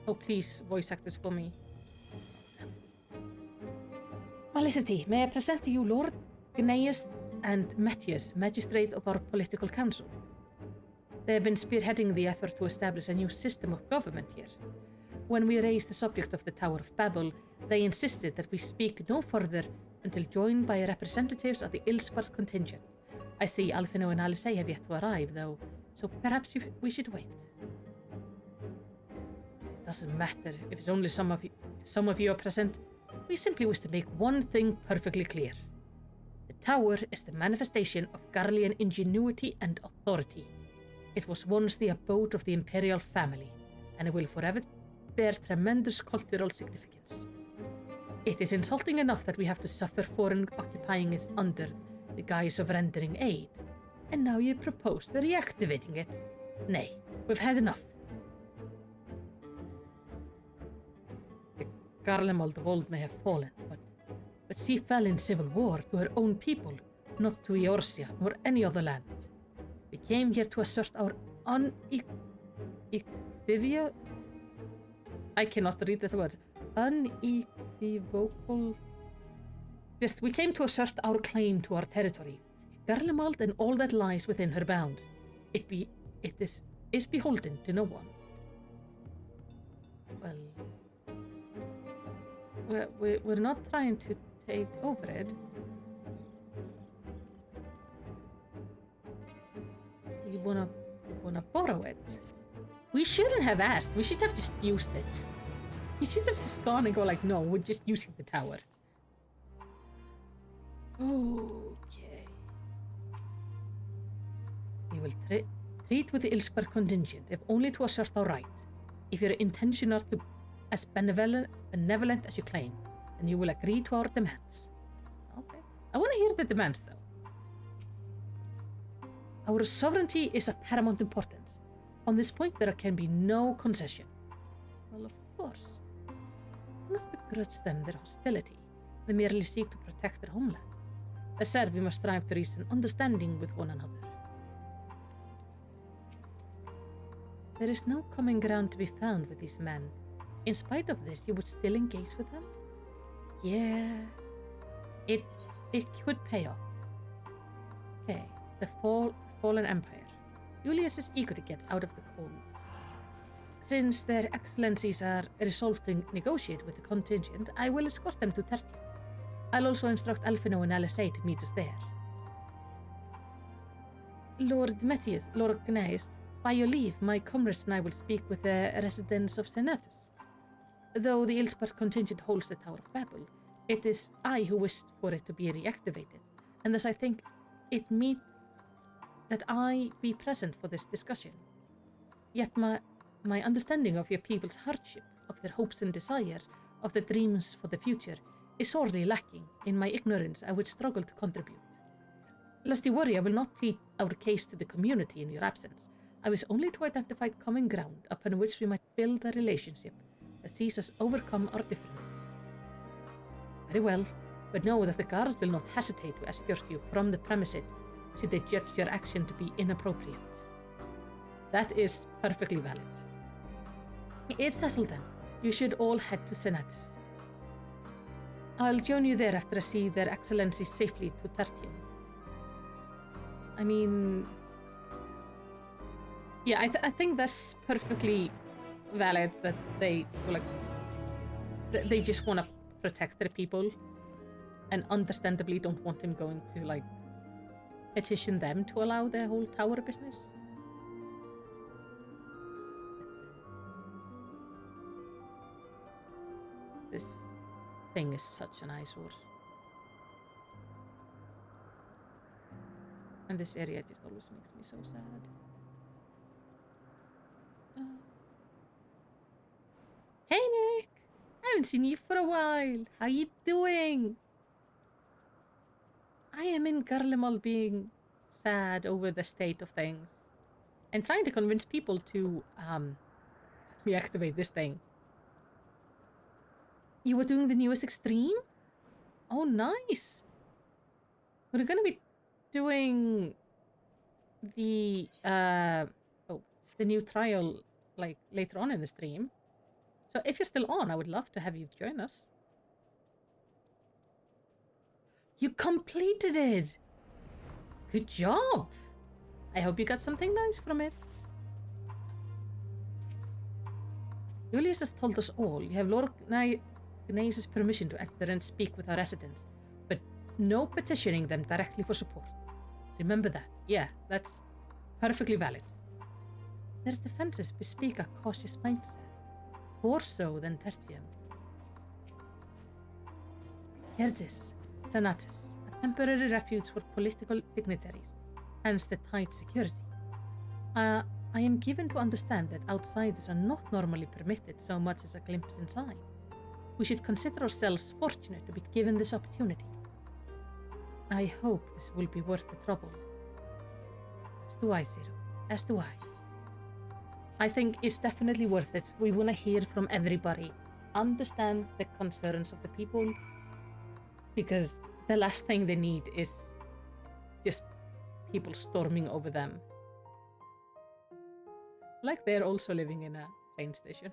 Oh, please, voice actors for me. Malicity, may I present to you Lord Gnaeus and Matthias, magistrate of our political council. They have been spearheading the effort to establish a new system of government here. When we raised the subject of the Tower of Babel, they insisted that we speak no further until joined by representatives of the Ilsparth contingent. I see Alfino and Alice have yet to arrive, though, so perhaps we should wait. It doesn't matter if it's only some of you are present. We simply wish to make one thing perfectly clear. The Tower is the manifestation of Garlean ingenuity and authority. It was once the abode of the imperial family, and it will forever bear tremendous cultural significance. It is insulting enough that we have to suffer foreign occupying it under the guise of rendering aid, and now you propose reactivating it. Nay, we've had enough. The Garlemald of old may have fallen, but she fell in civil war to her own people, not to Eorsia nor any other land. We came here to assert our unequivocal... I cannot read that word. Unequivocal... Yes, we came to assert our claim to our territory. Garlemald and all that lies within her bounds. It is beholden to no one. Well... We're not trying to take over it. You wanna borrow it? We shouldn't have asked. We should have just used it. We should have just gone and go like, no, we're just using the tower. Okay. We will treat with the Ilsparth contingent, if only to assert our right. If your intentions are to as benevolent as you claim, then you will agree to our demands. Okay. I want to hear the demands, though. Our sovereignty is of paramount importance. On this point, there can be no concession. Well, of course. Do not begrudge them their hostility. They merely seek to protect their homeland. As said, we must strive to reach an understanding with one another. There is no common ground to be found with these men. In spite of this, you would still engage with them? Yeah. It could pay off. Okay. The Fallen Empire. Julius is eager to get out of the cold. Since their excellencies are resolved to negotiate with the contingent, I will escort them to Tertia. I'll also instruct Alfino and LSA to meet us there. Lord Matthias, Lord Gnaeus, by your leave, my comrades and I will speak with the residents of Senatus. Though the Ilsparth contingent holds the Tower of Babel, it is I who wished for it to be reactivated, and thus I think it meet that I be present for this discussion. Yet my understanding of your people's hardship, of their hopes and desires, of their dreams for the future, is sorely lacking. In my ignorance, I would struggle to contribute. Lest you worry, I will not plead our case to the community in your absence. I wish only to identify common ground upon which we might build a relationship that sees us overcome our differences. Very well, but know that the guards will not hesitate to escort you from the premises should they judge your action to be inappropriate. That is perfectly valid. It's settled then. You should all head to Senatus. I'll join you there after I see their excellencies safely to Tertium. I mean... yeah, I think that's perfectly valid that they, like... they just want to protect their people and understandably don't want him going to, like, petition them to allow their whole tower business. This thing is such an eyesore. And this area just always makes me so sad. Hey Nick! I haven't seen you for a while. How you doing? I am in Garlemald being sad over the state of things. And trying to convince people to reactivate this thing. You were doing the newest extreme? Oh, nice. We're gonna be doing the the new trial like later on in the stream. So if you're still on, I would love to have you join us. You completed it! Good job! I hope you got something nice from it. Julius has told us all you have Lord Gnaeus' permission to enter and speak with our residents, but no petitioning them directly for support. Remember that. Yeah, that's perfectly valid. Their defenses bespeak a cautious mindset, more so than Tertium. Here it is, Senatus, a temporary refuge for political dignitaries, hence the tight security. I am given to understand that outsiders are not normally permitted so much as a glimpse inside. We should consider ourselves fortunate to be given this opportunity. I hope this will be worth the trouble. As do I, Zero. As do I. I think it's definitely worth it. We want to hear from everybody, understand the concerns of the people, because the last thing they need is just people storming over them. Like they're also living in a train station.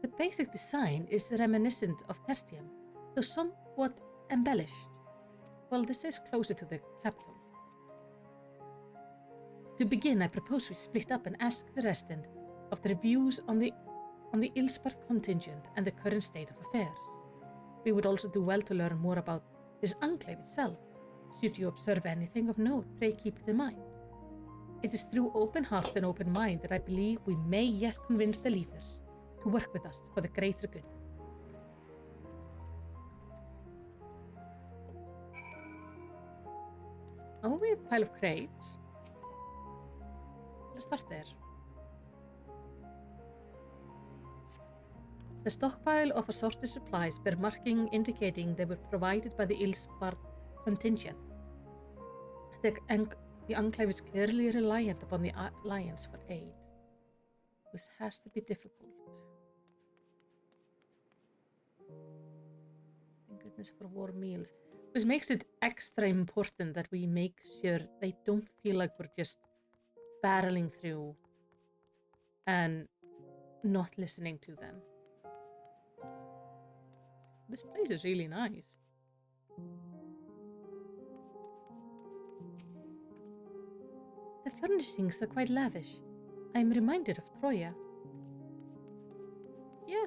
The basic design is reminiscent of Tertium, though somewhat embellished. Well, this is closer to the capital. To begin, I propose we split up and ask the resident of their views on the Ilspart contingent and the current state of affairs. We would also do well to learn more about this enclave itself. Should you observe anything of note, pray keep it in mind. It is through open heart and open mind that I believe we may yet convince the leaders to work with us for the greater good. Oh, we have a pile of crates. Let's start there. The stockpile of assorted supplies bear marking indicating they were provided by the Ilspart contingent. The enclave is clearly reliant upon the Alliance for aid. This has to be difficult. Thank goodness for war meals. Which makes it extra important that we make sure they don't feel like we're just barreling through and not listening to them. This place is really nice. The furnishings are quite lavish. I am reminded of Troya. Yeah.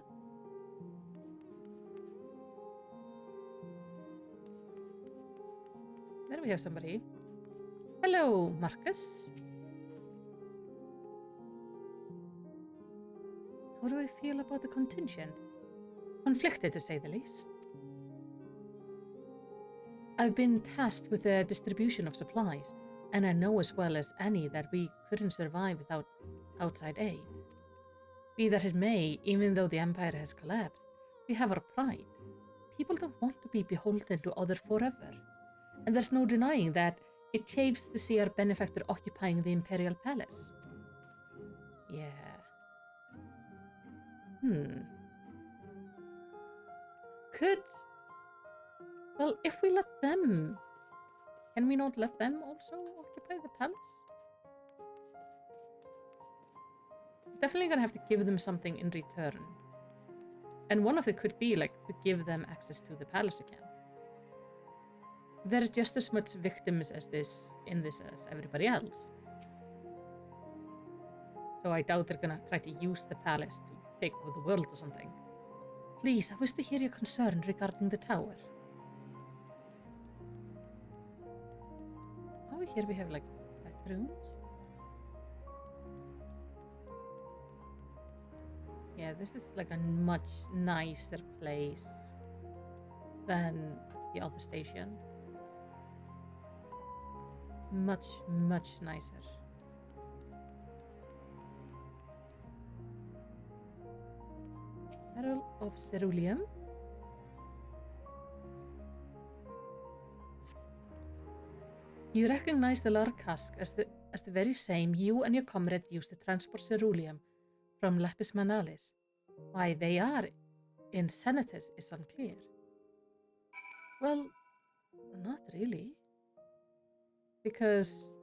There we have somebody. Hello, Marcus. How do I feel about the contingent? Conflicted, to say the least. I've been tasked with the distribution of supplies, and I know as well as any that we couldn't survive without outside aid. Be that it may, even though the Empire has collapsed, we have our pride. People don't want to be beholden to others forever, and there's no denying that it chafes to see our benefactor occupying the Imperial Palace. Yeah. Well, if we let them... Can we not let them also occupy the palace? Definitely gonna have to give them something in return. And one of it could be, like, to give them access to the palace again. They're just as much victims in this as everybody else. So I doubt they're gonna try to use the palace to take over the world or something. Please, I wish to hear your concern regarding the tower. Over here we have, like, bedrooms. Yeah, this is like a much nicer place than the other station. Much, much nicer. Barrel of ceruleum. You recognize the large cask as the very same you and your comrade used to transport ceruleum from Lapis Manalis. Why they are in Senatus is unclear. Well, not really. Because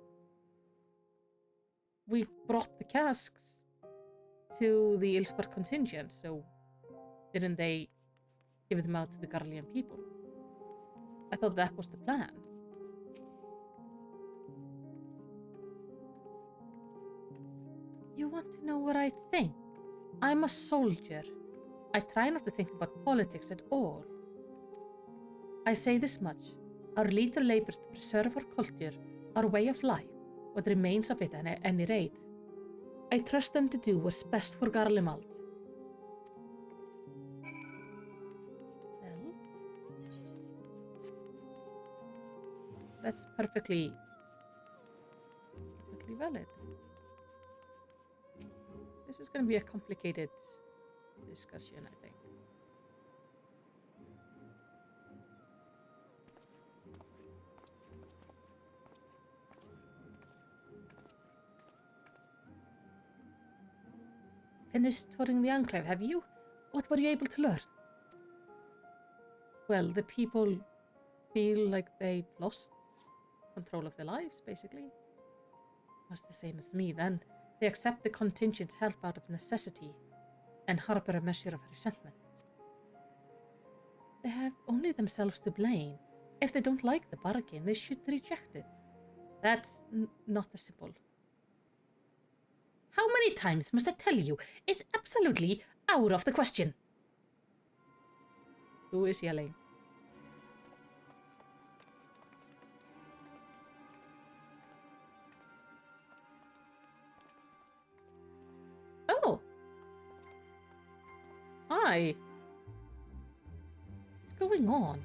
we brought the casks to the Ilsport contingent, so didn't they give them out to the Garlean people? I thought that was the plan. You want to know what I think? I'm a soldier. I try not to think about politics at all. I say this much. Our leader labors to preserve our culture, our way of life, what remains of it at any rate. I trust them to do what's best for Garlemald. Well, that's perfectly valid. This is going to be a complicated discussion, I think. Finished touring the Enclave, have you? What were you able to learn? Well, the people feel like they lost control of their lives, basically. Much the same as me, then. They accept the contingent's help out of necessity and harbor a measure of resentment. They have only themselves to blame. If they don't like the bargain, they should reject it. That's not as simple. How many times must I tell you? It's absolutely out of the question. Who is yelling? Oh! Hi! What's going on?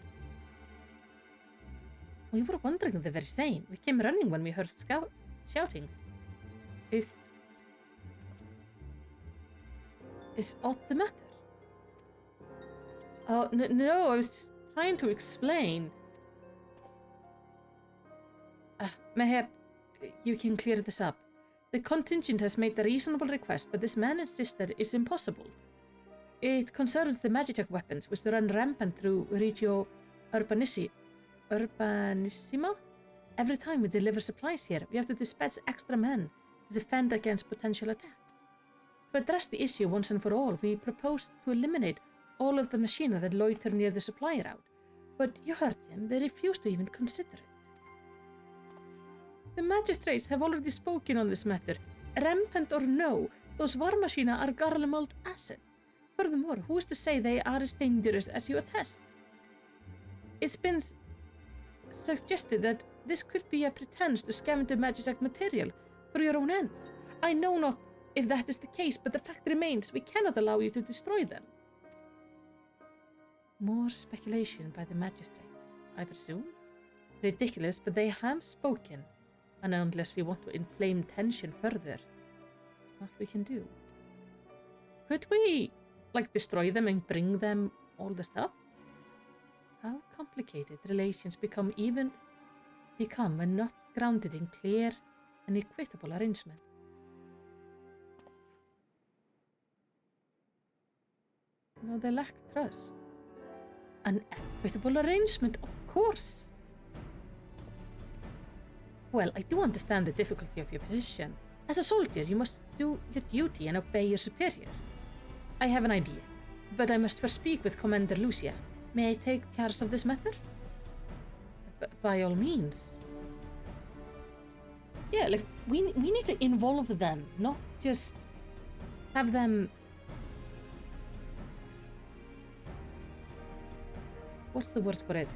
We were wondering the very same. We came running when we heard shouting. Is aught the matter? Oh, no, I was just trying to explain. Mayhap you can clear this up. The contingent has made the reasonable request, but this man insisted it's impossible. It concerns the Magitech weapons, which run rampant through Regio Urbanissima. Every time we deliver supplies here, we have to dispatch extra men to defend against potential attacks. To address the issue once and for all, we proposed to eliminate all of the machinery that loiter near the supply route. But you heard them, they refused to even consider it. The magistrates have already spoken on this matter. Rampant or no, those war machina are Garlemald assets. Furthermore, who is to say they are as dangerous as you attest? It's been suggested that this could be a pretense to scavenge the Magitech material for your own ends. I know not if that is the case, but the fact remains we cannot allow you to destroy them. More speculation by the magistrates, I presume? Ridiculous, but they have spoken. And unless we want to inflame tension further, what we can do. Could we, like, destroy them and bring them all the stuff? How complicated relations become when not grounded in clear and equitable arrangement. No, they lack trust. An equitable arrangement, of course. Well, I do understand the difficulty of your position. As a soldier, you must do your duty and obey your superior. I have an idea, but I must first speak with Commander Lucia. May I take charge of this matter? By all means. Yeah, like, we need to involve them, not just have them... What's the word for it?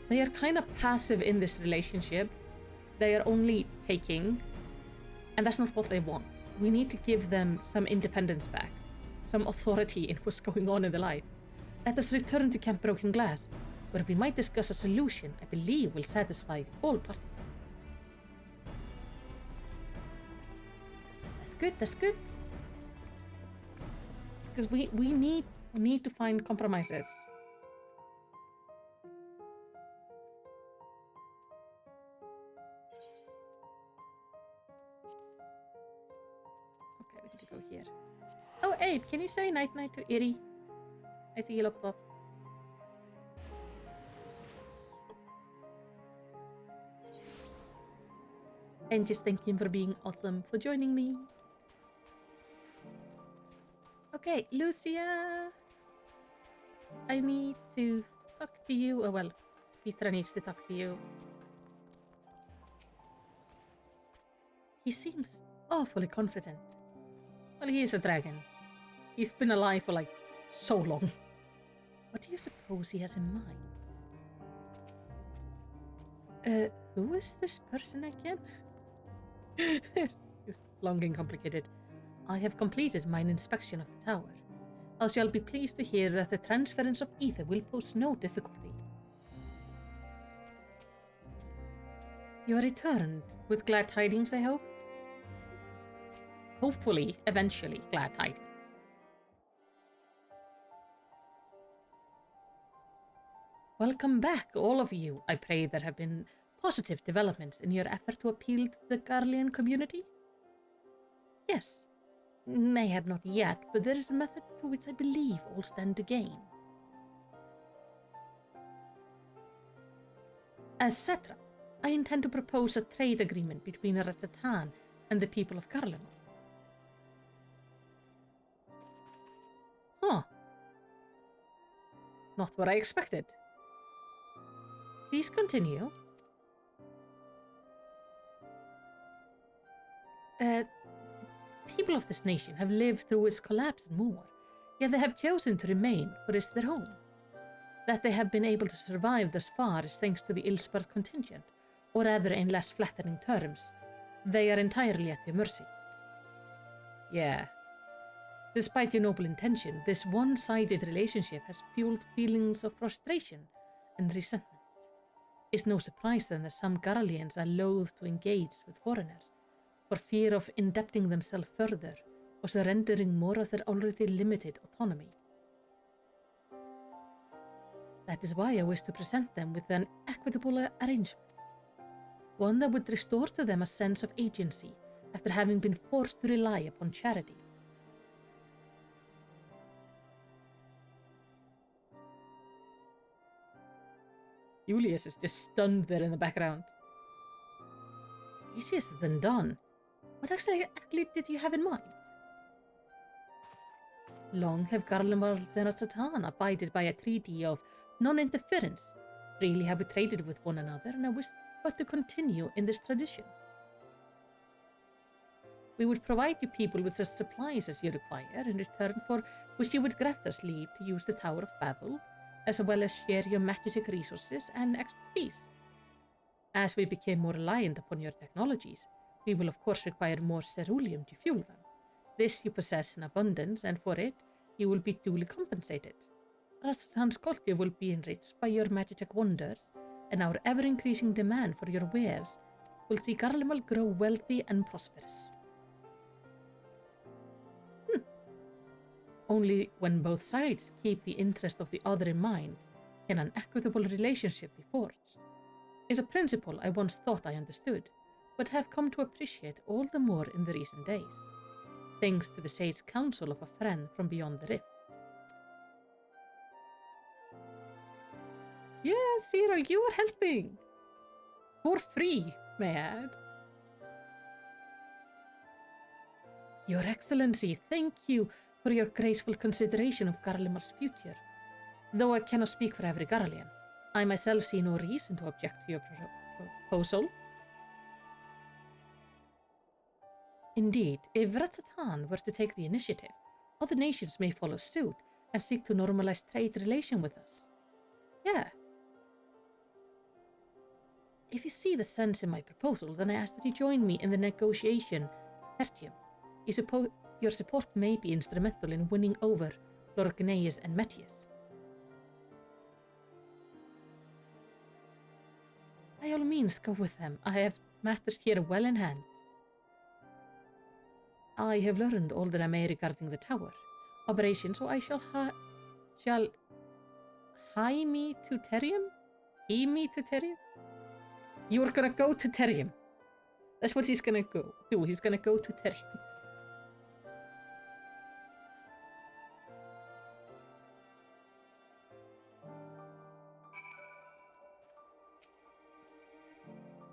They are kind of passive in this relationship. They are only taking, and that's not what they want. We need to give them some independence back, some authority in what's going on in their life. Let us return to Camp Broken Glass, where we might discuss a solution I believe will satisfy all parties. That's good. Because we need to find compromises. Okay, we need to go here. Oh, Abe, can you say night-night to Iri? I see you looked up. And just thank him for being awesome, for joining me. Okay, Lucia. I need to talk to you. Oh, well, Petra needs to talk to you. He seems awfully confident. Well, he is a dragon. He's been alive for like so long. What do you suppose he has in mind? Who is this person again? It's long and complicated. I have completed mine inspection of the tower. I shall be pleased to hear that the transference of ether will pose no difficulty. You are returned with glad tidings, I hope? Hopefully, eventually, glad tidings. Welcome back, all of you. I pray there have been positive developments in your effort to appeal to the Garlean community? Yes. May have not yet, but there is a method to which I believe all stand to gain. As satrap, I intend to propose a trade agreement between Rattatan and the people of Garlean. Huh. Not what I expected. Please continue. People of this nation have lived through its collapse and more, yet they have chosen to remain where is their home. That they have been able to survive thus far is thanks to the ill-spurred contingent, or rather in less flattering terms, they are entirely at your mercy. Yeah. Despite your noble intention, this one-sided relationship has fueled feelings of frustration and resentment. It's no surprise then that some Garleans are loath to engage with foreigners, for fear of indebting themselves further or surrendering more of their already limited autonomy. That is why I wish to present them with an equitable arrangement, one that would restore to them a sense of agency after having been forced to rely upon charity. Julius is just stunned there in the background. Easier than done. What exactly did you have in mind? Long have Garlemald and Rattatan abided by a treaty of non-interference. Freely have we traded with one another, and I wish but to continue in this tradition. We would provide you people with such supplies as you require, in return for which you would grant us leave to use the Tower of Babel, as well as share your magic resources and expertise. As we became more reliant upon your technologies, we will of course require more ceruleum to fuel them. This you possess in abundance, and for it, you will be duly compensated. Rastatan's culture will be enriched by your magic wonders, and our ever-increasing demand for your wares will see Garlemald grow wealthy and prosperous. Only when both sides keep the interest of the other in mind can an equitable relationship be forged. It's a principle I once thought I understood, but have come to appreciate all the more in the recent days, thanks to the sage counsel of a friend from beyond the rift. Yeah, Zero, you are helping! For free, may I add. Your Excellency, thank you for your graceful consideration of Garlemald's future. Though I cannot speak for every Garlean, I myself see no reason to object to your proposal. Indeed, if Ratsatan were to take the initiative, other nations may follow suit and seek to normalize trade relation with us. Yeah. If you see the sense in my proposal, then I ask that you join me in the negotiation tertium. Your support may be instrumental in winning over Lorgneus and Metius. By all means, go with them. I have matters here well in hand. I have learned all that I may regarding the tower operation, so I shall hie me to Terium? Hie me to Terium? You are gonna go to Terium. That's what he's gonna do. He's gonna go to Terium.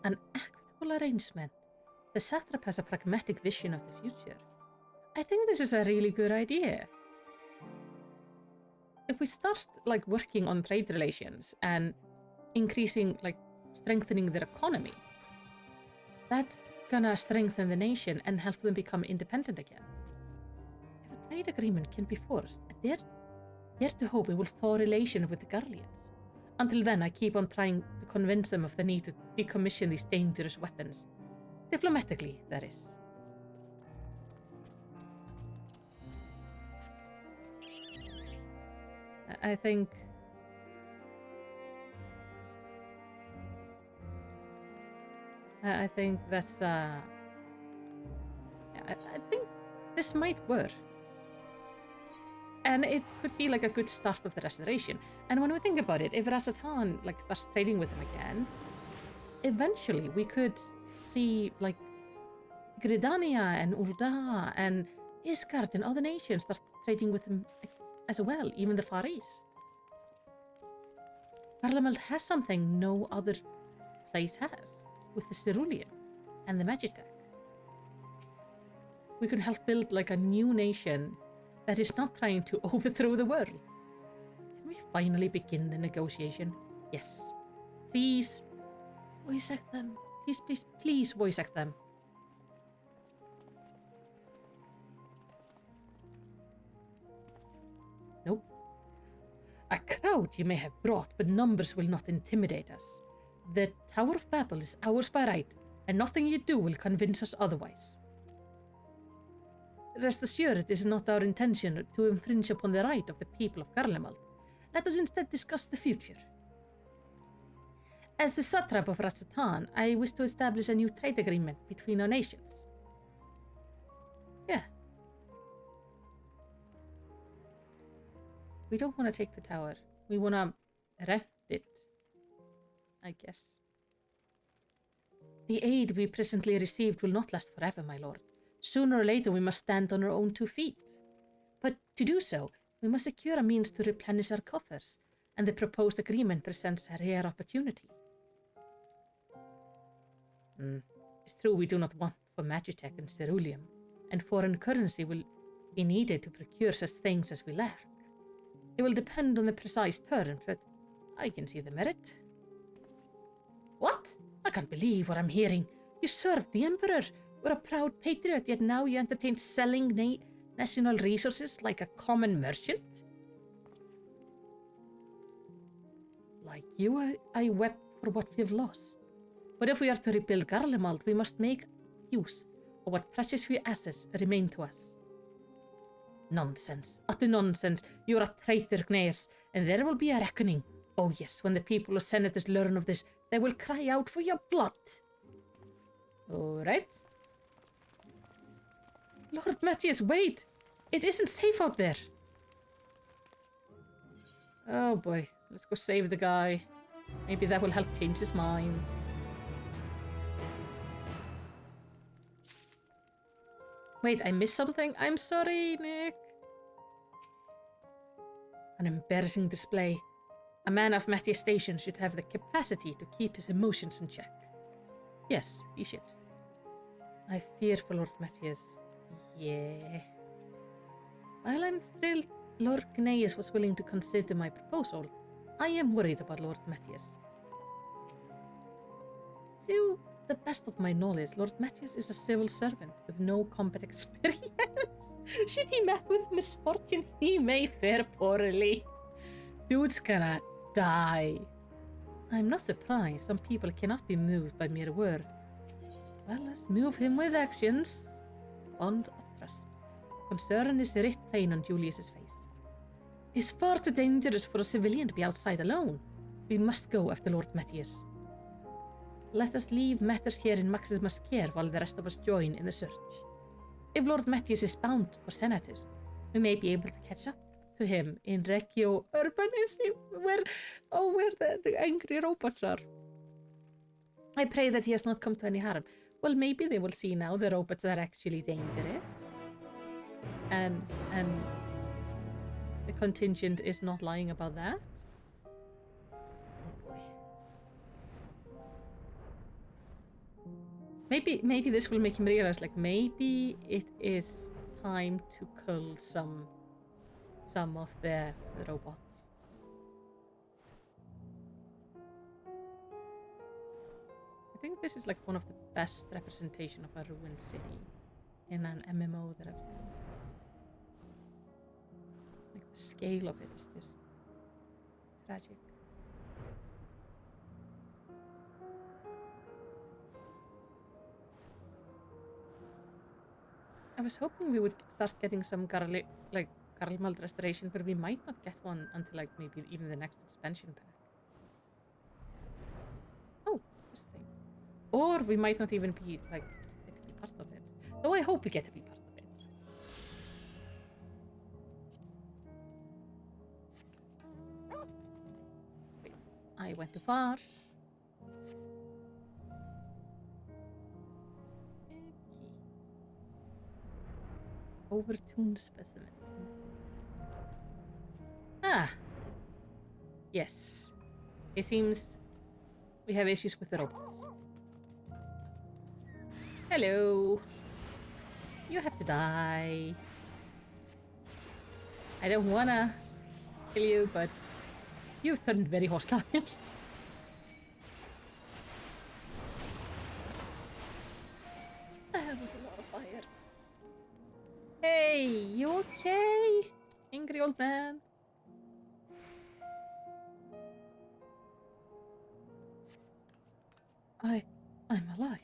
An equitable arrangement. The satrap has a pragmatic vision of the future. I think this is a really good idea. If we start working on trade relations and increasing, strengthening their economy, that's gonna strengthen the nation and help them become independent again. If a trade agreement can be forced, I dare to hope it will thaw relation with the Garleans. Until then, I keep on trying to convince them of the need to decommission these dangerous weapons. Diplomatically, that is. I think... I think that's, I think this might work. And it could be a good start of the restoration. And when we think about it, if Rattatan starts trading with him again, eventually we could see Gridania and Ul'dah and Isgard and other nations start trading with him as well, even the Far East. Garlemald has something no other place has, with the ceruleum and the magitech. We could help build a new nation that is not trying to overthrow the world. Can we finally begin the negotiation? Yes. Please, voice act them. Please, please, please voice act them. Nope. A crowd you may have brought, but numbers will not intimidate us. The Tower of Babel is ours by right, and nothing you do will convince us otherwise. Rest assured, it is not our intention to infringe upon the right of the people of Garlemald. Let us instead discuss the future. As the satrap of Rattatan, I wish to establish a new trade agreement between our nations. Yeah. We don't want to take the tower. We want to rent it, I guess. The aid we presently received will not last forever, my lord. Sooner or later we must stand on our own 2 feet. But to do so, we must secure a means to replenish our coffers, and the proposed agreement presents a rare opportunity. It's true we do not want for magitech and ceruleum, and foreign currency will be needed to procure such things as we lack. It will depend on the precise terms, but I can see the merit. What? I can't believe what I'm hearing. You served the Emperor. Were a proud patriot, yet now you entertain selling national resources like a common merchant? Like you, I wept for what we have lost. But if we are to rebuild Garlemald, we must make use of what precious few assets remain to us. Nonsense. Utter nonsense. You're a traitor, Gnaeus, and there will be a reckoning. Oh yes, when the people of Senators learn of this, they will cry out for your blood. Alright. Lord Matthias, wait! It isn't safe out there! Oh boy, let's go save the guy. Maybe that will help change his mind. Wait, I missed something? I'm sorry, Nick. An embarrassing display. A man of Matthias' station should have the capacity to keep his emotions in check. Yes, he should. I fear for Lord Matthias. Yeah. While I'm thrilled Lord Gnaeus was willing to consider my proposal, I am worried about Lord Matthias. To the best of my knowledge, Lord Matthias is a civil servant with no combat experience. Should he met with misfortune, he may fare poorly. Dude's gonna die. I'm not surprised some people cannot be moved by mere words. Well, let's move him with actions. Bond of trust. Concern is writ plain on Julius's face. It's far too dangerous for a civilian to be outside alone. We must go after Lord Matthias. Let us leave matters here in Maximus' care while the rest of us join in the search. If Lord Matthias is bound for Senators, we may be able to catch up to him in Regio Urbanism, where the angry robots are. I pray that he has not come to any harm. Well, maybe they will see now the robots are actually dangerous. And the contingent is not lying about that. Oh boy. Maybe this will make him realize, like, maybe it is time to cull some of the robots. I think this is like one of the best representation of a ruined city in an MMO that I've seen. Like, the scale of it is just tragic. I was hoping we would start getting some Garlemald restoration, but we might not get one until like maybe even the next expansion pack. Oh, this thing. Or we might not even be like get to be part of it. Though I hope we get to be part of it. Wait, I went too far. Overtuned specimen. Ah. Yes. It seems we have issues with the robots. Hello. You have to die. I don't wanna kill you, but you turned very hostile. That was a lot of fire. Hey, you okay? Angry old man. I'm alive.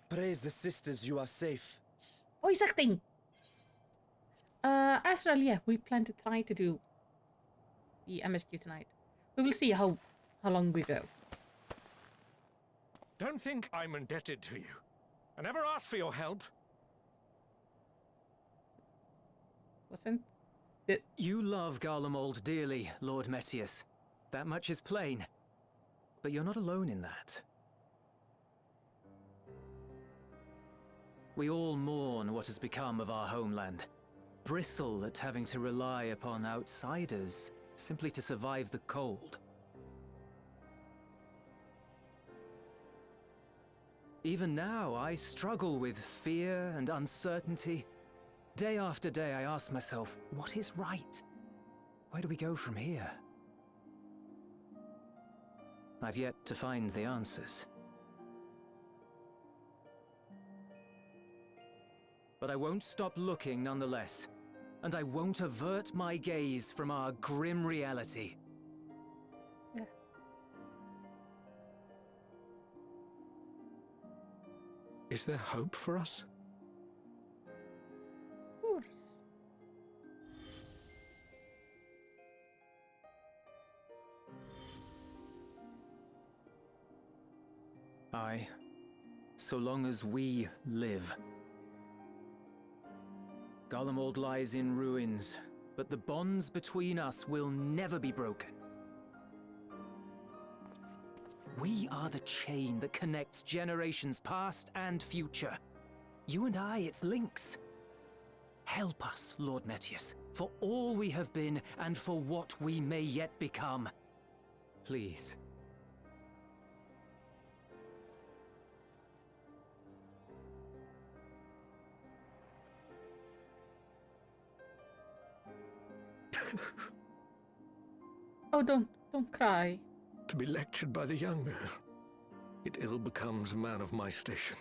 Praise the sisters, you are safe. Voice acting! Astral, yeah, we plan to try to do the MSQ tonight. We will see how long we go. Don't think I'm indebted to you. I never asked for your help. Wasn't it? You love Garlemald dearly, Lord Metius. That much is plain. But you're not alone in that. We all mourn what has become of our homeland. Bristle at having to rely upon outsiders simply to survive the cold. Even now, I struggle with fear and uncertainty. Day after day, I ask myself, what is right? Where do we go from here? I've yet to find the answers. But I won't stop looking nonetheless. And I won't avert my gaze from our grim reality. Yeah. Is there hope for us? Of course. Aye. So long as we live. Garlemald lies in ruins, but the bonds between us will never be broken. We are the chain that connects generations past and future. You and I, it's links. Help us, Lord Metius, for all we have been and for what we may yet become. Please. Oh, don't cry. To be lectured by the younger, it ill becomes a man of my station.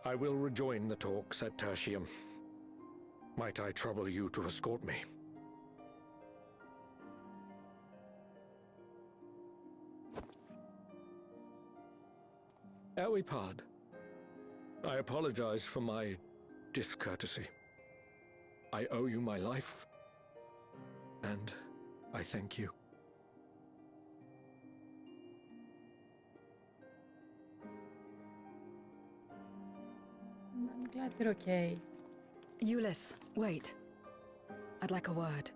I will rejoin the talks at Tertium. Might I trouble you to escort me? Ere we part, I apologize for my discourtesy. I owe you my life, and I thank you. I'm glad you're okay. Euless, wait. I'd like a word.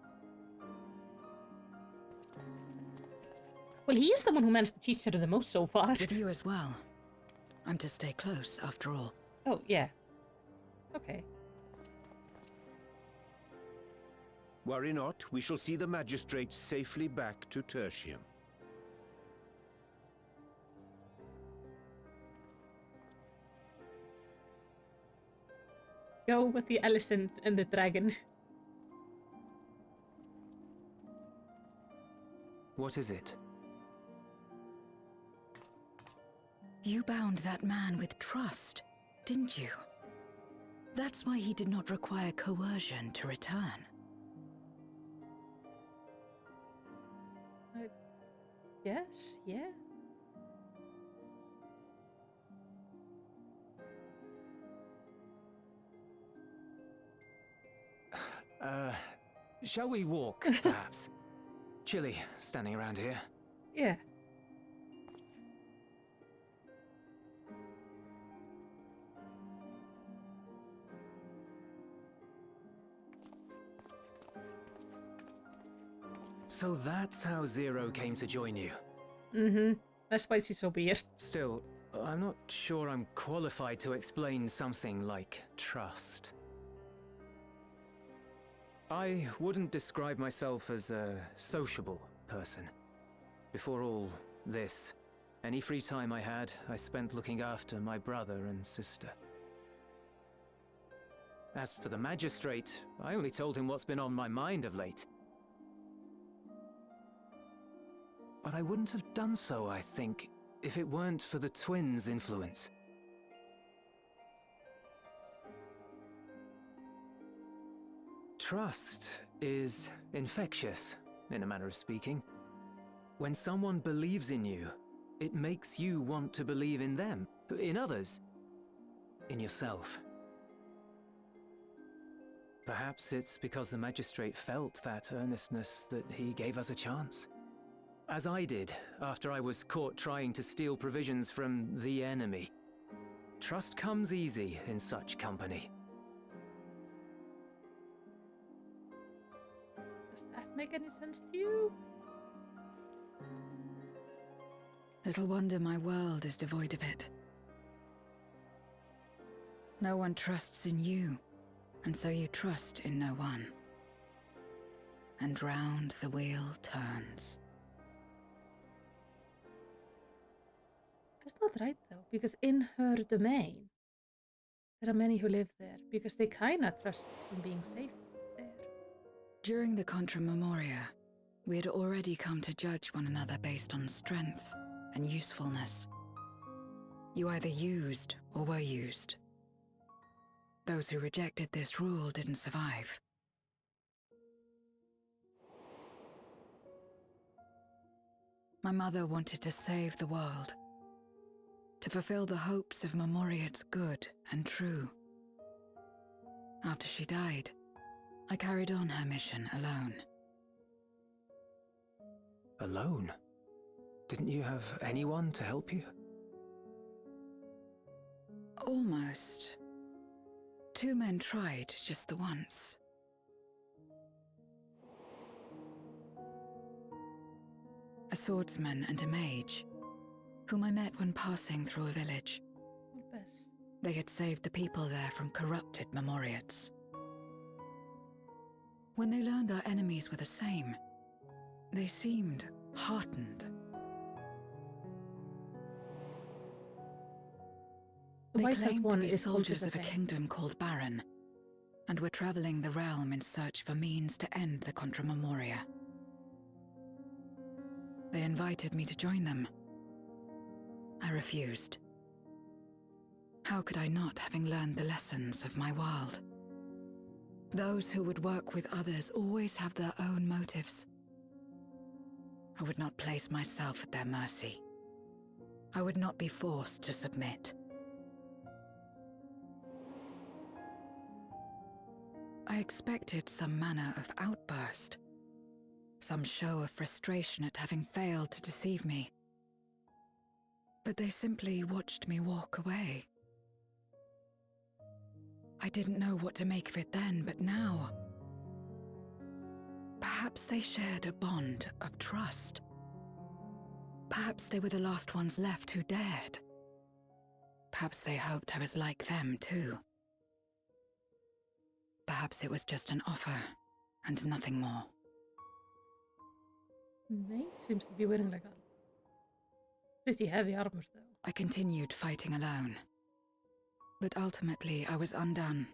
Well, he is the one who managed to teach her the most so far. With you as well. I'm to stay close, after all. Oh, yeah. Okay. Worry not, we shall see the magistrate safely back to Tertium. Go with the elephant and the dragon. What is it? You bound that man with trust, didn't you? That's why he did not require coercion to return. Yes, yeah. Shall we walk, perhaps? Chilly, standing around here. Yeah. So that's how Zero came to join you. Mm-hmm. That's why she's so weird. Still, I'm not sure I'm qualified to explain something like trust. I wouldn't describe myself as a sociable person. Before all this, any free time I had, I spent looking after my brother and sister. As for the magistrate, I only told him what's been on my mind of late. But I wouldn't have done so, I think, if it weren't for the twins' influence. Trust is infectious, in a manner of speaking. When someone believes in you, it makes you want to believe in them, in others, in yourself. Perhaps it's because the magistrate felt that earnestness that he gave us a chance. As I did, after I was caught trying to steal provisions from the enemy. Trust comes easy in such company. Does that make any sense to you? Little wonder my world is devoid of it. No one trusts in you, and so you trust in no one. And round the wheel turns. That's not right, though, because in her domain, there are many who live there, because they kinda trust in being safe there. During the Contra Memoria, we had already come to judge one another based on strength and usefulness. You either used or were used. Those who rejected this rule didn't survive. My mother wanted to save the world, to fulfill the hopes of Memoria's good and true. After she died, I carried on her mission alone. Alone? Didn't you have anyone to help you? Almost. 2 men tried just the once. A swordsman and a mage, whom I met when passing through a village. They had saved the people there from corrupted Memoriates. When they learned our enemies were the same, they seemed heartened. They claimed to be soldiers of a kingdom called Baron, and were traveling the realm in search for means to end the Contra Memoria. They invited me to join them. I refused. How could I not, having learned the lessons of my world? Those who would work with others always have their own motives. I would not place myself at their mercy. I would not be forced to submit. I expected some manner of outburst, some show of frustration at having failed to deceive me. But they simply watched me walk away. I didn't know what to make of it then, but now... Perhaps they shared a bond of trust. Perhaps they were the last ones left who dared. Perhaps they hoped I was like them too. Perhaps it was just an offer, and nothing more. May seems to be wearing like a pretty heavy armor though. I continued fighting alone. But ultimately I was undone,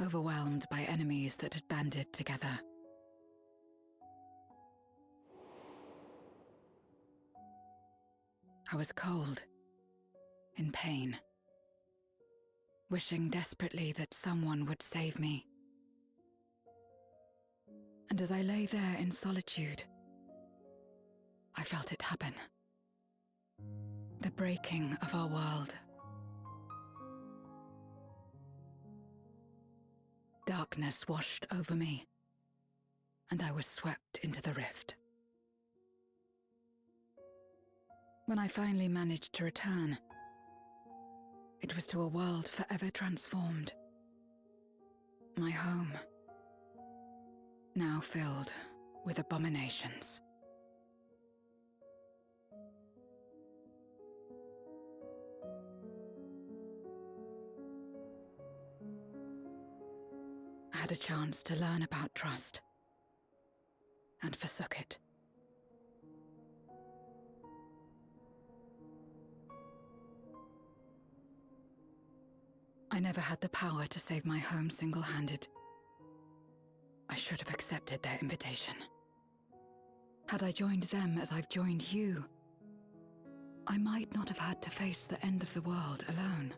overwhelmed by enemies that had banded together. I was cold, in pain, wishing desperately that someone would save me. And as I lay there in solitude, I felt it happen. The breaking of our world. Darkness washed over me, and I was swept into the rift. When I finally managed to return, it was to a world forever transformed. My home, now filled with abominations. I had a chance to learn about trust, and forsook it. I never had the power to save my home single-handed. I should have accepted their invitation. Had I joined them as I've joined you, I might not have had to face the end of the world alone.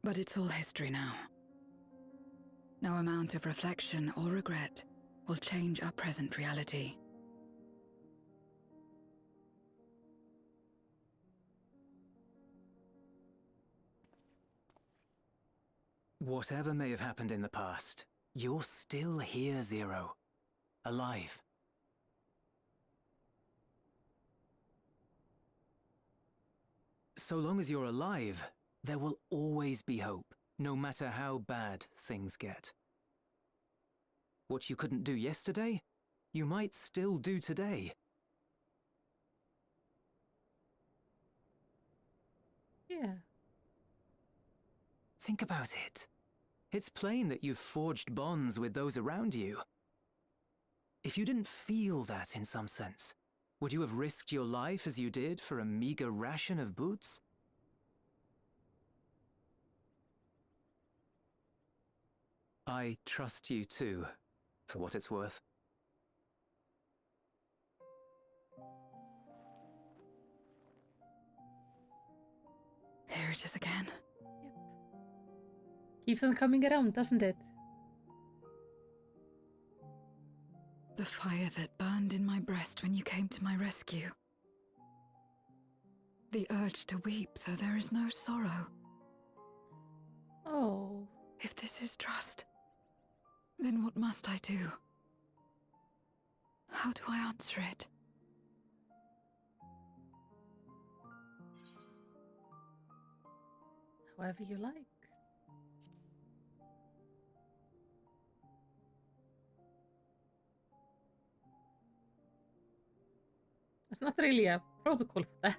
But it's all history now. No amount of reflection or regret will change our present reality. Whatever may have happened in the past, you're still here, Zero. Alive. So long as you're alive, there will always be hope, no matter how bad things get. What you couldn't do yesterday, you might still do today. Yeah. Think about it. It's plain that you've forged bonds with those around you. If you didn't feel that in some sense, would you have risked your life as you did for a meager ration of boots? I trust you too, for what it's worth. Here it is again. Yep. Keeps on coming around, doesn't it? The fire that burned in my breast when you came to my rescue. The urge to weep, though there is no sorrow. Oh. If this is trust, then what must I do? How do I answer it? However you like. It's not really a protocol for that.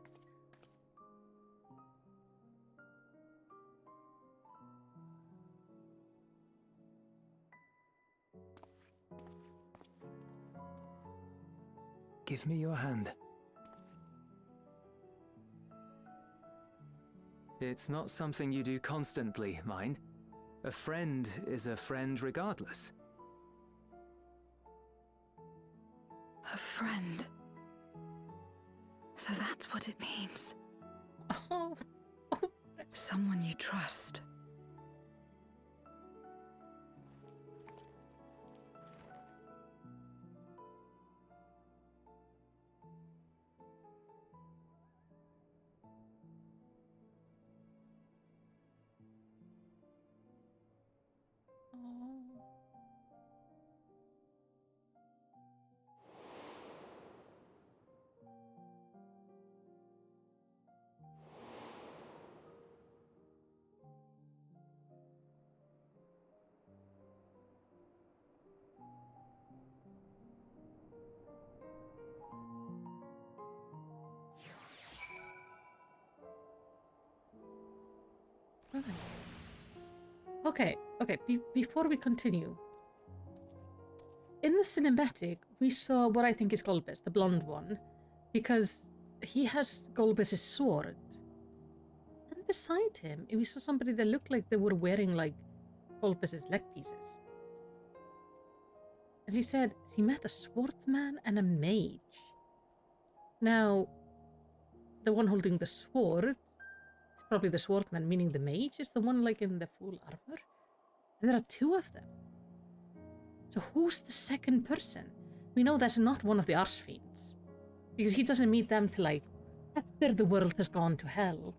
Give me your hand. It's not something you do constantly, mind. A friend is a friend regardless. A friend. So that's what it means. Oh. Someone you trust. Right. Okay, before we continue. In the cinematic, we saw what I think is Golbez, the blonde one, because he has Golbez's sword. And beside him, we saw somebody that looked like they were wearing, like, Golbez's leg pieces. As he said, he met a swordsman and a mage. Now, the one holding the sword, probably the swordsman, meaning the mage is the one like in the full armor. There are two of them. So who's the second person? We know that's not one of the Archfiends. Because he doesn't meet them till like after the world has gone to hell.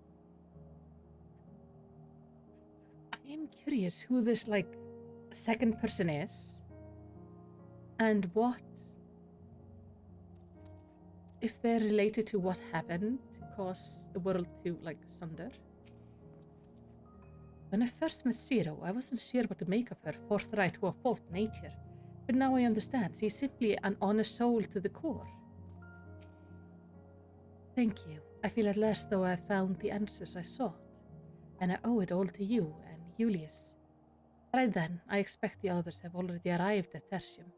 I am curious who this like second person is. And what if they're related to what happened to cause the world to like sunder. When I first met Zero, I wasn't sure what to make of her forthright to a fault nature, but now I understand she's simply an honest soul to the core. Thank you. I feel at last though I've found the answers I sought, and I owe it all to you and Julius. Right then, I expect the others have already arrived at Tertium.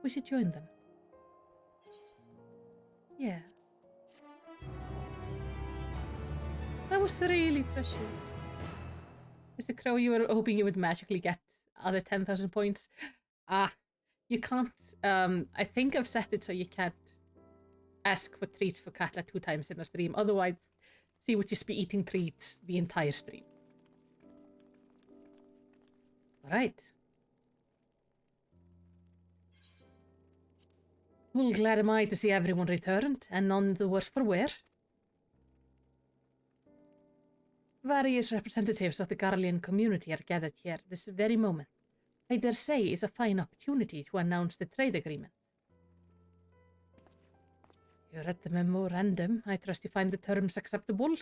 We should join them. Yeah. That was really precious. Mr. Crow, you were hoping you would magically get other 10,000 points. You can't. I think I've set it so you can't ask for treats for Katla 2 times in a stream. Otherwise, she would just be eating treats the entire stream. Alright. Well, glad am I to see everyone returned, and none the worse for wear. Various representatives of the Garlean community are gathered here this very moment. I dare say is a fine opportunity to announce the trade agreement. You read the memorandum. I trust you find the terms acceptable?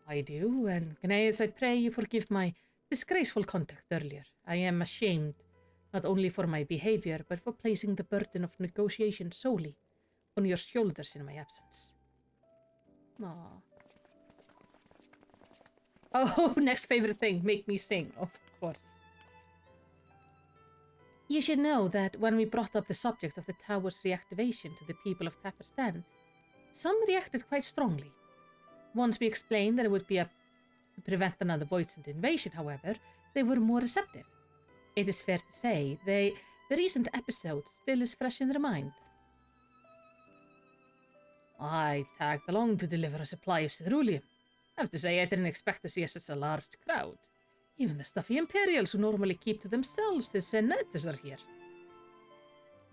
I do, and Gnaeus, I pray you forgive my disgraceful conduct earlier. I am ashamed, not only for my behavior, but for placing the burden of negotiation solely on your shoulders in my absence. Aww. Oh, next favorite thing, make me sing, of course. You should know that when we brought up the subject of the tower's reactivation to the people of Taperstan, some reacted quite strongly. Once we explained that it would be to prevent another voiceless invasion, however, they were more receptive. It is fair to say, the recent episode still is fresh in their mind. I tagged along to deliver a supply of ceruleum. I have to say, I didn't expect to see such a large crowd. Even the stuffy Imperials who normally keep to themselves, the senators are here.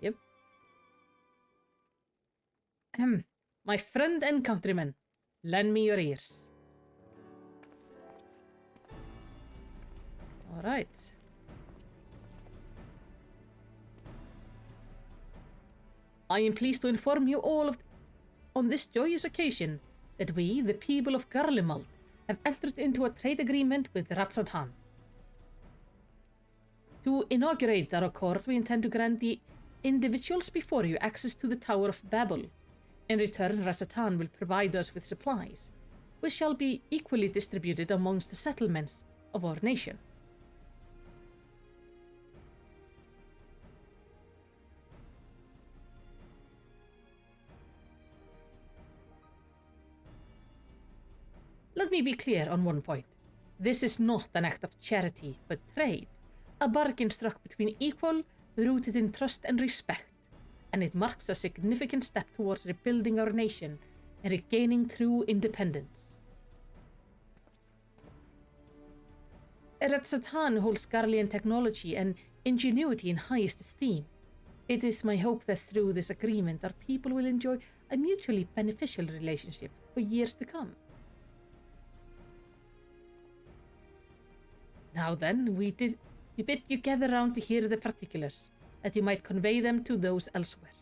Yep. My friend and countryman, lend me your ears. All right. I am pleased to inform you all on this joyous occasion that we, the people of Garlemald, have entered into a trade agreement with Ratsatan. To inaugurate our accord, we intend to grant the individuals before you access to the Tower of Babel. In return, Ratsatan will provide us with supplies, which shall be equally distributed amongst the settlements of our nation. Let me be clear on one point. This is not an act of charity, but trade. A bargain struck between equal, rooted in trust and respect, and it marks a significant step towards rebuilding our nation and regaining true independence. Ratsatan holds Garlean technology and ingenuity in highest esteem. It is my hope that through this agreement our people will enjoy a mutually beneficial relationship for years to come. Now then, we bid you gather round to hear the particulars, that you might convey them to those elsewhere.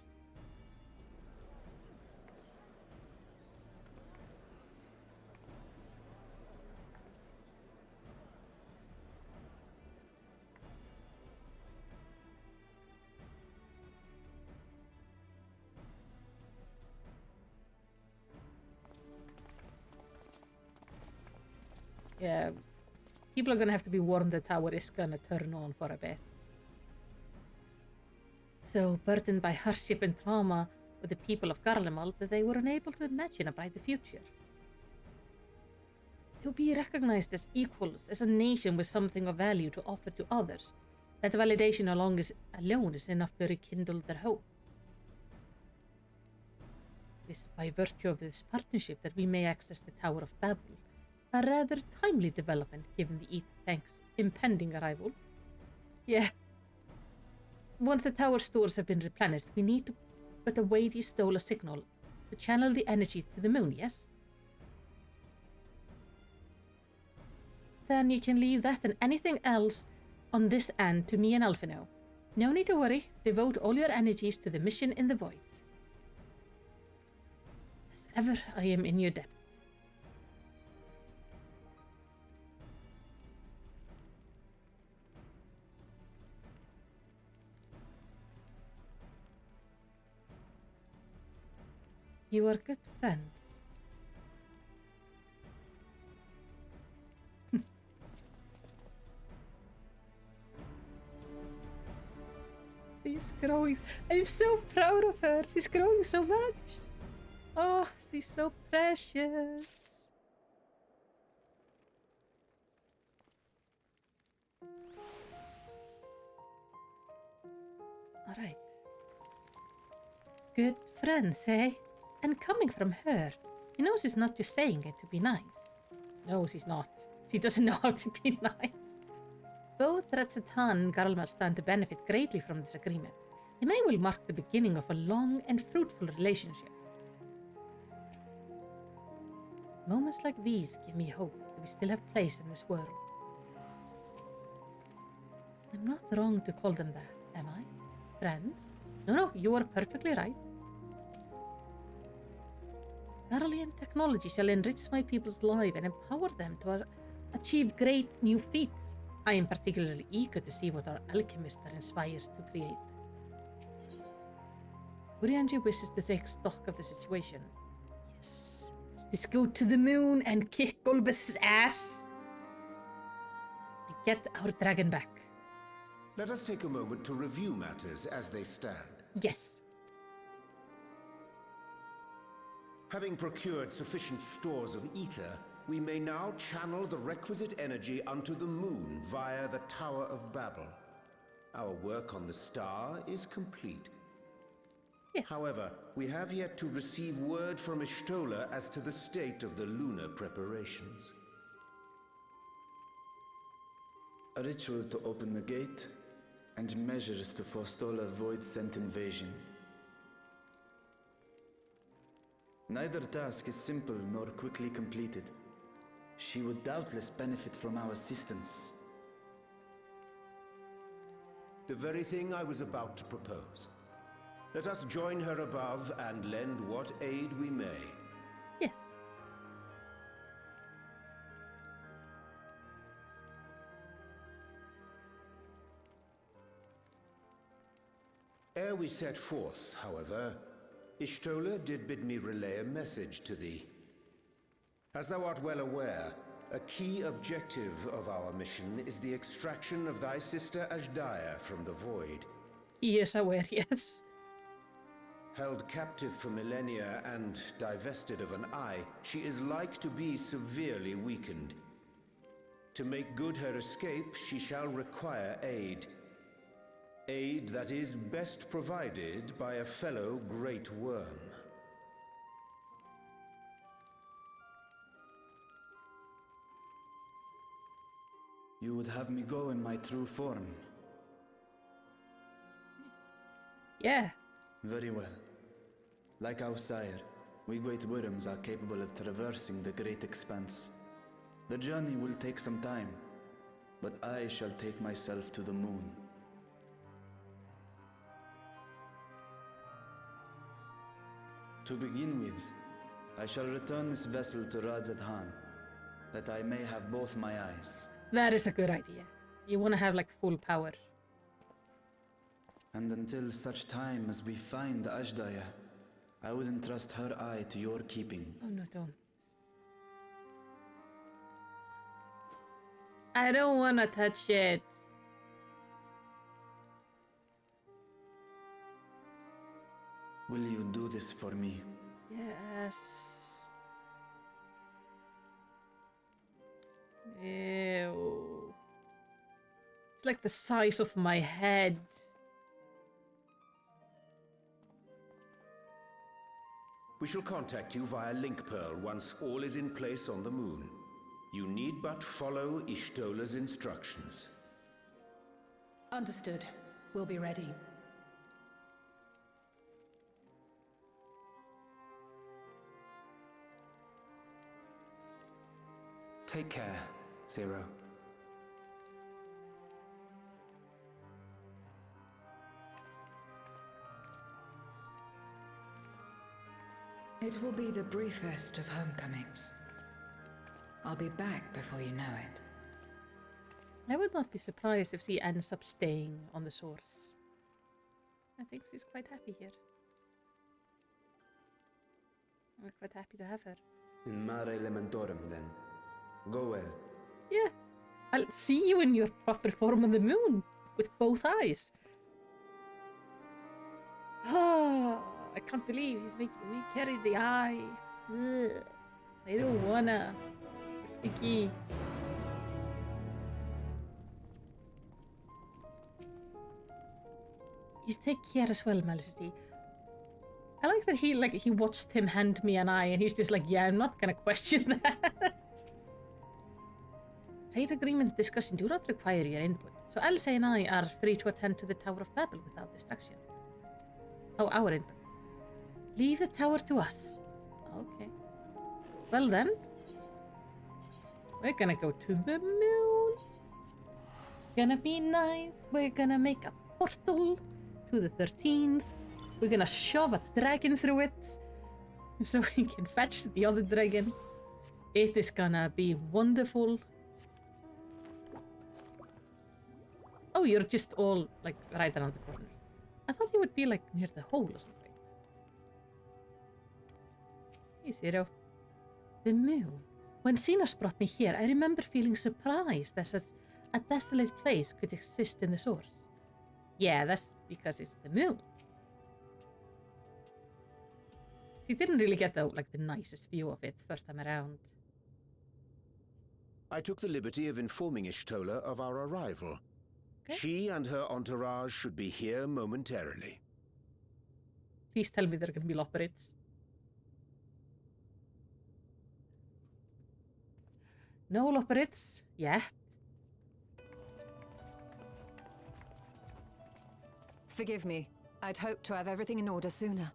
Yeah. People are going to have to be warned the tower is going to turn on for a bit. So burdened by hardship and trauma with the people of Garlemald that they were unable to imagine a brighter future. To be recognized as equals, as a nation with something of value to offer to others, that validation alone is enough to rekindle their hope. It is by virtue of this partnership that we may access the Tower of Babel, a rather timely development given the Ethertank's impending arrival. Yeah. Once the tower stores have been replenished, we need to put a weighty Stola signal to channel the energy to the moon, yes? Then you can leave that and anything else on this end to me and Alphino. No need to worry, devote all your energies to the mission in the void. As ever, I am in your debt. You are good friends. She's growing. I'm so proud of her. She's growing so much. Oh, she's so precious. All right. Good friends, eh? And coming from her, you know she's not just saying it to be nice. No, she's not. She doesn't know how to be nice. Both Ratsatan and Garlemald stand to benefit greatly from this agreement. It may well mark the beginning of a long and fruitful relationship. Moments like these give me hope that we still have place in this world. I'm not wrong to call them that, am I? Friends? No, you are perfectly right. Garlean technology shall enrich my people's lives and empower them to achieve great new feats. I am particularly eager to see what our alchemist are inspired to create. Urianger wishes to take stock of the situation. Yes. Let's go to the moon and kick Golbus' ass. And get our dragon back. Let us take a moment to review matters as they stand. Yes. Having procured sufficient stores of ether, we may now channel the requisite energy unto the moon via the Tower of Babel. Our work on the star is complete. Yes. However, we have yet to receive word from Ishtola as to the state of the lunar preparations. A ritual to open the gate, and measures to forestall a void-sent invasion. Neither task is simple nor quickly completed. She would doubtless benefit from our assistance. The very thing I was about to propose. Let us join her above and lend what aid we may. Yes. Ere we set forth, however, Ishtola did bid me relay a message to thee. As thou art well aware, a key objective of our mission is the extraction of thy sister Ashdaya from the Void. He is aware, yes. Held captive for millennia and divested of an eye, she is like to be severely weakened. To make good her escape, she shall require aid. Aid that is best provided by a fellow Great Worm. You would have me go in my true form? Yeah. Very well. Like our sire, we Great Worms are capable of traversing the great expanse. The journey will take some time, but I shall take myself to the moon. To begin with, I shall return this vessel to Radzadhan, that I may have both my eyes. That is a good idea. You want to have like full power. And until such time as we find Ashdaya, I would entrust her eye to your keeping. Oh no, don't. I don't want to touch it. Will you do this for me? Yes. Ew. It's like the size of my head. We shall contact you via Link Pearl once all is in place on the moon. You need but follow Ishtola's instructions. Understood. We'll be ready. Take care, Zero. It will be the briefest of homecomings. I'll be back before you know it. I would not be surprised if she ends up staying on the source. I think she's quite happy here. We're quite happy to have her. In Mare Elementorum, then. Go well. Yeah. I'll see you in your proper form on the moon, with both eyes. Oh, I can't believe he's making me carry the eye. Ugh. I don't wanna. It's sticky. You take care as well, Malicity. I like that he watched him hand me an eye and he's just like, yeah, I'm not gonna question that. Trade agreement discussion do not require your input, so Elsa and I are free to attend to the Tower of Babel without distraction. Oh, our input. Leave the tower to us. Okay. Well then. We're gonna go to the moon. Gonna be nice. We're gonna make a portal to the 13th. We're gonna shove a dragon through it so we can fetch the other dragon. It is gonna be wonderful. Oh, you're just all like right around the corner. I thought you would be like near the hole or something. Hey, Zero. The moon. When Xenos brought me here, I remember feeling surprised that such a desolate place could exist in the source. Yeah, that's because it's the moon. She didn't really get the nicest view of it first time around. I took the liberty of informing Ishtola of our arrival. Okay. She and her entourage should be here momentarily. Please tell me they're gonna be Loporits. No Loporits yet. Forgive me. I'd hoped to have everything in order sooner.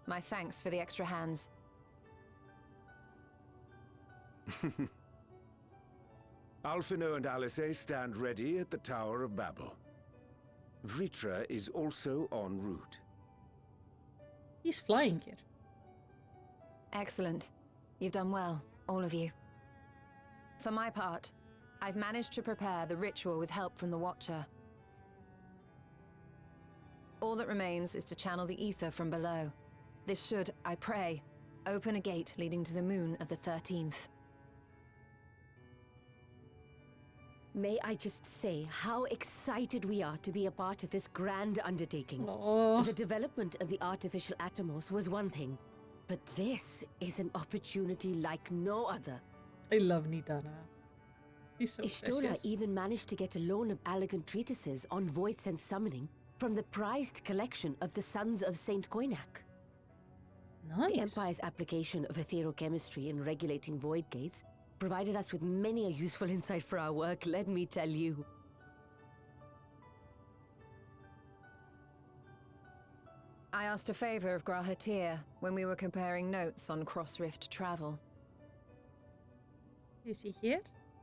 My thanks for the extra hands. Alphino and Alice stand ready at the Tower of Babel. Vritra is also en route. He's flying here. Excellent. You've done well, all of you. For my part, I've managed to prepare the ritual with help from the Watcher. All that remains is to channel the ether from below. This should, I pray, open a gate leading to the moon of the 13th. May I just say how excited we are to be a part of this grand undertaking. Oh. The development of the artificial Atomos was one thing, but this is an opportunity like no other. I love Nidana. He's so Ishtora precious. even managed to get a loan of elegant treatises on void sense summoning from the prized collection of the Sons of Saint Koinak. Nice. The Empire's application of etherochemistry in regulating void gates provided us with many a useful insight for our work, let me tell you. I asked a favor of Grahatir when we were comparing notes on cross-rift travel. Is he here?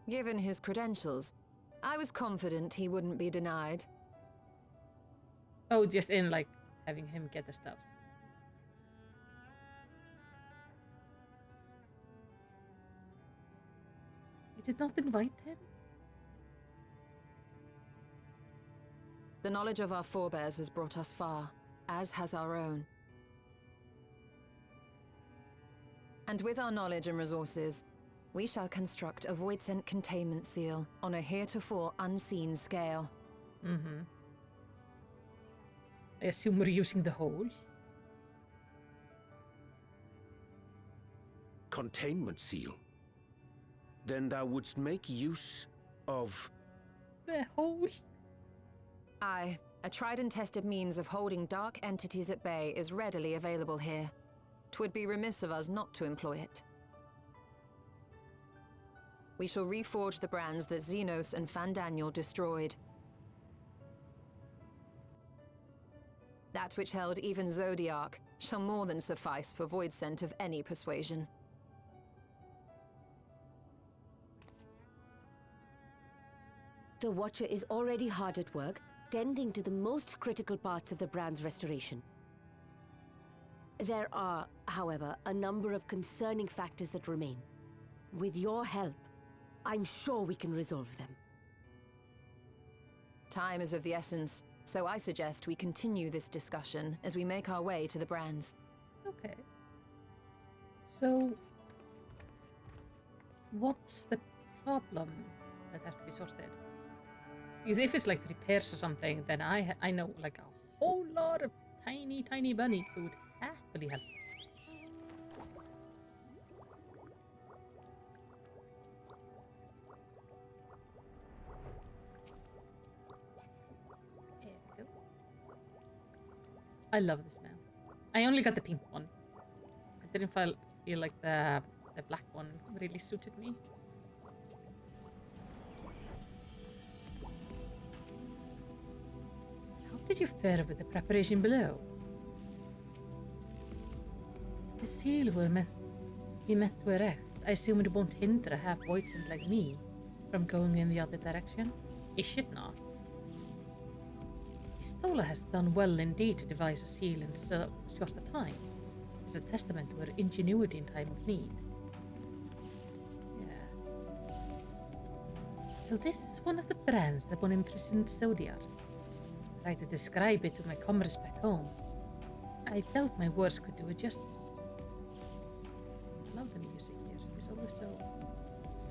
Given his credentials, I was confident he wouldn't be denied. Oh, just in like having him get the stuff. You did not invite him? The knowledge of our forebears has brought us far, as has our own. And with our knowledge and resources, we shall construct a voidsent containment seal on a heretofore unseen scale. Mm-hmm. I assume we're using the hole. Containment seal? Then thou wouldst make use of... the hole? Aye, a tried and tested means of holding dark entities at bay is readily available here. 'Twould be remiss of us not to employ it. We shall reforge the brands that Xenos and Fandaniel destroyed. That which held even Zodiac shall more than suffice for voidsent of any persuasion. The Watcher is already hard at work, tending to the most critical parts of the brand's restoration. There are, however, a number of concerning factors that remain. With your help, I'm sure we can resolve them. Time is of the essence, so I suggest we continue this discussion as we make our way to the brands. Okay. So, what's the problem that has to be sorted? Because if it's like repairs or something, then I know like a whole lot of tiny bunnies who would happily help. There we go. I love this man. I only got the pink one. I didn't feel like the black one really suited me. How did you fare with the preparation below? The seal we meant to erect, I assume it won't hinder a half-voidsent like me from going in the other direction? It should not. Stola has done well indeed to devise a seal in so short a time. It's a testament to her ingenuity in time of need. Yeah. So this is one of the brands that one imprisoned Zodiac. Try to describe it to my comrades back home. I doubt my words could do it justice. I love the music here. It's always so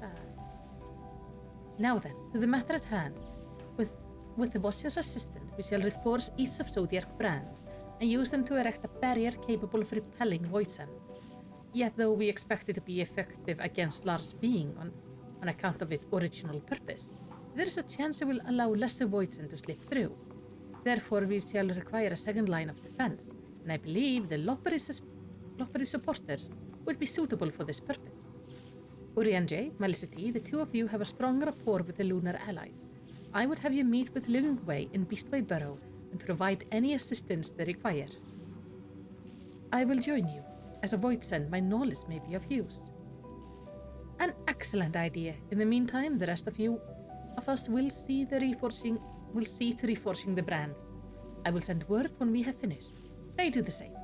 sad. Now then, to the matter at hand. With the Watcher's assistance, we shall reforge each of Zodiac brands and use them to erect a barrier capable of repelling voidsent. Yet though we expect it to be effective against large being on account of its original purpose, there is a chance it will allow lesser voidsent to slip through. Therefore, we shall require a second line of defense, and I believe the Loppery supporters would be suitable for this purpose. Urianger, Melicity, the two of you have a strong rapport with the lunar allies. I would have you meet with Livingway in Beastway Burrow and provide any assistance they require. I will join you. As a Voidsent, my knowledge may be of use. An excellent idea. In the meantime, the rest of us will see to reforging the brands. I will send word when we have finished. Pray do the same.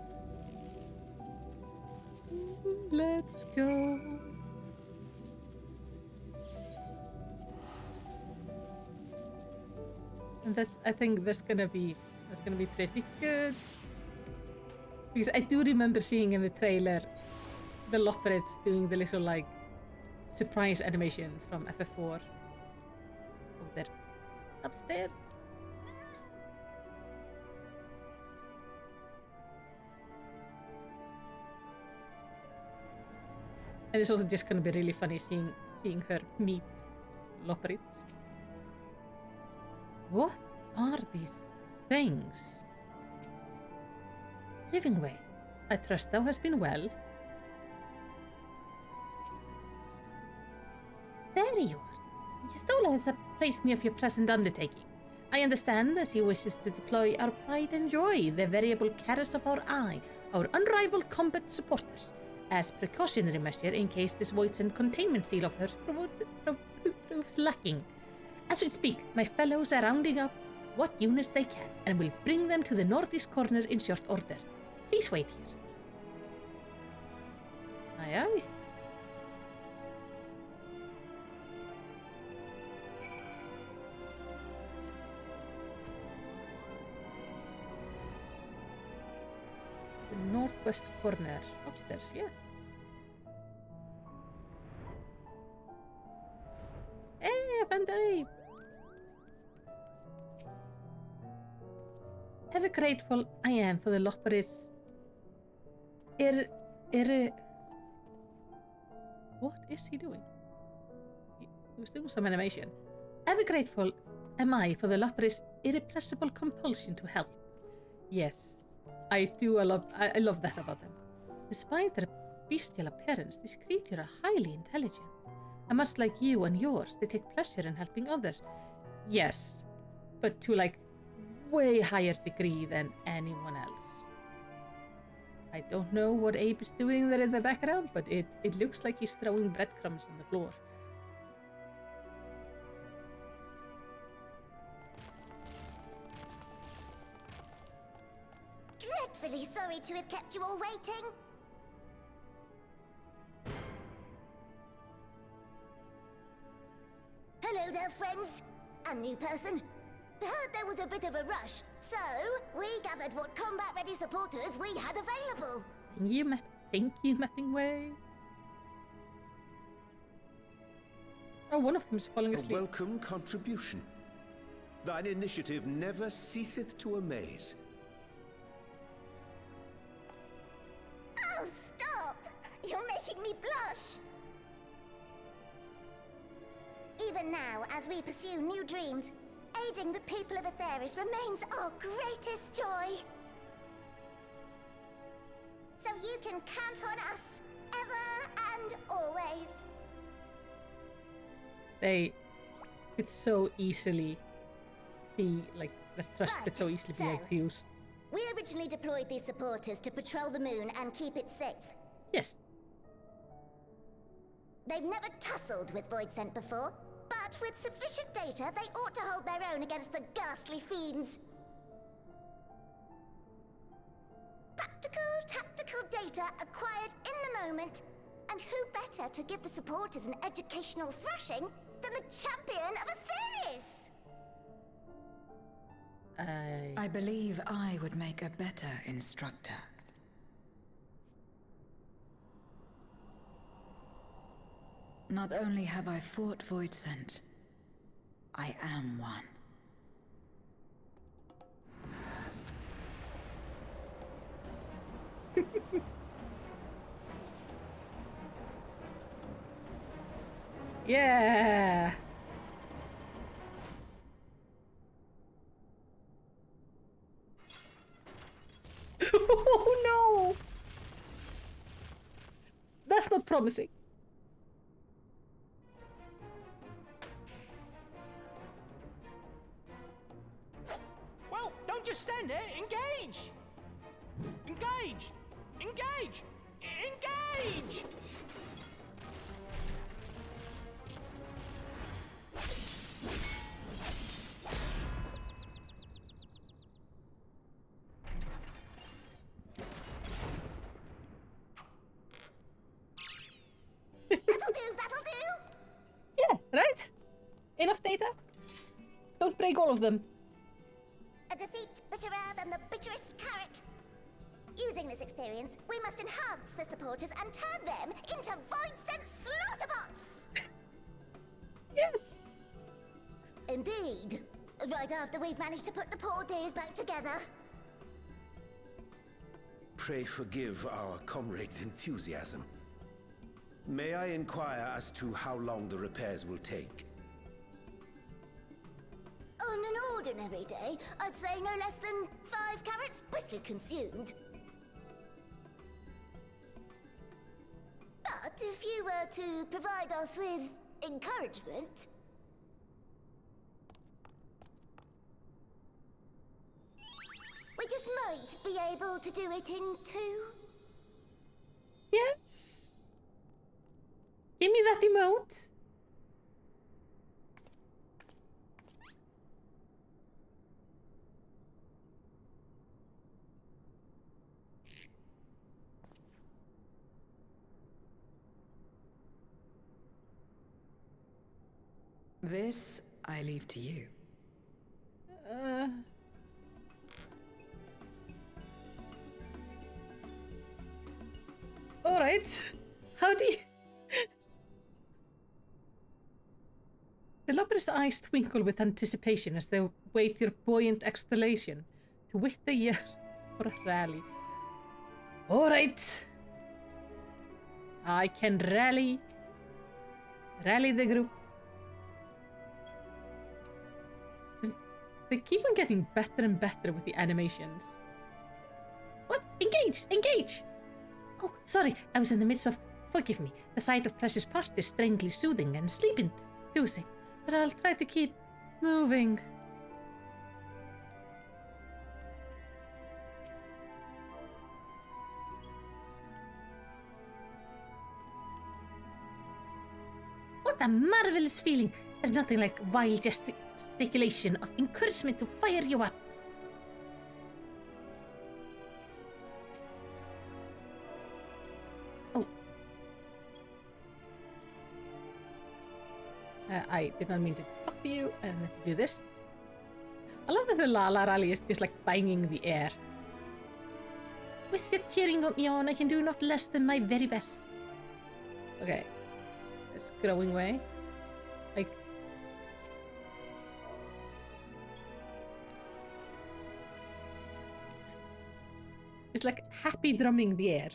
Let's go. And I think that's gonna be pretty good. Because I do remember seeing in the trailer the Lopperets doing the little like surprise animation from FF4. Oh, they're upstairs. And it's also just gonna be really funny seeing her meet Lopperets. What are these things? Livingway, I trust thou hast been well. There you are. Yistola has apprised me of your present undertaking. I understand as he wishes to deploy our pride and joy, the variable carrots of our eye, our unrivaled combat supporters, as precautionary measure in case this Voidsent containment seal of hers proves lacking. As we speak, my fellows are rounding up what units they can and will bring them to the northeast corner in short order. Please wait here. Aye aye. The northwest corner. Upstairs, yeah. Hey, Bandai! Ever grateful I am for the Lopperets. What is he doing? He was doing some animation. Ever grateful am I for the Lopperets' irrepressible compulsion to help. Yes, I love that about them. Despite their bestial appearance, these creatures are highly intelligent. And much like you and yours, they take pleasure in helping others. Yes, but to like way higher degree than anyone else. I don't know what Abe is doing there in the background, but it looks like he's throwing breadcrumbs on the floor. Dreadfully sorry to have kept you all waiting. Hello there, friends. A new person. Heard there was a bit of a rush, so we gathered what combat-ready supporters we had available. Thank you, Mapping Way. Oh, one of them is falling asleep. A welcome contribution. Thine initiative never ceaseth to amaze. Oh, stop! You're making me blush! Even now, as we pursue new dreams, aiding the people of Aetheris remains our greatest joy. So you can count on us, ever and always. They could so easily be, like, their trust could so easily be abused. We originally deployed these supporters to patrol the moon and keep it safe. Yes. They've never tussled with Voidsent before, but with sufficient data, they ought to hold their own against the ghastly fiends. Practical, tactical data acquired in the moment, and who better to give the supporters an educational thrashing than the champion of Aetheris? I believe I would make a better instructor. Not only have I fought Voidsent, I am one. Yeah. Oh no! That's not promising. Well, don't just stand there. Engage! Engage! Engage! Engage! That'll do! Yeah, right? Enough data? Don't break all of them. A defeat bitterer than the bitterest carrot. Using this experience, we must enhance the supporters and turn them into void-sense slaughterbots! Yes! Indeed. Right after we've managed to put the poor dears back together. Pray forgive our comrades' enthusiasm. May I inquire as to how long the repairs will take? On an ordinary day, I'd say no less than 5 carrots briskly consumed. But if you were to provide us with encouragement... we just might be able to do it in 2. Yes. Give me that emote. This I leave to you. All right. How do you... The lover's eyes twinkle with anticipation as they wait your buoyant exhalation to wit the year for a rally. All right. I can rally the group. They keep on getting better and better with the animations. What? Engage! Engage! Oh, sorry, I was in the midst of... Forgive me. The sight of precious part is strangely soothing and sleep-inducing. But I'll try to keep moving. What a marvelous feeling! There's nothing like wild gesticulation of encouragement to fire you up. Oh. I did not mean to talk to you. I meant to do this. I love that the Lala rally is just like banging the air. With your cheering me on, I can do not less than my very best. Okay. It's growing way. Like... It's like happy drumming the air.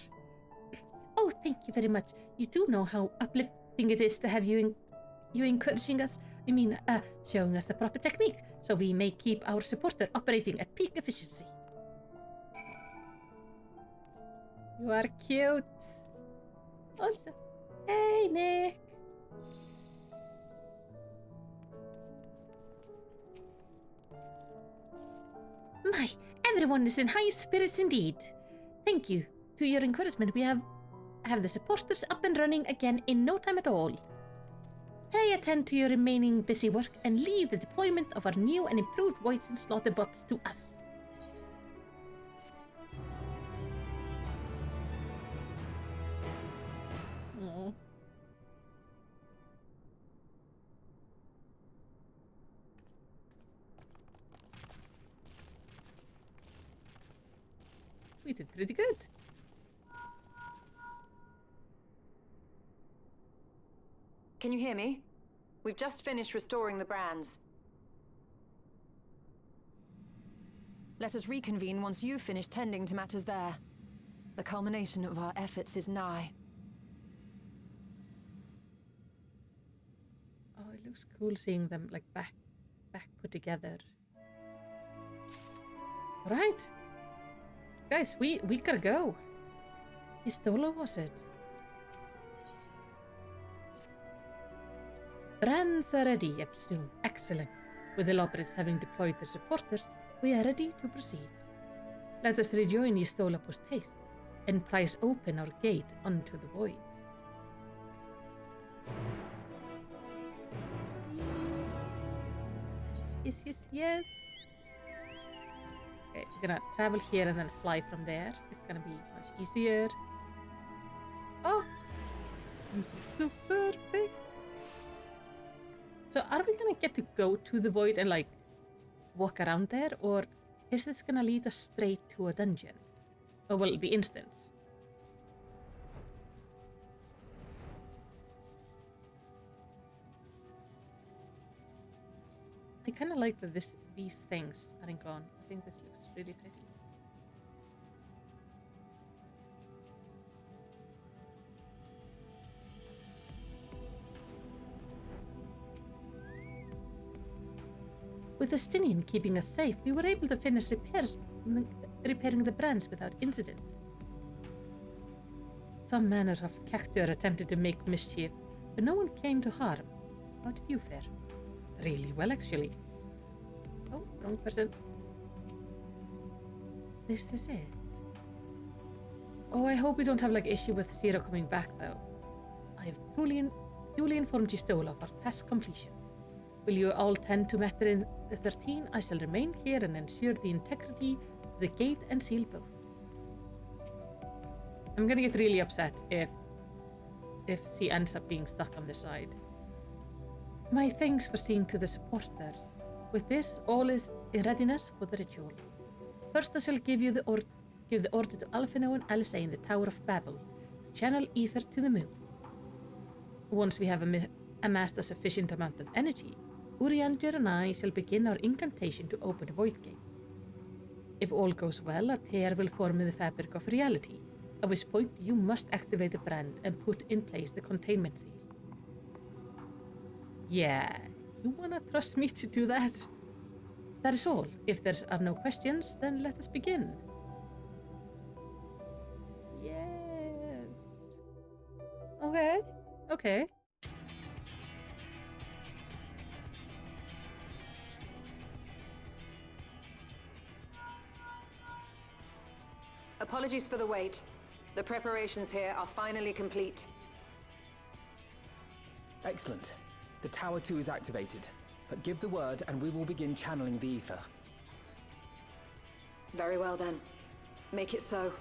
Oh, thank you very much. You do know how uplifting it is to have you encouraging us. I mean, showing us the proper technique, so we may keep our supporter operating at peak efficiency. You are cute. Also, hey Nick. My, everyone is in high spirits indeed. Thank you. To your encouragement, we have the supporters up and running again in no time at all. Pray attend to your remaining busy work and leave the deployment of our new and improved voids and slaughter bots to us. Aww. We did pretty good. Can you hear me? We've just finished restoring the brands. Let us reconvene once you've finished tending to matters there. The culmination of our efforts is nigh. Oh, it looks cool seeing them like back put together. Right. Guys, we gotta go. Istola, was it? Brands are ready, I presume. Excellent. With the Loporits having deployed their supporters, we are ready to proceed. Let us rejoin Istola post-haste and prise open our gate onto the void. Yes, yes, yes. Okay, we're gonna travel here and then fly from there. It's gonna be much easier. Oh! This is so perfect! So are we gonna get to go to the void and like walk around there, or is this gonna lead us straight to a dungeon? Oh well, the instance. I kinda like that these things aren't gone. I think this looks really pretty. With Estinian keeping us safe, we were able to finish repairing the brands without incident. Some manner of cactuar attempted to make mischief, but no one came to harm. How did you fare? Really well, actually. Oh, wrong person. This is it. Oh, I hope we don't have like issue with Zero coming back though. I have duly informed Gistola of our task completion. Will you all tend to matter in the 13? I shall remain here and ensure the integrity of the gate and seal both. I'm gonna get really upset if she ends up being stuck on this side. My thanks for seeing to the supporters. With this, all is in readiness for the ritual. First, I shall give the order to Alphino and Alice in the Tower of Babel to channel ether to the moon. Once we have amassed a sufficient amount of energy, Urianger and I shall begin our incantation to open the void gate. If all goes well, a tear will form in the fabric of reality, at which point you must activate the brand and put in place the containment seal. Yeah, you wanna trust me to do that? That is all. If there are no questions, then let us begin. Yes. Okay. Okay. Apologies for the wait. The preparations here are finally complete. Excellent. The Tower 2 is activated. Give the word and we will begin channeling the ether. Very well then. Make it so.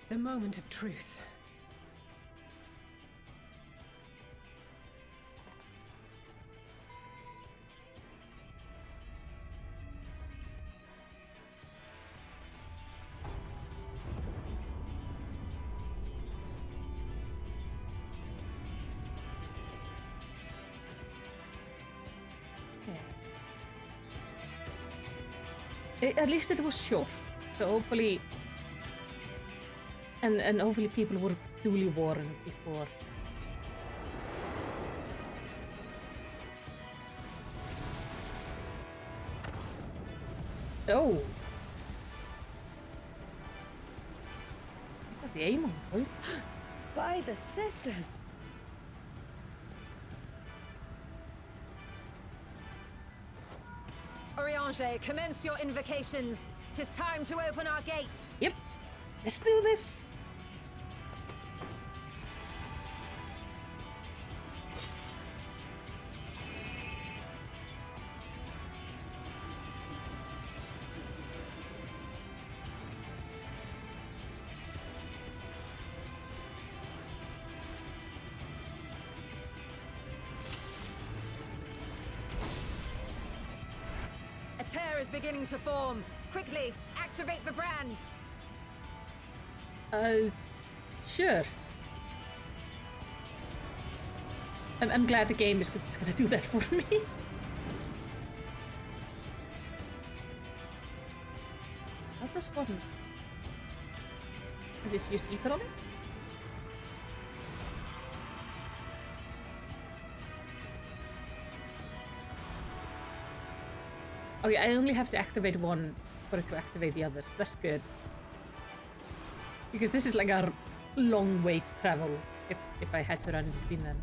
The moment of truth. At least it was short, so hopefully, and hopefully people were duly warned before. Oh, got the aim on point. By the sisters! Urianger, commence your invocations. 'Tis time to open our gate. Yep, let's do this. A tear is beginning to form. Quickly, activate the brands. Sure. I'm glad the game is just gonna do that for me. How does one? I just use ether on it? Oh Okay, I only have to activate one for it to activate the others. That's good. Because this is like a long way to travel if I had to run between them.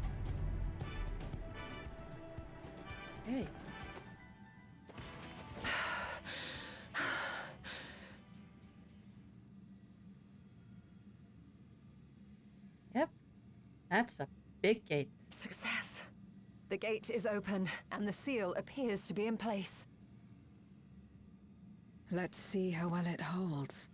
Okay. Yep. That's a big gate. Success. The gate is open, and the seal appears to be in place. Let's see how well it holds.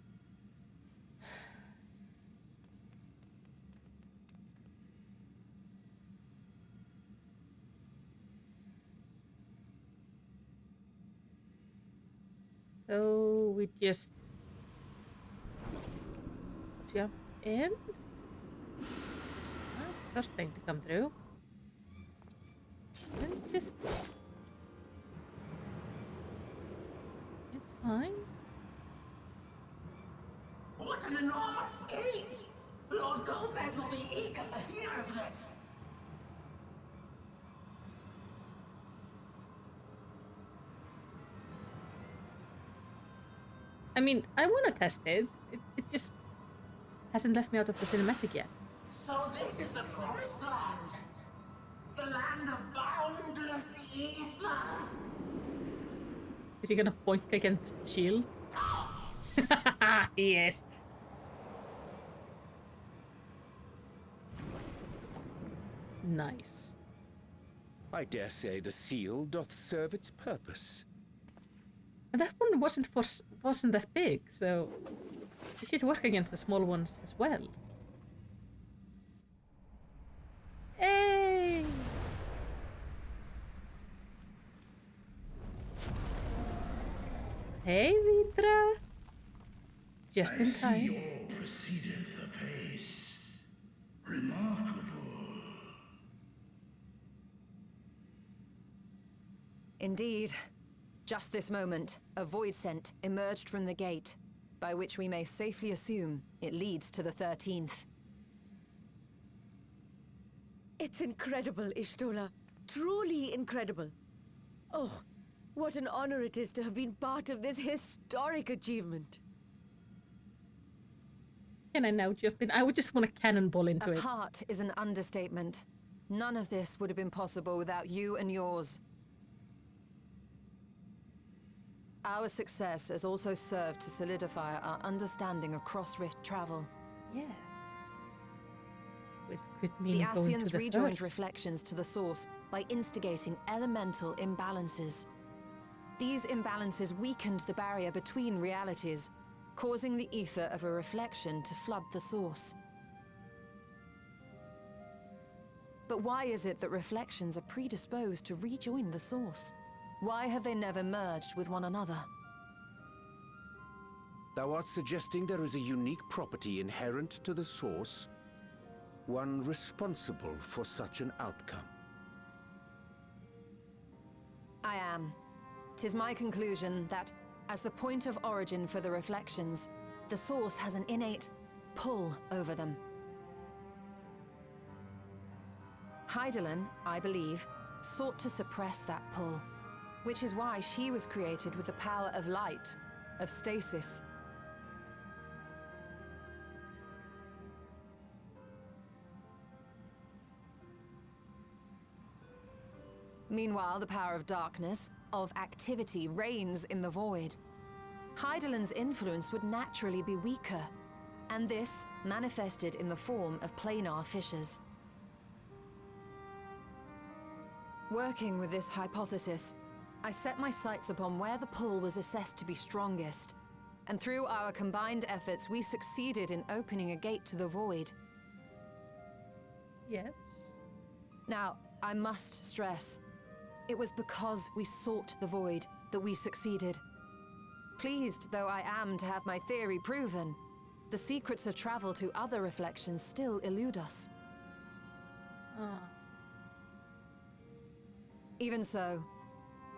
So we just jump in. That's the first thing to come through. And just... It's fine. What an enormous gate! Lord Golbez will be eager to hear of this. I mean, I want to test it. It just hasn't left me out of the cinematic yet. So this is the promised land. The land of boundless ether. Is he gonna point against shield? Yes. Nice. I dare say the seal doth serve its purpose. And that one wasn't that big, so it should work against the small ones as well. Hey! Hey, Vitra! Just in time. I see all proceedeth apace. Remarkable. Indeed. Just this moment, a void scent emerged from the gate, by which we may safely assume it leads to the 13th. It's incredible, Ishtola. Truly incredible. Oh, what an honor it is to have been part of this historic achievement. Can I now jump in? I would just want to cannonball into it. A part is an understatement. None of this would have been possible without you and yours. Our success has also served to solidify our understanding of cross-rift travel. Yeah. Which could mean the going to Ascians the rejoined first. reflections to the source by instigating elemental imbalances. These imbalances weakened the barrier between realities, causing the ether of a reflection to flood the source. But why is it that reflections are predisposed to rejoin the source? Why have they never merged with one another? Thou art suggesting there is a unique property inherent to the source, one responsible for such an outcome. I am. 'Tis my conclusion that, as the point of origin for the reflections, the source has an innate pull over them. Hydaelyn, I believe, sought to suppress that pull, which is why she was created with the power of light, of stasis. Meanwhile, the power of darkness, of activity, reigns in the void. Hydaelyn's influence would naturally be weaker, and this manifested in the form of planar fissures. Working with this hypothesis, I set my sights upon where the pull was assessed to be strongest, and through our combined efforts, we succeeded in opening a gate to the void. Yes. Now, I must stress, it was because we sought the void that we succeeded. Pleased though I am to have my theory proven, the secrets of travel to other reflections still elude us. Even so,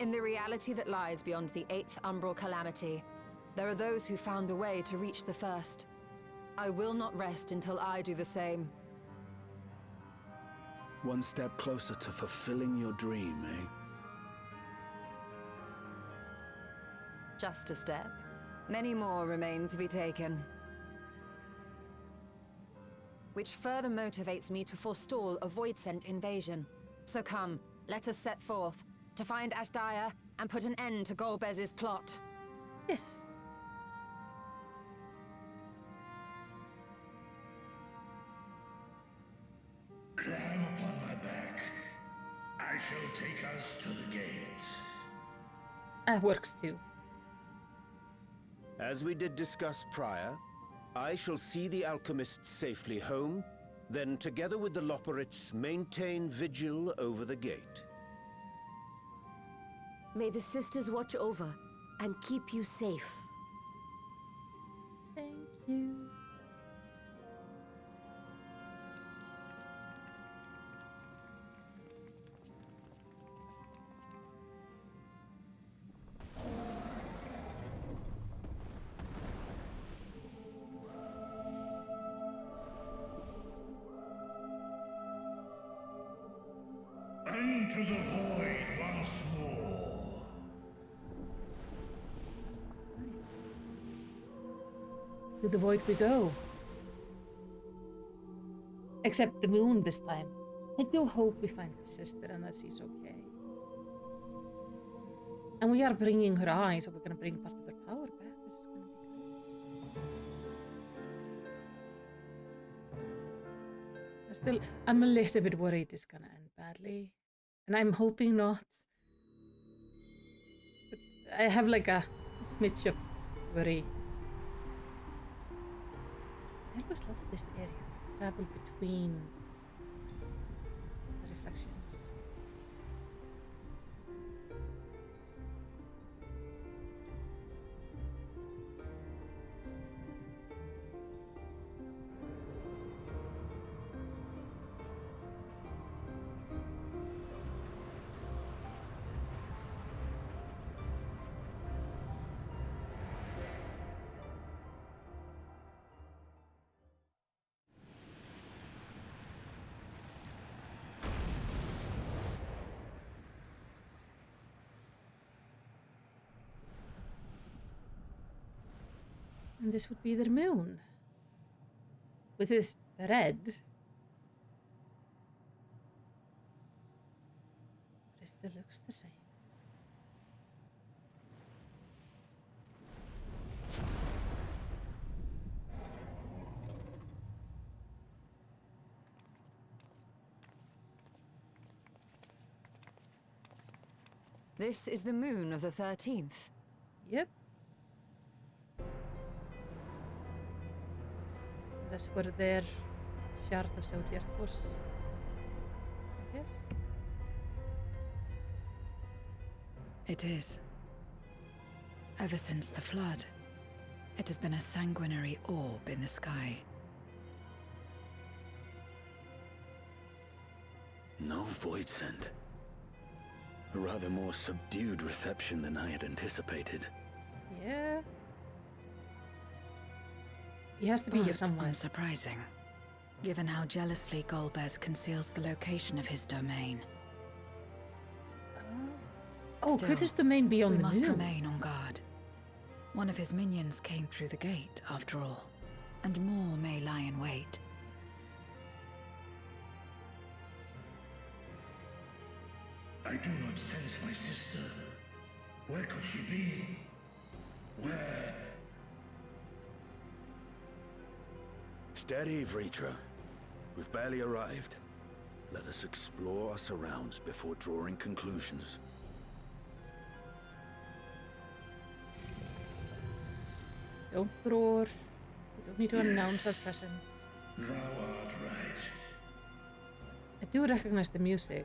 in the reality that lies beyond the 8th umbral calamity, there are those who found a way to reach the first. I will not rest until I do the same. One step closer to fulfilling your dream, eh? just a step. Many more remain to be taken. Which further motivates me to forestall a void-sent invasion. So come, let us set forth, to find Ashdaya and put an end to Golbez's plot. Yes. Climb upon my back. I shall take us to the gate. That works too. As we did discuss prior, I shall see the alchemists safely home, then together with the Loporrits maintain vigil over the gate. May the sisters watch over and keep you safe. Thank you. Into the void once more. To the void we go. Except the moon this time. I do hope we find her sister and that she's okay. And we are bringing her eye, so we're gonna bring part of her power back. This is gonna be good. I'm a little bit worried it's gonna end badly. And I'm hoping not. But I have like a smidge of worry. I always love this area. Travel between the reflections. And this would be their moon, which is red, but it still looks the same. This is the moon of the 13th. Yep. That's where their shard of Zodiac was, I guess. It is. Ever since the flood, it has been a sanguinary orb in the sky. No void scent. A rather more subdued reception than I had anticipated. Yeah. He has to be here somewhere. Unsurprising, given how jealously Golbez conceals the location of his domain. Oh, could his domain be on the moon? We must remain on guard. One of his minions came through the gate, after all, and more may lie in wait. I do not sense my sister. Where could she be? Where? Steady, Vritra. We've barely arrived. Let us explore our surrounds before drawing conclusions. Don't roar. We don't need to announce our presence. Thou art right. I do recognize the music.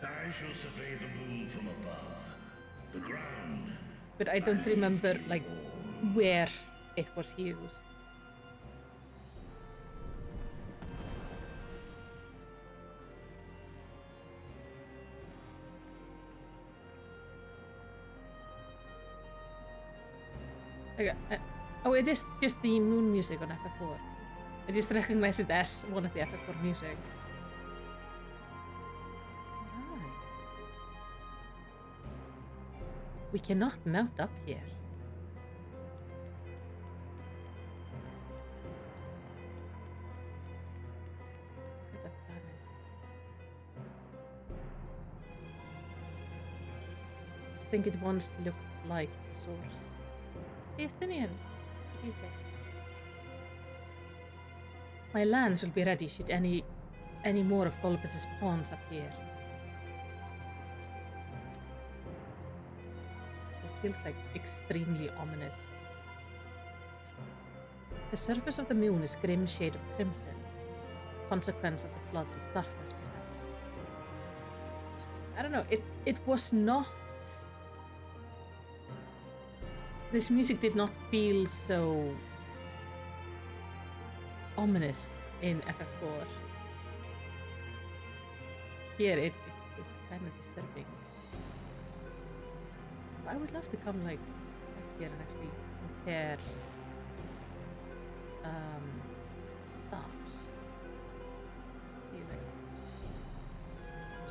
I shall survey the moon from above. The ground. But I don't remember, like, where it was used. Okay. Oh, it is just the moon music on FF4. I just recognize it as one of the FF4 music. Right. We cannot mount up here. Look at that planet. I think it once looked like the source. Estinian, what do you say? My lands will be ready should any more of Golbez's pawns appear. This feels like extremely ominous. The surface of the moon is grim shade of crimson, consequence of the flood of darkness perhaps. I don't know, it was not... This music did not feel so ominous in FF4. Here it is kind of disturbing. I would love to come like back here and actually compare stars. See like I'm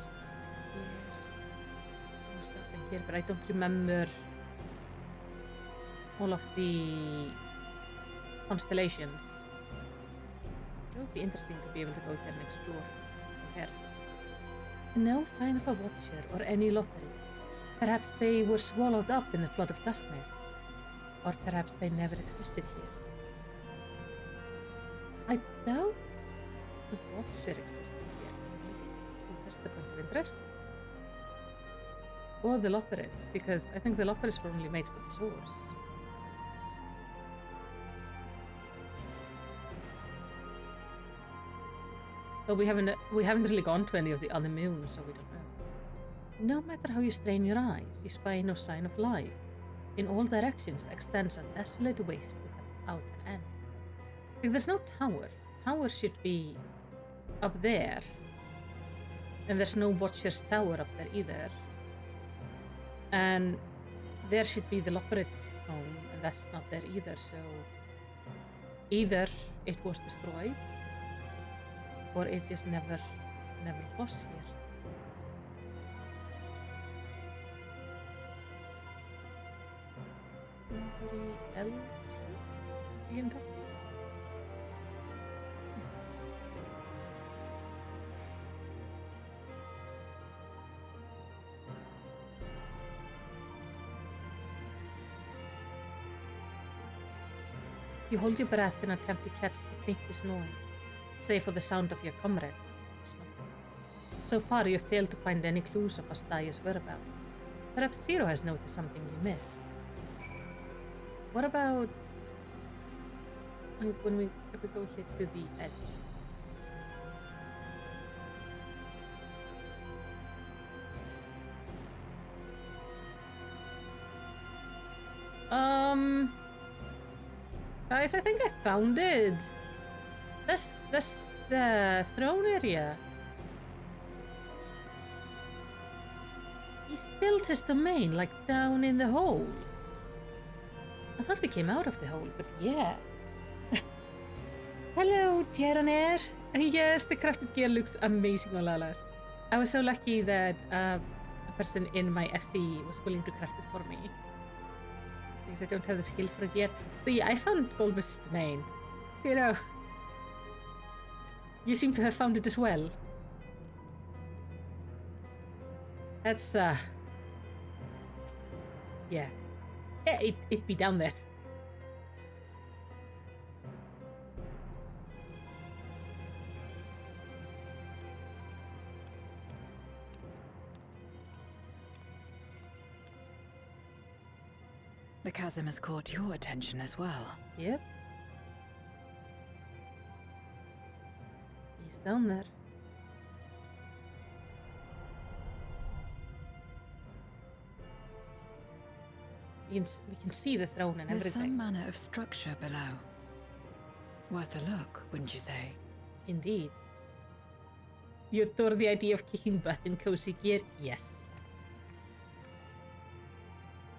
starting here, but I don't remember all of the constellations. It would be interesting to be able to go here and explore here. No sign of a watcher or any loperid. Perhaps they were swallowed up in the flood of darkness. Or perhaps they never existed here. I doubt the watcher existed here. Maybe. Oh, that's the point of interest. Or the loperids, because I think the loperids were only made for the source. But we haven't really gone to any of the other moons, so we don't know. No matter how you strain your eyes, you spy no sign of life. In all directions extends a desolate waste without an end. Like, there's no tower. Tower should be up there. And there's no Watcher's Tower up there either. And there should be the Loperid home, and that's not there either, so... Either it was destroyed, or it just never was here. Somebody else being talked to? You hold your breath and attempt to catch the faintest noise, save for the sound of your comrades. So far, you have failed to find any clues of Astaya's whereabouts. Perhaps Zero has noticed something you missed. What about when we go here to the edge? Guys, I think I found it. That's the throne area. He's built his domain like down in the hole. I thought we came out of the hole, but yeah. Hello, Jeronair. Yes, the crafted gear looks amazing on Lalas. I was so lucky that a person in my FC was willing to craft it for me. Because I don't have the skill for it yet. But yeah, I found Golbez's domain. Zero. You seem to have found it as well. That's, yeah. Yeah, it'd be down there. The chasm has caught your attention as well. Yep. He's down there. We can see the throne and There's everything. some manner of structure below. Worth a look, wouldn't you say? Indeed. You adore the idea of kicking butt in cozy gear? Yes.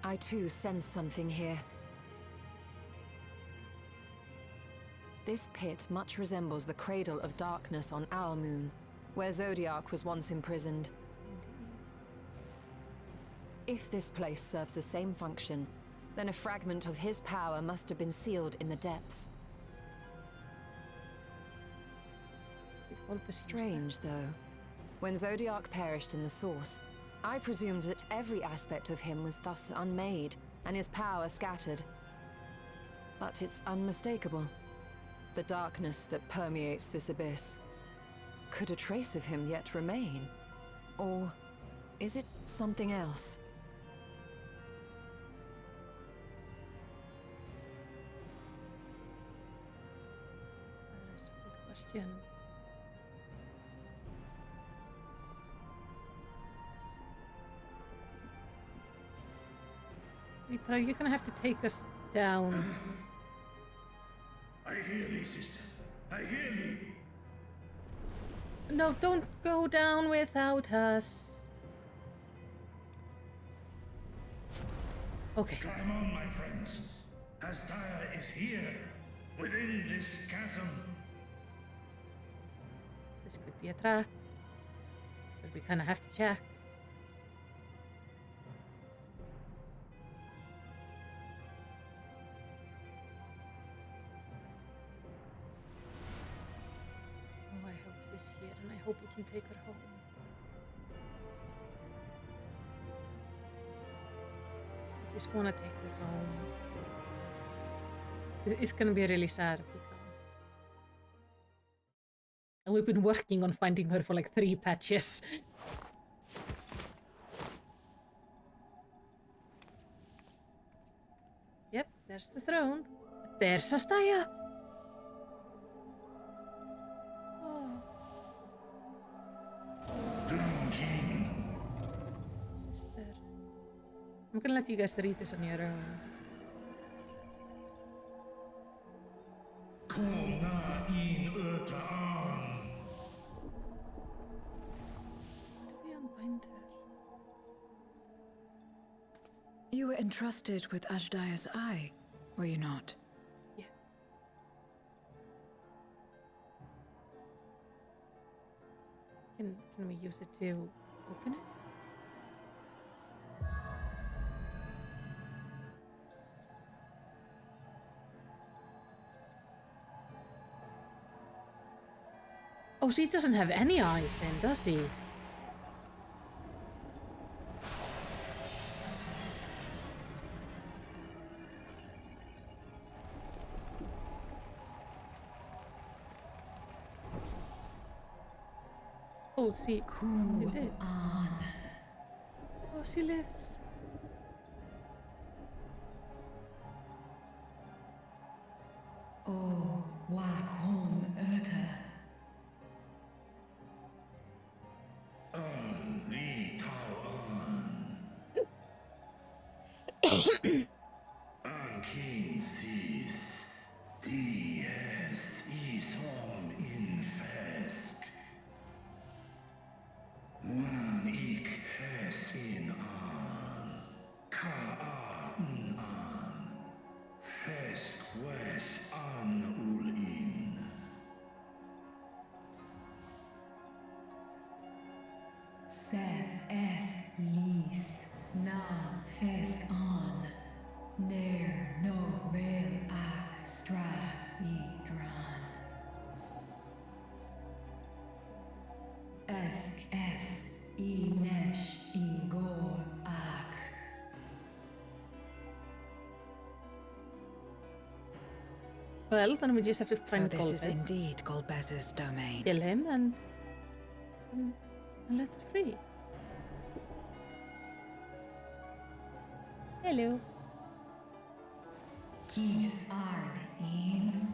I too sense something here. This pit much resembles the cradle of darkness on our moon, where Zodiac was once imprisoned. If this place serves the same function, then a fragment of his power must have been sealed in the depths. Strange, though. When Zodiac perished in the Source, I presumed that every aspect of him was thus unmade, and his power scattered. But it's unmistakable. The darkness that permeates this abyss. Could a trace of him yet remain? Or is it something else? That's a good question. Vitra, you're gonna have to take us down. I hear thee, sister. I hear thee. No, don't go down without us. Okay. Climb on, my friends. Astaya is here, within this chasm. This could be a trap. But we kinda have to check. Oh, I hope this here, and I hope we can take her home. I just wanna take her home. It's gonna be really sad if we can't. And we've been working on finding her for like 3 patches. Yep, there's the throne. There's Astaya. Oh. Throne King. Sister. I'm gonna let you guys read this on your own. Kom na in Ötaan. We unbind her. You were entrusted with Ajdaya's eye, were you not? Yeah. Can we use it to open it? Oh, so he doesn't have any eyes then, does he? Oh, see, he did. On. Oh, she lives. Oh, wak hom Öta. Li Tao An King sees. Dies is hom in fesk. Muan ik hes in an. Ka an. Fesk wes an ul in. Seth es lis. Na fesk on. Ner no vel ak stra I dran. Esk es I nesh I gol ak. Well, then we just have to find So this is Golbez. indeed Golbez's domain. Kill him and let her free. Hello. Kis ard in.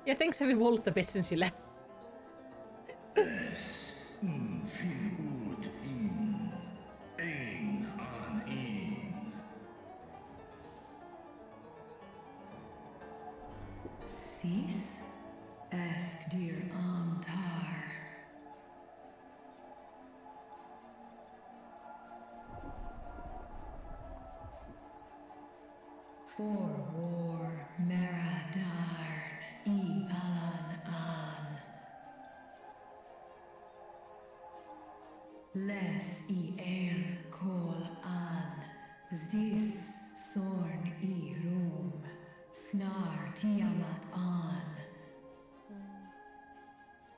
Yeah, things have evolved a bit since you left. Fil ud in. Ein an in. Sis? Esk dir amtar. For war Meradarn I Alan an. Les I el kol Zdis sorn I rum, snar tiamat an.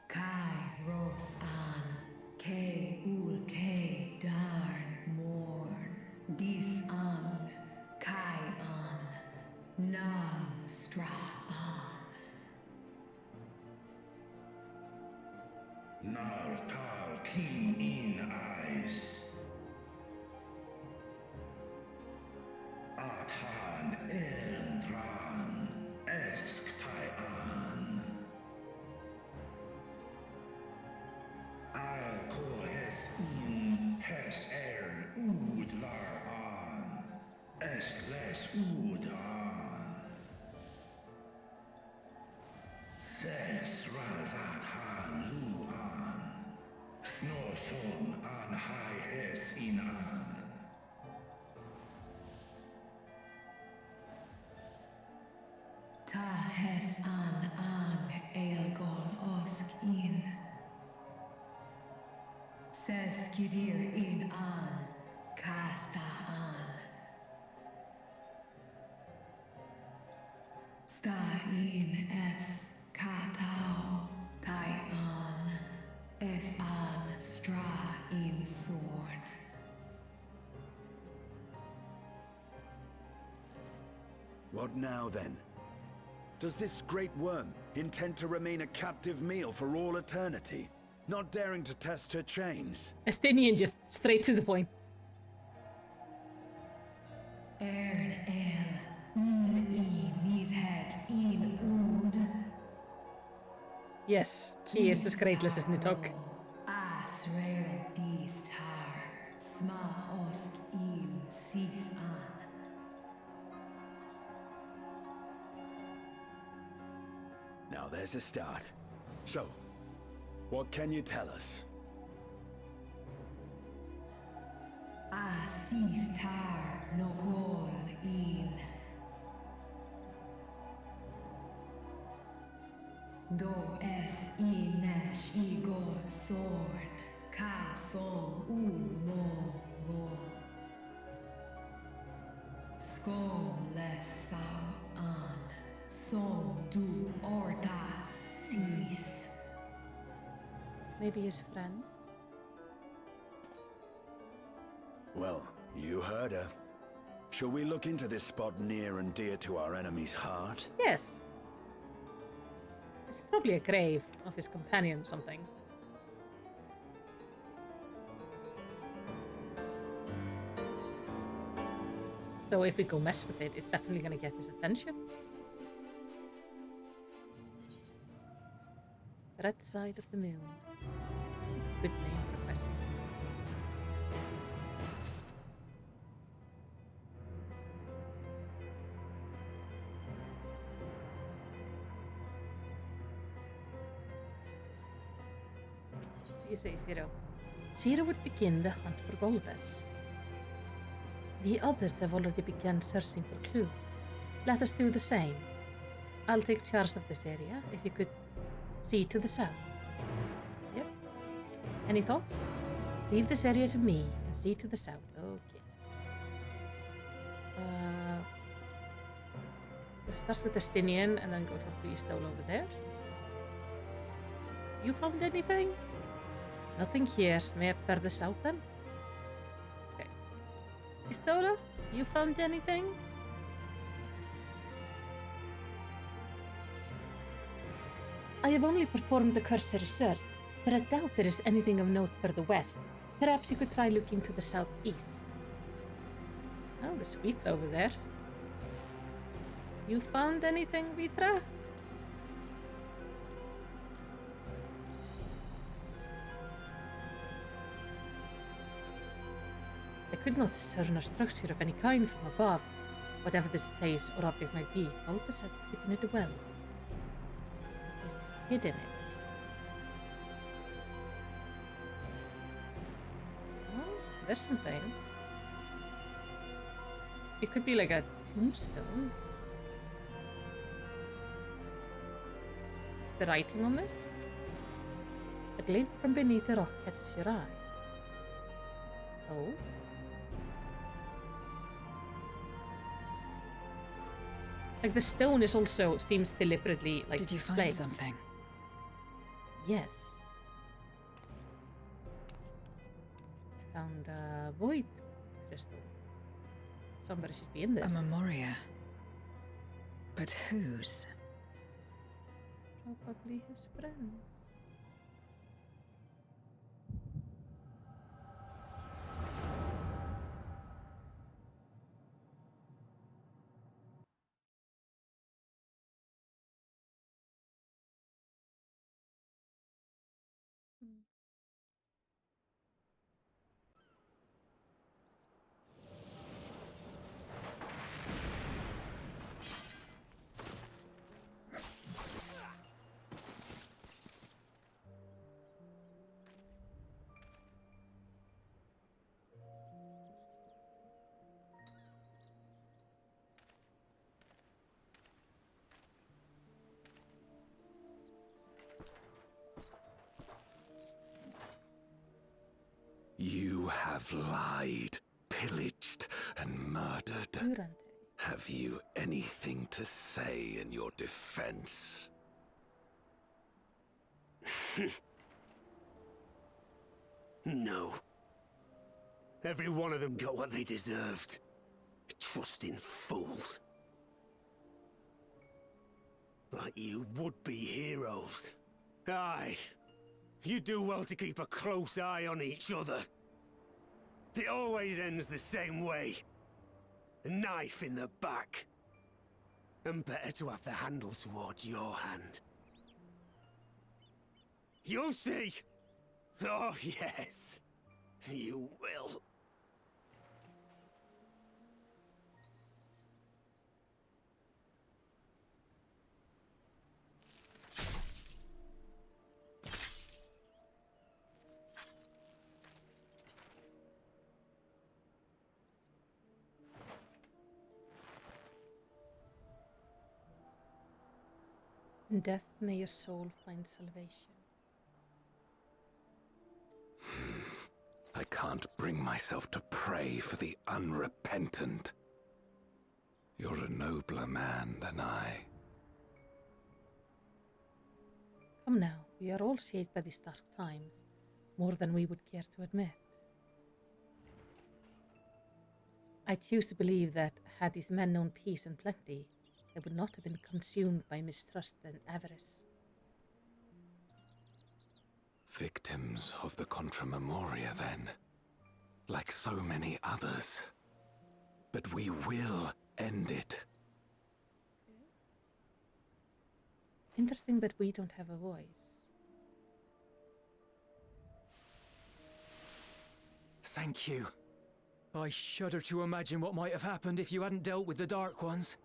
Kai ros an, ke ul ke darn morn. Dis an, kai an, nal stra an. Nar tal kin in eyes. Athan entran esk an. I'll call hes in hes ud lar an. Esk les ud an. Ses razat han lu an. Snoson an hai hes in an. Ta hes an elgol osk in. Ses kidir in an, kasta an. Sta in es katao, tai an. Es an stra in sorn. What now, then? Does this great worm intend to remain a captive meal for all eternity, not daring to test her chains? Estinian just straight to the point. Ern el, mis head in ud. Yes, he is the Skreitless Nittok. Asrael distar, sma osk in sis an. Now there's a start. So, what can you tell us? Asistar no kol in. Do es inesh igol sorn, ka som mo go. Skom les sam an, som du orta sis. Maybe his friend? Well, you heard her. Shall we look into this spot near and dear to our enemy's heart? Yes. It's probably a grave of his companion or something. So if we go mess with it, it's definitely gonna get his attention. Red side of the moon. That's a good name for a quest. You say Zero. Zero would begin the hunt for Golbez. The others have already begun searching for clues. Let us do the same. I'll take charge of this area if you could see to the south. Yep. Any thoughts? Leave this area to me and see to the south. Okay. Let's start with Estinian and then go talk to Istol over there. You found anything? Nothing here. May I further south then? Okay. Istola, you found anything? I have only performed the cursory search, but I doubt there is anything of note further west. Perhaps you could try looking to the southeast. Oh, there's Vitra over there. You found anything, Vitra? I could not discern a structure of any kind from above. Whatever this place or object might be, Golbez has hidden it well. So he's hidden it. Oh, there's something. It could be like a tombstone. Is there writing on this? A glint from beneath the rock catches your eye. Oh? Like the stone is also seems deliberately like. Did you find placed. something? Yes. I found a void crystal. Somebody should be in this. A memoria. But whose? Probably his friends. You have lied, pillaged, and murdered. Durante. Have you anything to say in your defense? No. Every one of them got what they deserved. Trusting fools. Like you would-be heroes. Aye. You do well to keep a close eye on each other. It always ends the same way. A knife in the back. And better to have the handle towards your hand. You'll see! Oh, yes. You will. In death may your soul find salvation. I can't bring myself to pray for the unrepentant. You're a nobler man than I. Come now, we are all shaped by these dark times, more than we would care to admit. I choose to believe that had these men known peace and plenty, they would not have been consumed by mistrust and avarice. Victims of the Contra Memoria, then. Like so many others. But we will end it. Interesting that we don't have a voice. Thank you. I shudder to imagine what might have happened if you hadn't dealt with the Dark Ones.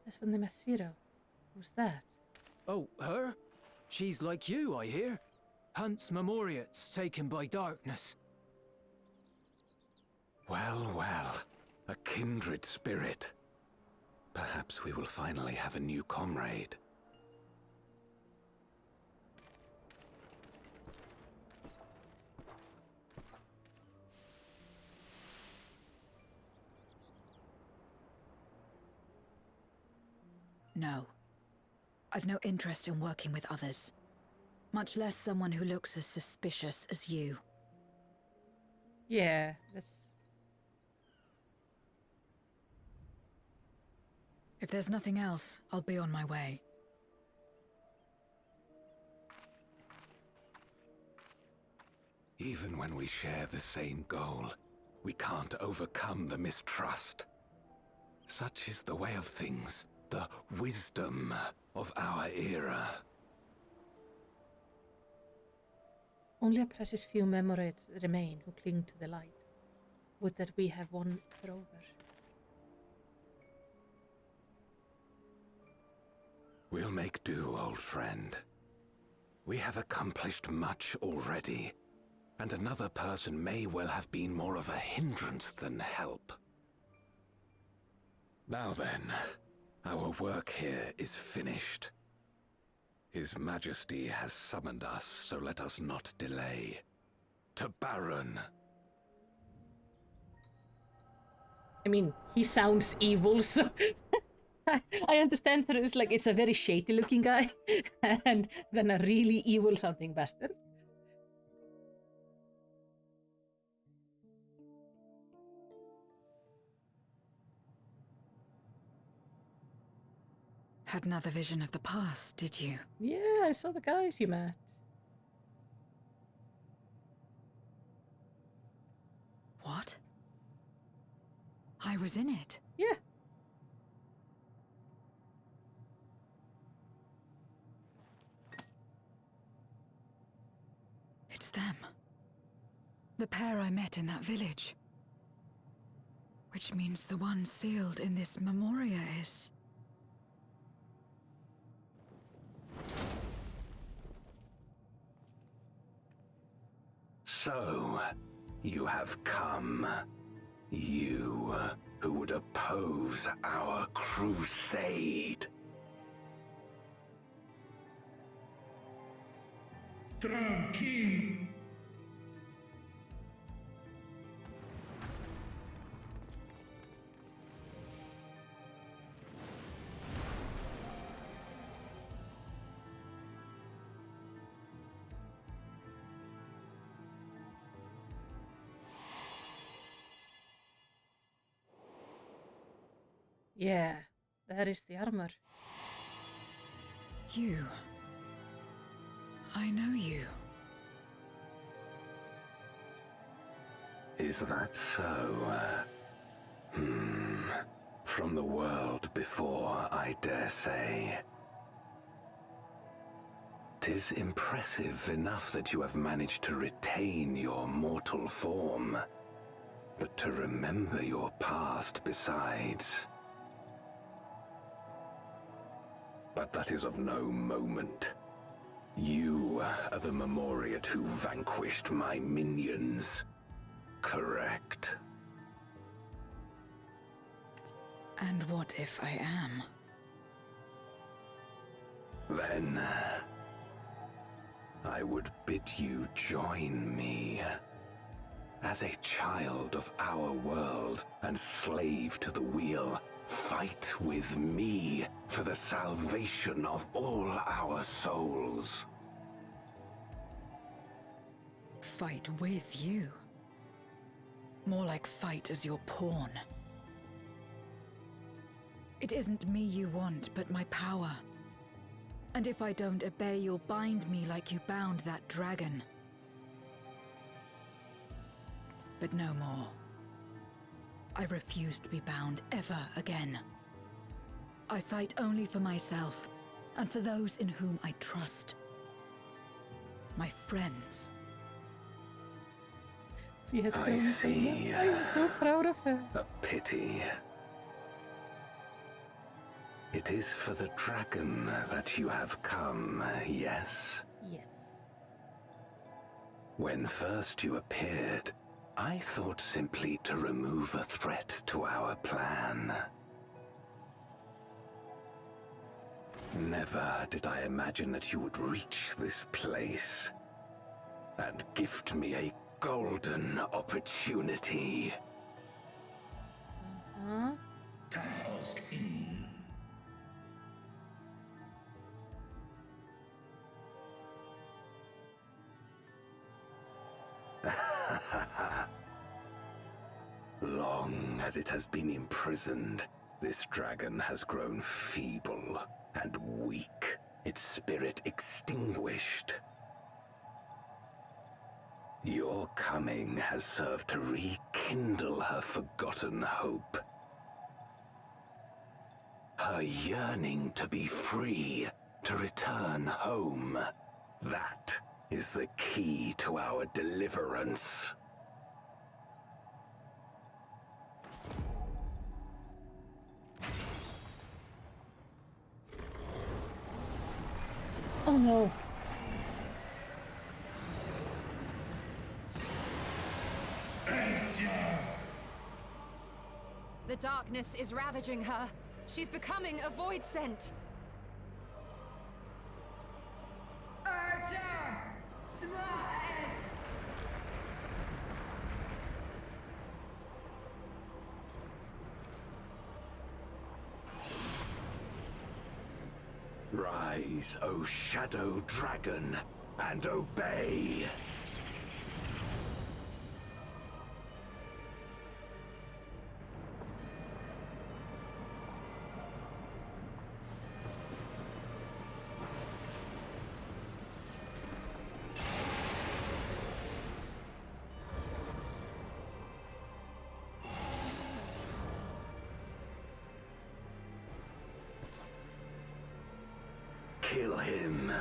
That's when they met Zero. Who's that? Oh, her? She's like you, I hear. Hunts Memoriates taken by darkness. Well, well. A kindred spirit. Perhaps we will finally have a new comrade. No. I've no interest in working with others. Much less someone who looks as suspicious as you. Yeah, that's... If there's nothing else, I'll be on my way. Even when we share the same goal, we can't overcome the mistrust. Such is the way of things, the wisdom of our era. Only a precious few memories remain who cling to the light. Would that we have won her over. We'll make do, old friend. We have accomplished much already, and another person may well have been more of a hindrance than help. Now then, our work here is finished. His Majesty has summoned us, so let us not delay. To Baron! I mean, he sounds evil, so I understand that it's like it's a very shady looking guy and then a really evil sounding bastard. Had another vision of the past, did you? Yeah, I saw the guys you met. What? I was in it? Yeah. It's them. The pair I met in that village. Which means the one sealed in this memoria is... So, you have come. You, who would oppose our crusade. Tranquilo. Yeah, that is the armor. You. I know you. Is that so? From the world before, I dare say. 'Tis impressive enough that you have managed to retain your mortal form, but to remember your past besides. But that is of no moment. You are the Memoriat who vanquished my minions, correct? And what if I am? Then I would bid you join me. As a child of our world and slave to the wheel, fight with me for the salvation of all our souls. Fight with you? More like fight as your pawn. It isn't me you want, but my power. And if I don't obey, you'll bind me like you bound that dragon. But no more. I refuse to be bound ever again. I fight only for myself, and for those in whom I trust. My friends. She has I grown so see. young. I'm so proud of her. A pity. It is for the dragon that you have come, yes? Yes. When first you appeared, I thought simply to remove a threat to our plan. Never did I imagine that you would reach this place and gift me a golden opportunity. Chaos in. Long as it has been imprisoned, this dragon has grown feeble and weak, its spirit extinguished. Your coming has served to rekindle her forgotten hope. Her yearning to be free, to return home. That is the key to our deliverance. Oh no. The darkness is ravaging her. She's becoming a void scent. Archer! Rise, O Shadow Dragon, and obey! Kill him.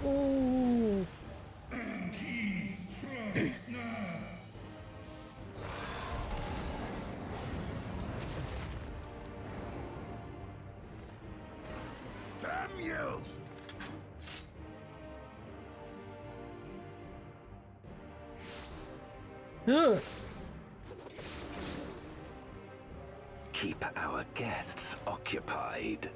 Oh. Damn you! Ugh. Keep our guests occupied.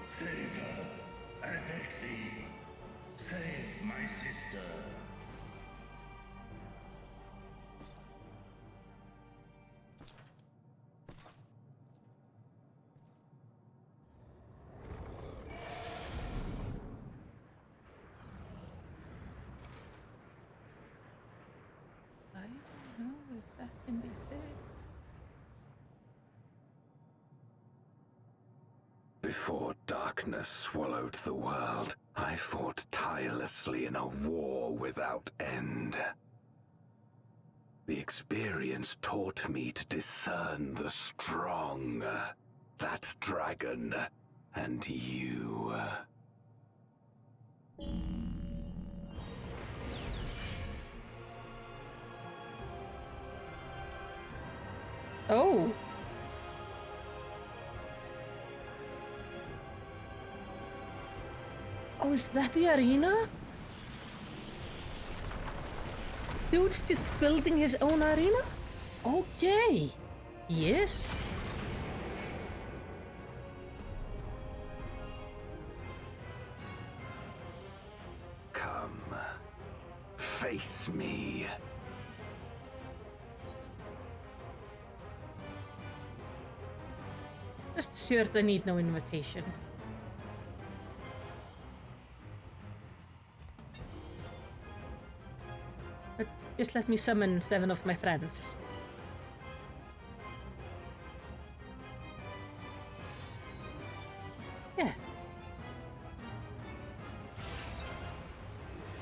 Save her. I beg thee. Save my sister. I don't know if that can be fixed. Before darkness swallowed the world, I fought tirelessly in a war without end. The experience taught me to discern the strong, that dragon, and you. Oh. Oh, is that the arena? Dude's just building his own arena? Okay. Yes. Come. Face me. Rest assured I need no invitation. But just let me summon 7 of my friends. Yeah.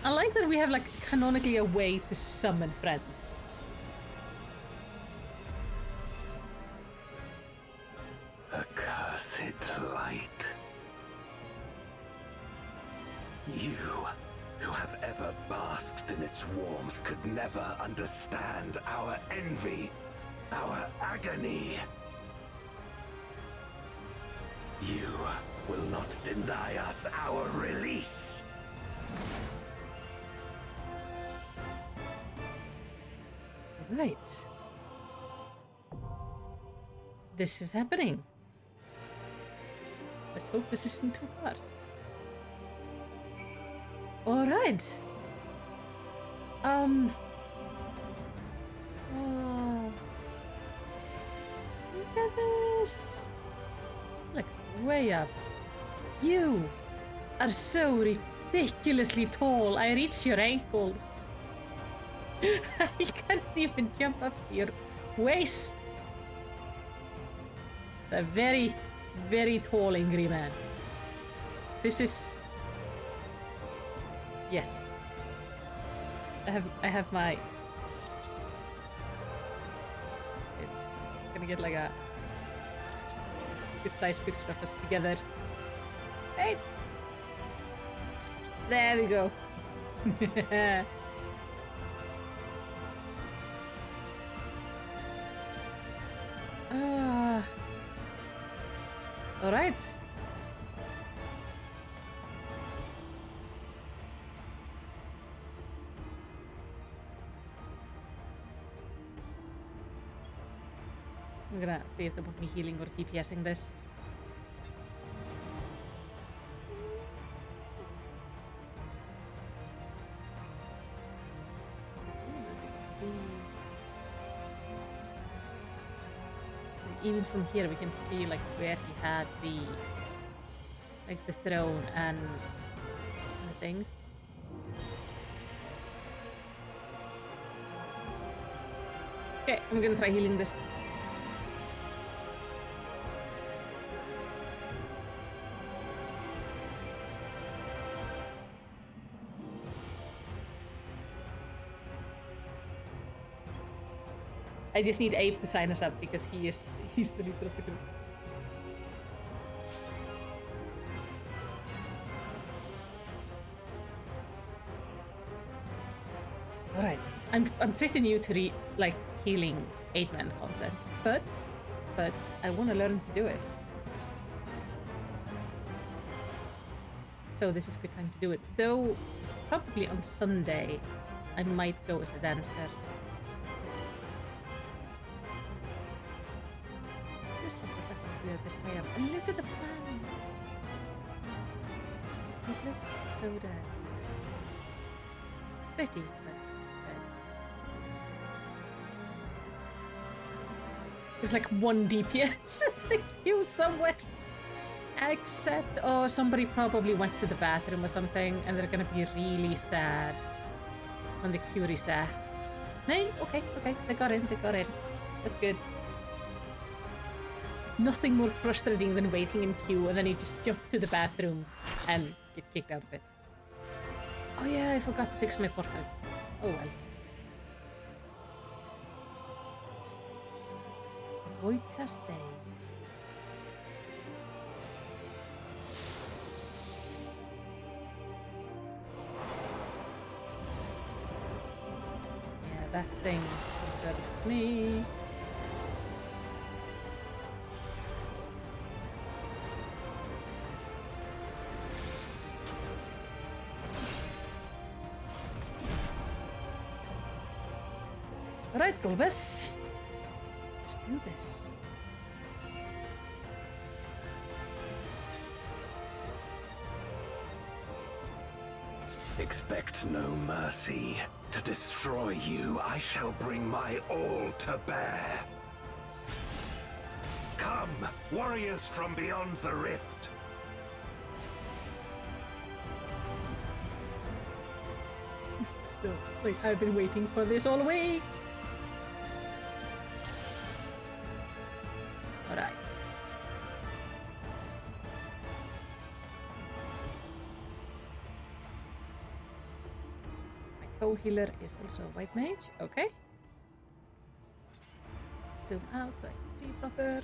I like that we have like canonically a way to summon friends. Accursed light. You, who have ever basked in its warmth, could never understand our envy, our agony. You will not deny us our release. Right. This is happening. Let's hope this isn't too hard. Alright. Oh. Look at this. Look, way up. You are so ridiculously tall. I reach your ankles. I can't even jump up to your waist. It's a very, very tall, angry man. This is... Yes. I have my... I'm gonna get like a... good size picture of us together. Hey! There we go. All right. I'm gonna see if they want me healing or DPSing this. Even from here we can see like where he had the throne and the things. Okay, I'm gonna try healing this. I just need Abe to sign us up because he's the leader of the group. Alright. I'm pretty new to healing 8-man content, but I wanna learn to do it. So this is a good time to do it. Though probably on Sunday I might go as a dancer. This way up. And look at the plan. It looks so dead. Pretty, but dead. There's like one DPS in the queue somewhere. Except, oh, somebody probably went to the bathroom or something and they're gonna be really sad when the queue resets. No, okay, they got in. That's good. Nothing more frustrating than waiting in queue and then you just jump to the bathroom and get kicked out of it. Oh yeah, I forgot to fix my portrait. Oh well. Void cast days. Yeah, that thing concerns me. Alright, Golbus. Let's do this. Expect no mercy. To destroy you, I shall bring my all to bear. Come, warriors from beyond the rift. So, I've been waiting for this all week. Alright. My co-healer is also a white mage. Okay. Zoom out so I can see proper.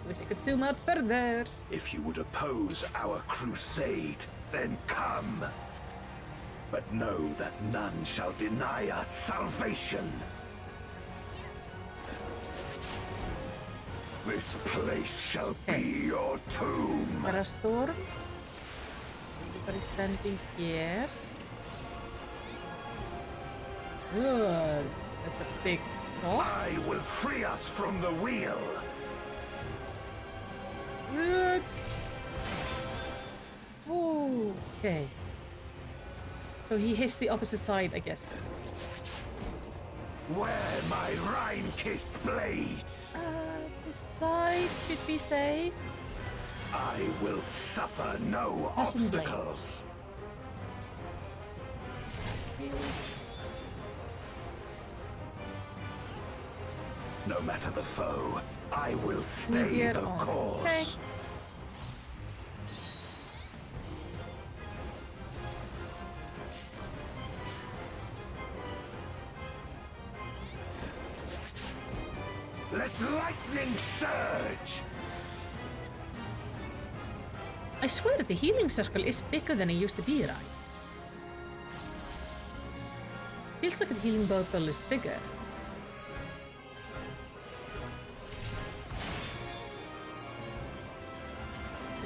Wish I could zoom out further. If you would oppose our crusade, then come. But know that none shall deny us salvation. This place shall be your tomb. Storm. Everybody standing here. Good. That's a big rock. I will free us from the wheel. Good. Okay. So he hits the opposite side, I guess. Where my Rhine-kissed blades. This side should be safe. I will suffer no obstacles. No matter the foe, I will stay the course. Okay. Let lightning surge! I swear the healing circle is bigger than it used to be, right? Feels like the healing bubble is bigger.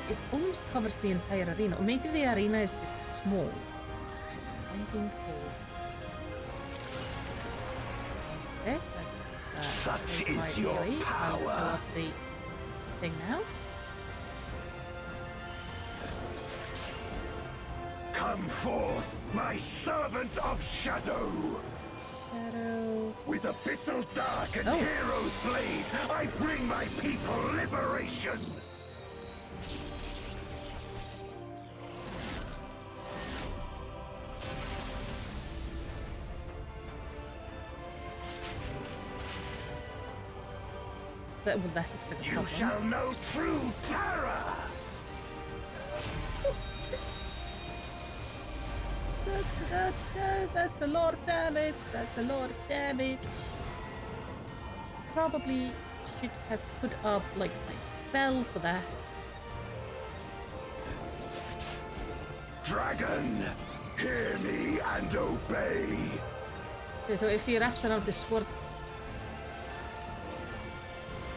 It almost covers the entire arena, or maybe the arena is just small. Okay, such is your power. I'll fill up the thing now. Come forth, my servant of shadow. Shadow. With abyssal dark and hero's blade, I bring my people liberation. That looks like a problem. You shall know true terror. That's a lot of damage. That's a lot of damage. Probably should have put up like my spell for that. Dragon, hear me and obey. Okay, so if he wraps around the sword.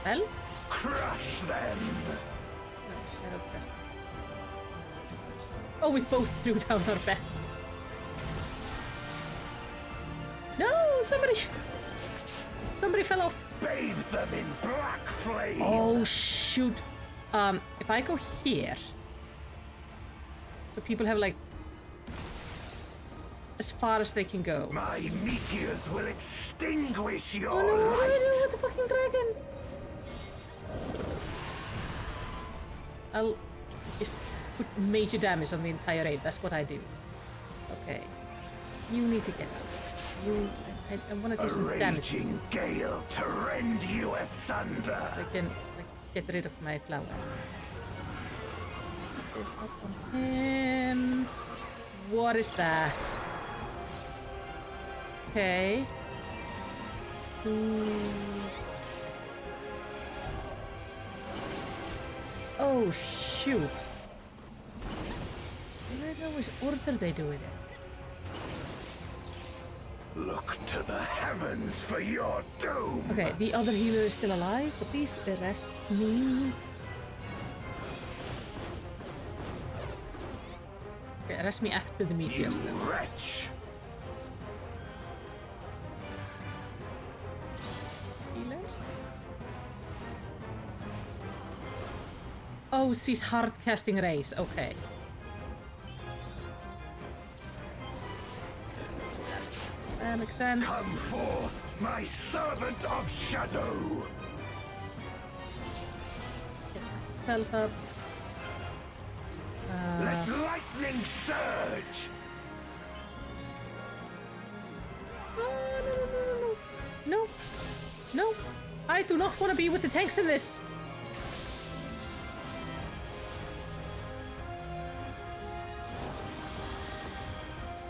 Well? Crush them. Oh, we both threw down our bets. No, somebody fell off. Bathe them in black flame. Oh shoot. If I go here, so people have like as far as they can go. My meteors will extinguish your Oh no, what do I do light. with the fucking dragon? I'll just put major damage on the entire raid. That's what I do. Okay. You need to get out. I want to do some damage. A raging gale to rend you asunder. I can get rid of my flower. This up on him. What is that? Okay. Oh shoot. Where the was order they do with it? Look to the heavens for your doom. Okay, the other healer is still alive, so please arrest me. Okay, arrest me after the meteors. You wretch. Healer? Oh, she's hard casting rays. Okay. That makes sense. Come forth, my servant of shadow. Get myself up. Let lightning surge. No. No. I do not want to be with the tanks in this.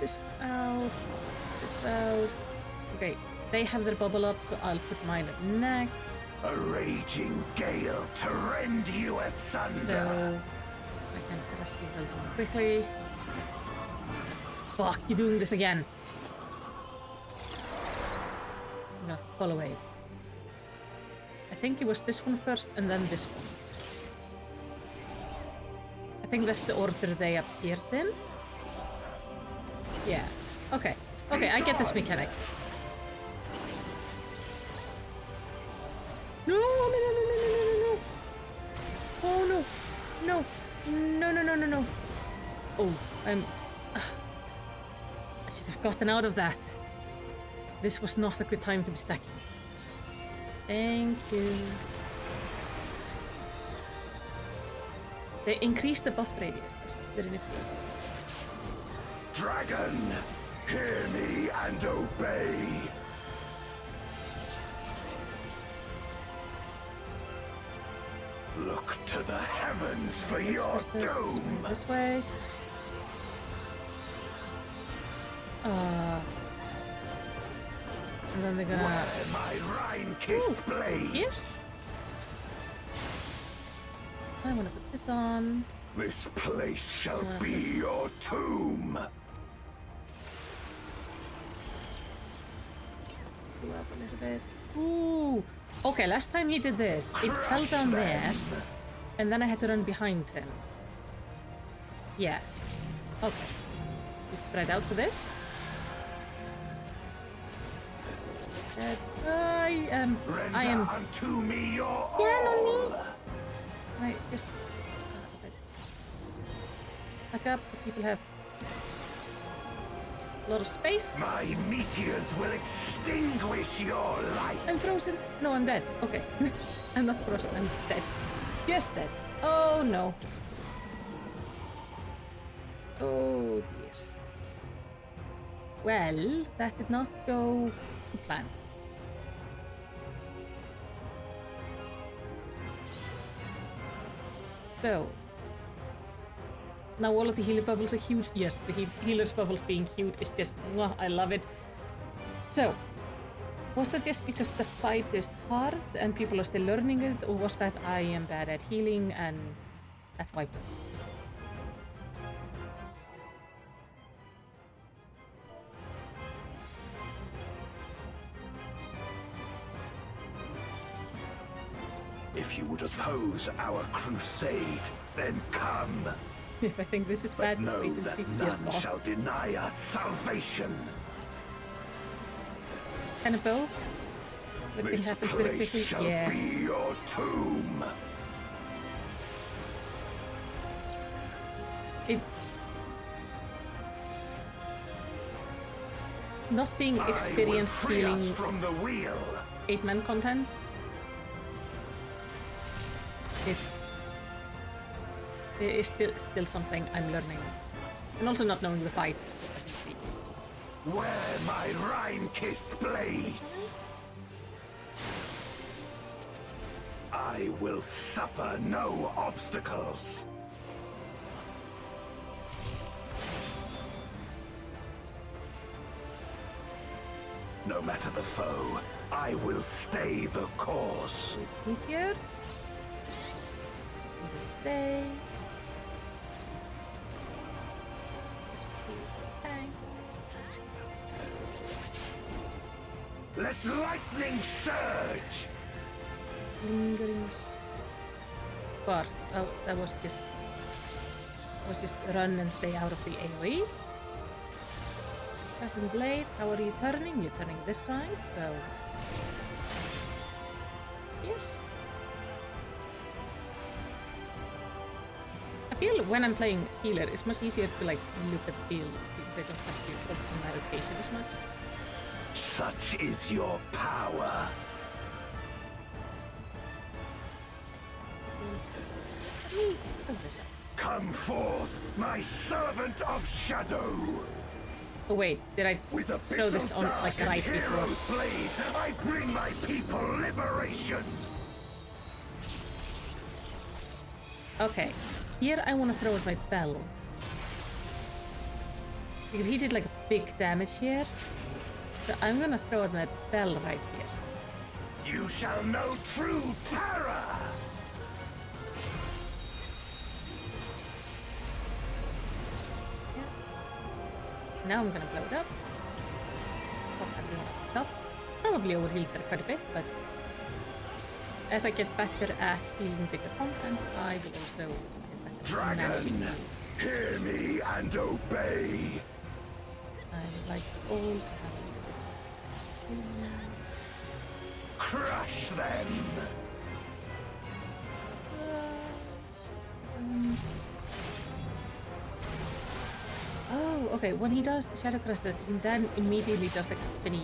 This out. This out. Okay, they have their bubble up, so I'll put mine up next. A raging gale to rend you asunder. So I can press the building quickly. Fuck, you're doing this again. I'm gonna follow wave. I think it was this one first and then this one. I think that's the order they appeared in. Yeah. Okay. Okay, I get this mechanic. No, no, no, no, no, no, no, no. Oh no. No. No, no, no, no, no. Oh, I should have gotten out of that. This was not a good time to be stacking. Thank you. They increased the buff radius. That's very nifty. Dragon, hear me and obey. Look to the heavens for your doom. This way. And then they're gonna. Where my Rhine-kissed blades. Yes. I want to put this on. This place shall be your tomb. Go up a little bit. Ooh. Okay, last time he did this, it fell down there, and then I had to run behind him. Yeah. Okay. We spread out for this. I am. Unto me your Yeah, not me. Right, just back up so people have a lot of space. My meteors will extinguish your light. I'm frozen. No, I'm dead. Okay. I'm not frozen. I'm dead. Just dead. Oh no. Oh dear. Well, that did not go to plan. So, now all of the healer bubbles are huge. Yes, the healer's bubbles being huge is just, mwah, I love it. So, was that just because the fight is hard and people are still learning it, or was that I am bad at healing and that wiped us? If you would oppose our crusade, then come. If I think this is bad, Know wait and that see. none shall deny us salvation. Kind of both. Everything This happens very place quickly. shall Yeah. be your tomb. It not being experienced free us healing from the wheel. 8-man content is still something I'm learning, and also not knowing the fight. Where my rime-kissed blades, I will suffer no obstacles. No matter the foe, I will stay the course. Meteors. Stay. Okay. Let lightning surge! Lingering spark. Oh, that was just run and stay out of the AoE. Casting blade. How are you turning? You're turning this side, so yeah. I feel when I'm playing healer, it's much easier to like look at the field because I don't have to focus on my rotation as much. Such is your power. Come forth, my servant of shadow. Oh wait, did I throw this on like right before? Blade, I bring my people liberation. Okay, here I want to throw at my bell. Because he did like big damage here. So I'm gonna throw at my bell right here. You shall know true terror. Now I'm gonna blow it up. Probably overhealed that quite a bit, but as I get better at dealing bigger content, I will also get better at managing Dragon, hear me and obey. I like old. Crush them. Oh, okay. When he does the Shadow Crusher, he then immediately does like a spinny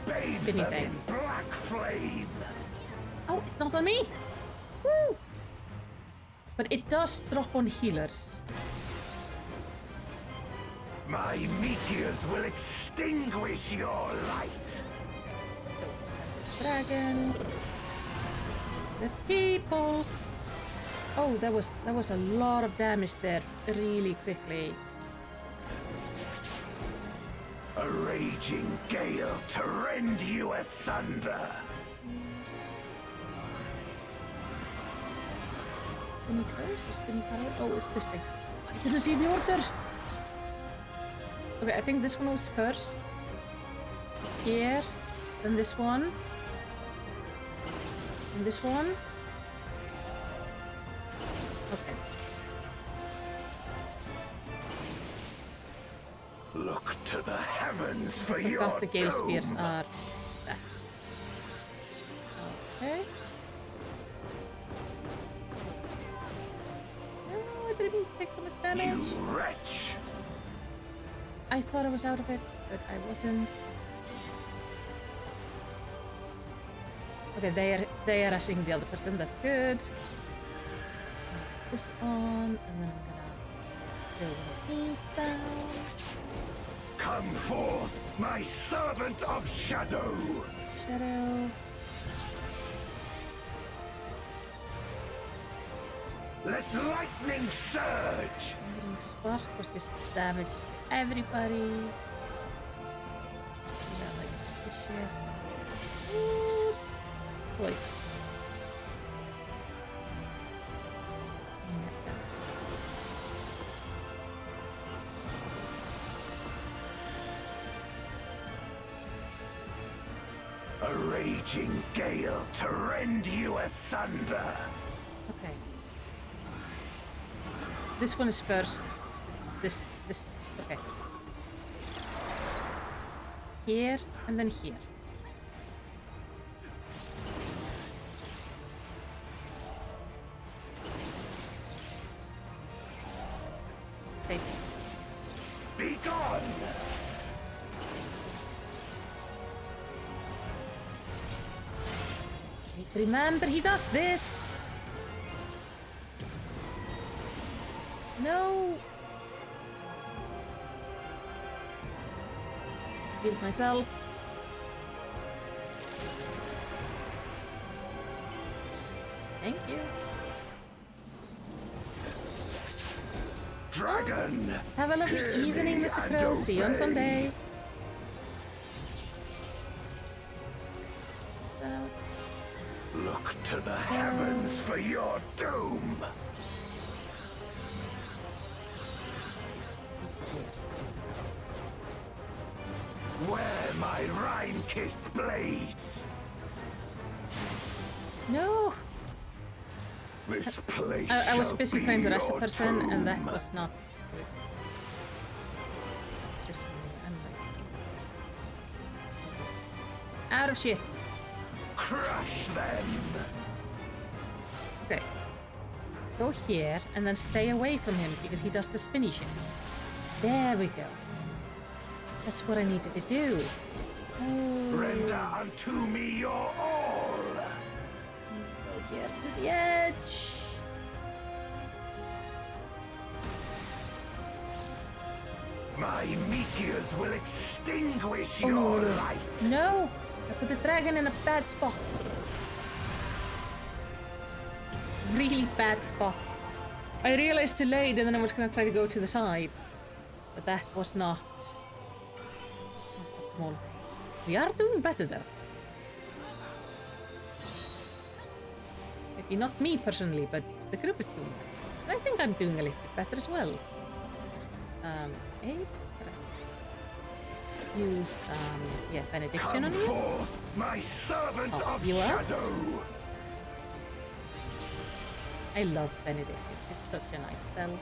thing. Black flame. Oh, it's not on me. Woo! But it does drop on healers. My meteors will extinguish your light. Dragon. The people. Oh, that was a lot of damage there, really quickly. A raging gale to rend you asunder. spinny close or spinny forward? Oh, it's this thing. I didn't see the order. Okay, I think this one was first. Here, then this one. And this one. Okay. Look to the heavens for I your forgot the Gale Spears doom. are... Okay. No, I didn't take so much damage. You wretch! I thought I was out of it, but I wasn't. Okay, they are rushing the other person. That's good. This on, and then I'm gonna build these down. Come forth, my servant of shadow! Shadow. Let lightning surge! Spark was just damage to everybody. Yeah, like this shit. Ooh. Boy. A raging gale to rend you asunder. Okay. This one is first. This, okay. Here, and then here. Safe. Be gone! Remember, he does this! No! Heal myself. Thank you. Dragon! Have a lovely evening, Mr. Crow. See you on Sunday. Look to the heavens for your doom! Wear my rime-kissed blades! No! This place I was shall busy be trying to rest a your person, and that tomb. was not good. Just out of shit. Crush them! Okay. Go here and then stay away from him because he does the spinny shit. There we go. That's what I needed to do. Oh. Render unto me your all! Go here to the edge. My meteors will extinguish Oh, your light! No! I put the dragon in a bad spot. Really bad spot. I realized too late and then I was gonna try to go to the side. But that was not... Come on. We are doing better though. Maybe not me personally, but the group is doing better. I think I'm doing a little bit better as well. Use, yeah, benediction on you. Come forth, my servant of you are? shadow! I love benediction. It's such a nice spell.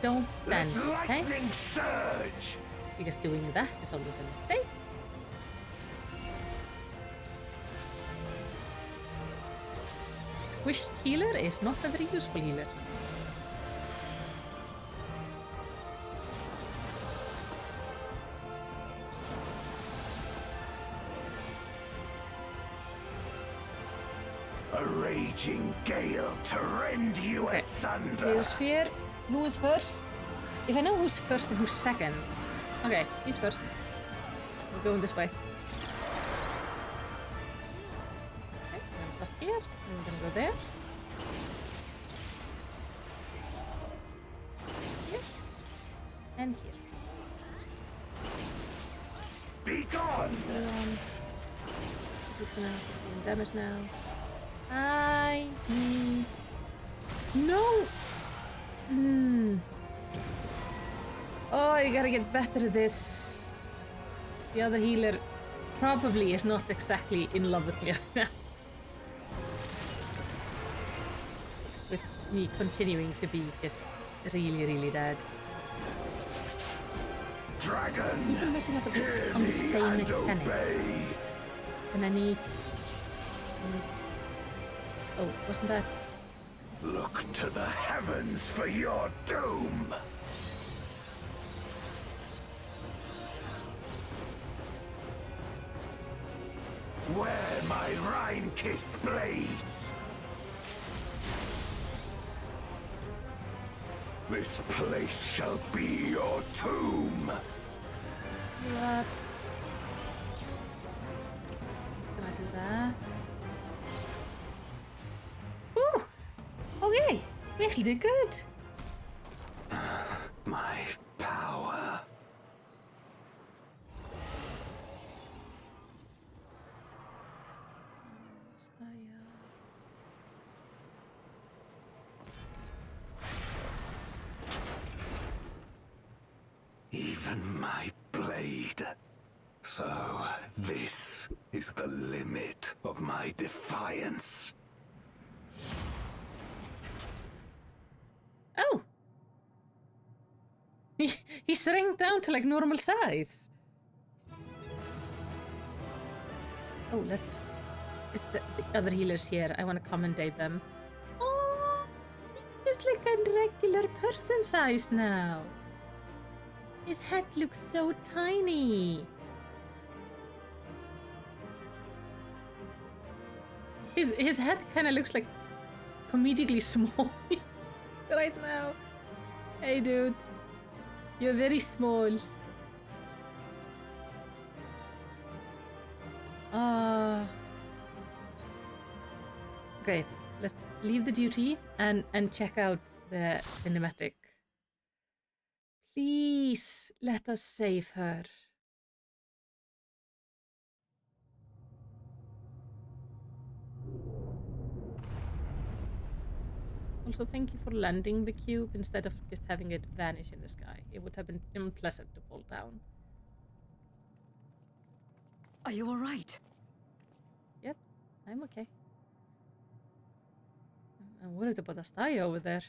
Don't stand, Let okay? lightning surge! Because doing that is always a mistake. Squished healer is not a very useful healer. A raging gale to rend you asunder. Here's Sphere. Who is first? If I know who's first and who's second. Okay, he's first. We're going this way. Okay, I'm gonna start here. And we're gonna go there. Here. And here. Be gone! He's gonna do damage now. I need No! Oh, you gotta get better at this. The other healer probably is not exactly in love with me right now. With me continuing to be just really, really dead. Dragon, Even messing up a bit on the same mechanic. And I need... Oh, wasn't that... Look to the heavens for your doom! Wear my Rhine-kissed blades! This place shall be your tomb! What? Just gonna do that. Woo! Okay, we actually did good. My power. Even my blade. So, this is the limit of my defiance. Oh! He shrank down to like normal size. Oh, let's... Is the other healers here? I want to commentate them. Oh! He's just like a regular person size now. His head looks so tiny. His head kind of looks like comedically small right now. Hey dude, you're very small. Okay, let's leave the duty and check out the cinematic. Please let us save her. Also, thank you for landing the cube instead of just having it vanish in the sky. It would have been unpleasant to fall down. Are you alright? Yep, I'm okay. I'm worried about Astaya over there.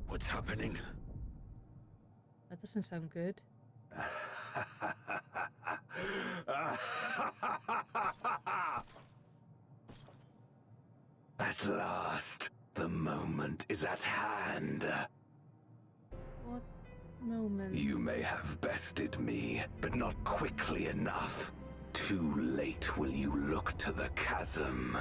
What's happening? That doesn't sound good. At last, the moment is at hand. What moment? You may have bested me, but not quickly enough. Too late will you look to the chasm.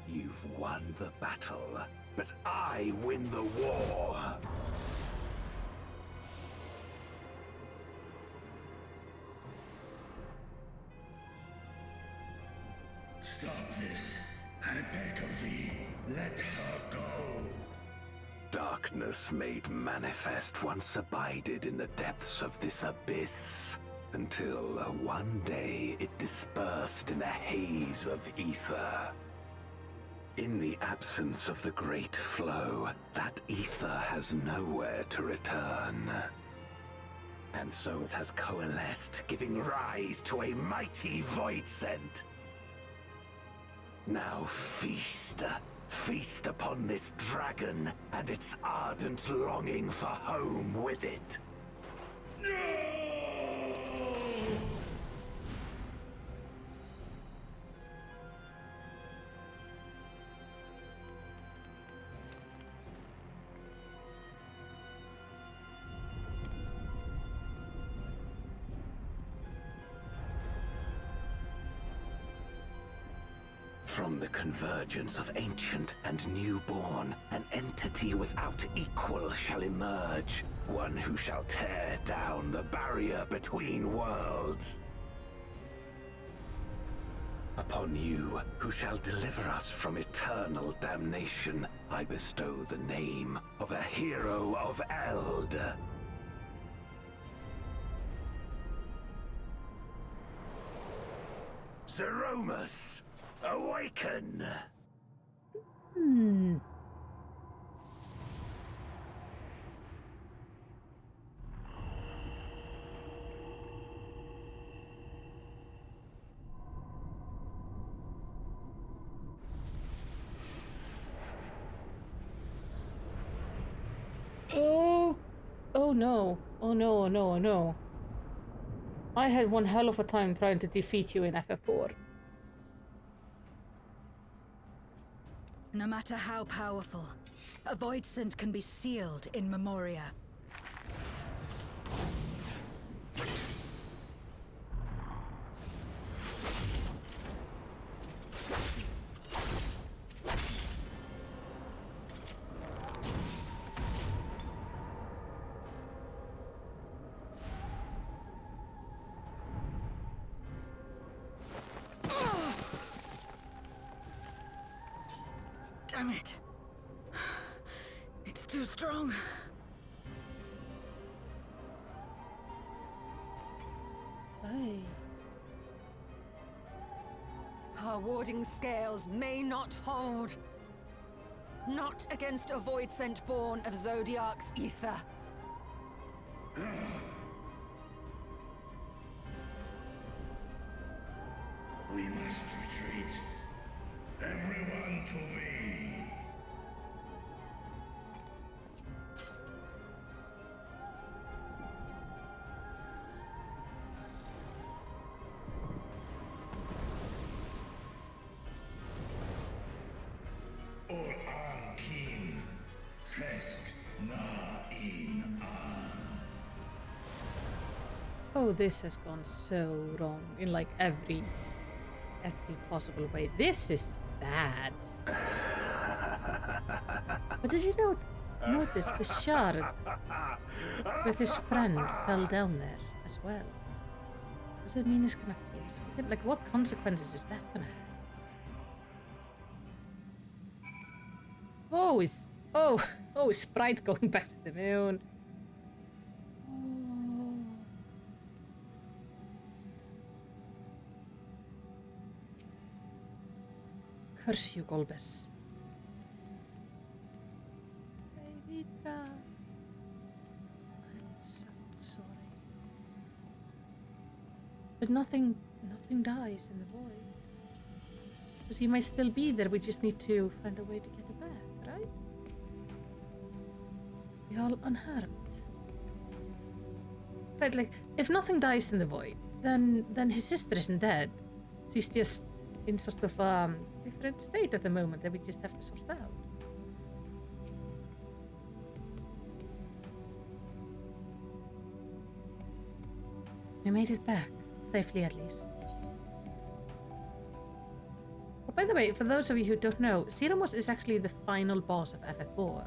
You've won the battle, but I win the war. Stop this. I beg of thee, let her go. Darkness made manifest once abided in the depths of this abyss, until one day it dispersed in a haze of ether. In the absence of the great flow, that ether has nowhere to return. And so it has coalesced, giving rise to a mighty voidsent. Now feast. Feast upon this dragon and its ardent longing for home with it. From the convergence of ancient and newborn, an entity without equal shall emerge, one who shall tear down the barrier between worlds. Upon you, who shall deliver us from eternal damnation, I bestow the name of a hero of Eld. Zeromus, awaken! Hmm. Oh no. Oh no, oh no, oh no. I had one hell of a time trying to defeat you in FF4. No matter how powerful, a void scent can be sealed in Memoria. Damn it. It's too strong. Hey. Our warding scales may not hold. Not against a void scent born of Zodiac's ether. We must retreat. Everyone to me. Or an kin. Fesk na in an. Oh, this has gone so wrong in like every possible way. This is bad. But did you notice the shard with his friend fell down there as well? Does it mean he's gonna fuse with him? Like, what consequences is that gonna have? Oh, it's Sprite going back to the moon. Curse you, Golbez. Vevitra. I'm so sorry. But nothing dies in the void. So he might still be there, we just need to find a way to get it back, right? Be all unharmed. Right, like, if nothing dies in the void, then his sister isn't dead. She's just in sort of different state at the moment that we just have to sort out. We made it back, safely at least. Oh, by the way, for those of you who don't know, Zeromus is actually the final boss of FF4.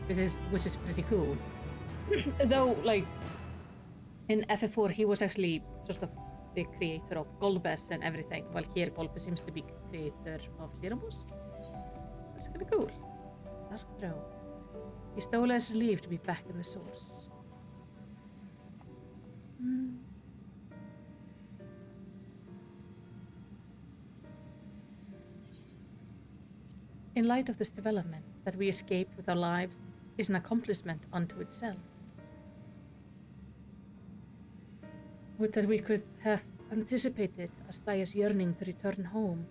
Which is pretty cool. Though, like, in FF4 he was actually sort of the creator of Golbez and everything, while here Golbez seems to be creator of Zeromus. That's kinda cool. Dark Throne. Istola is relieved to be back in the source. In light of this development, that we escaped with our lives is an accomplishment unto itself. Would that we could have anticipated Astaya's yearning to return home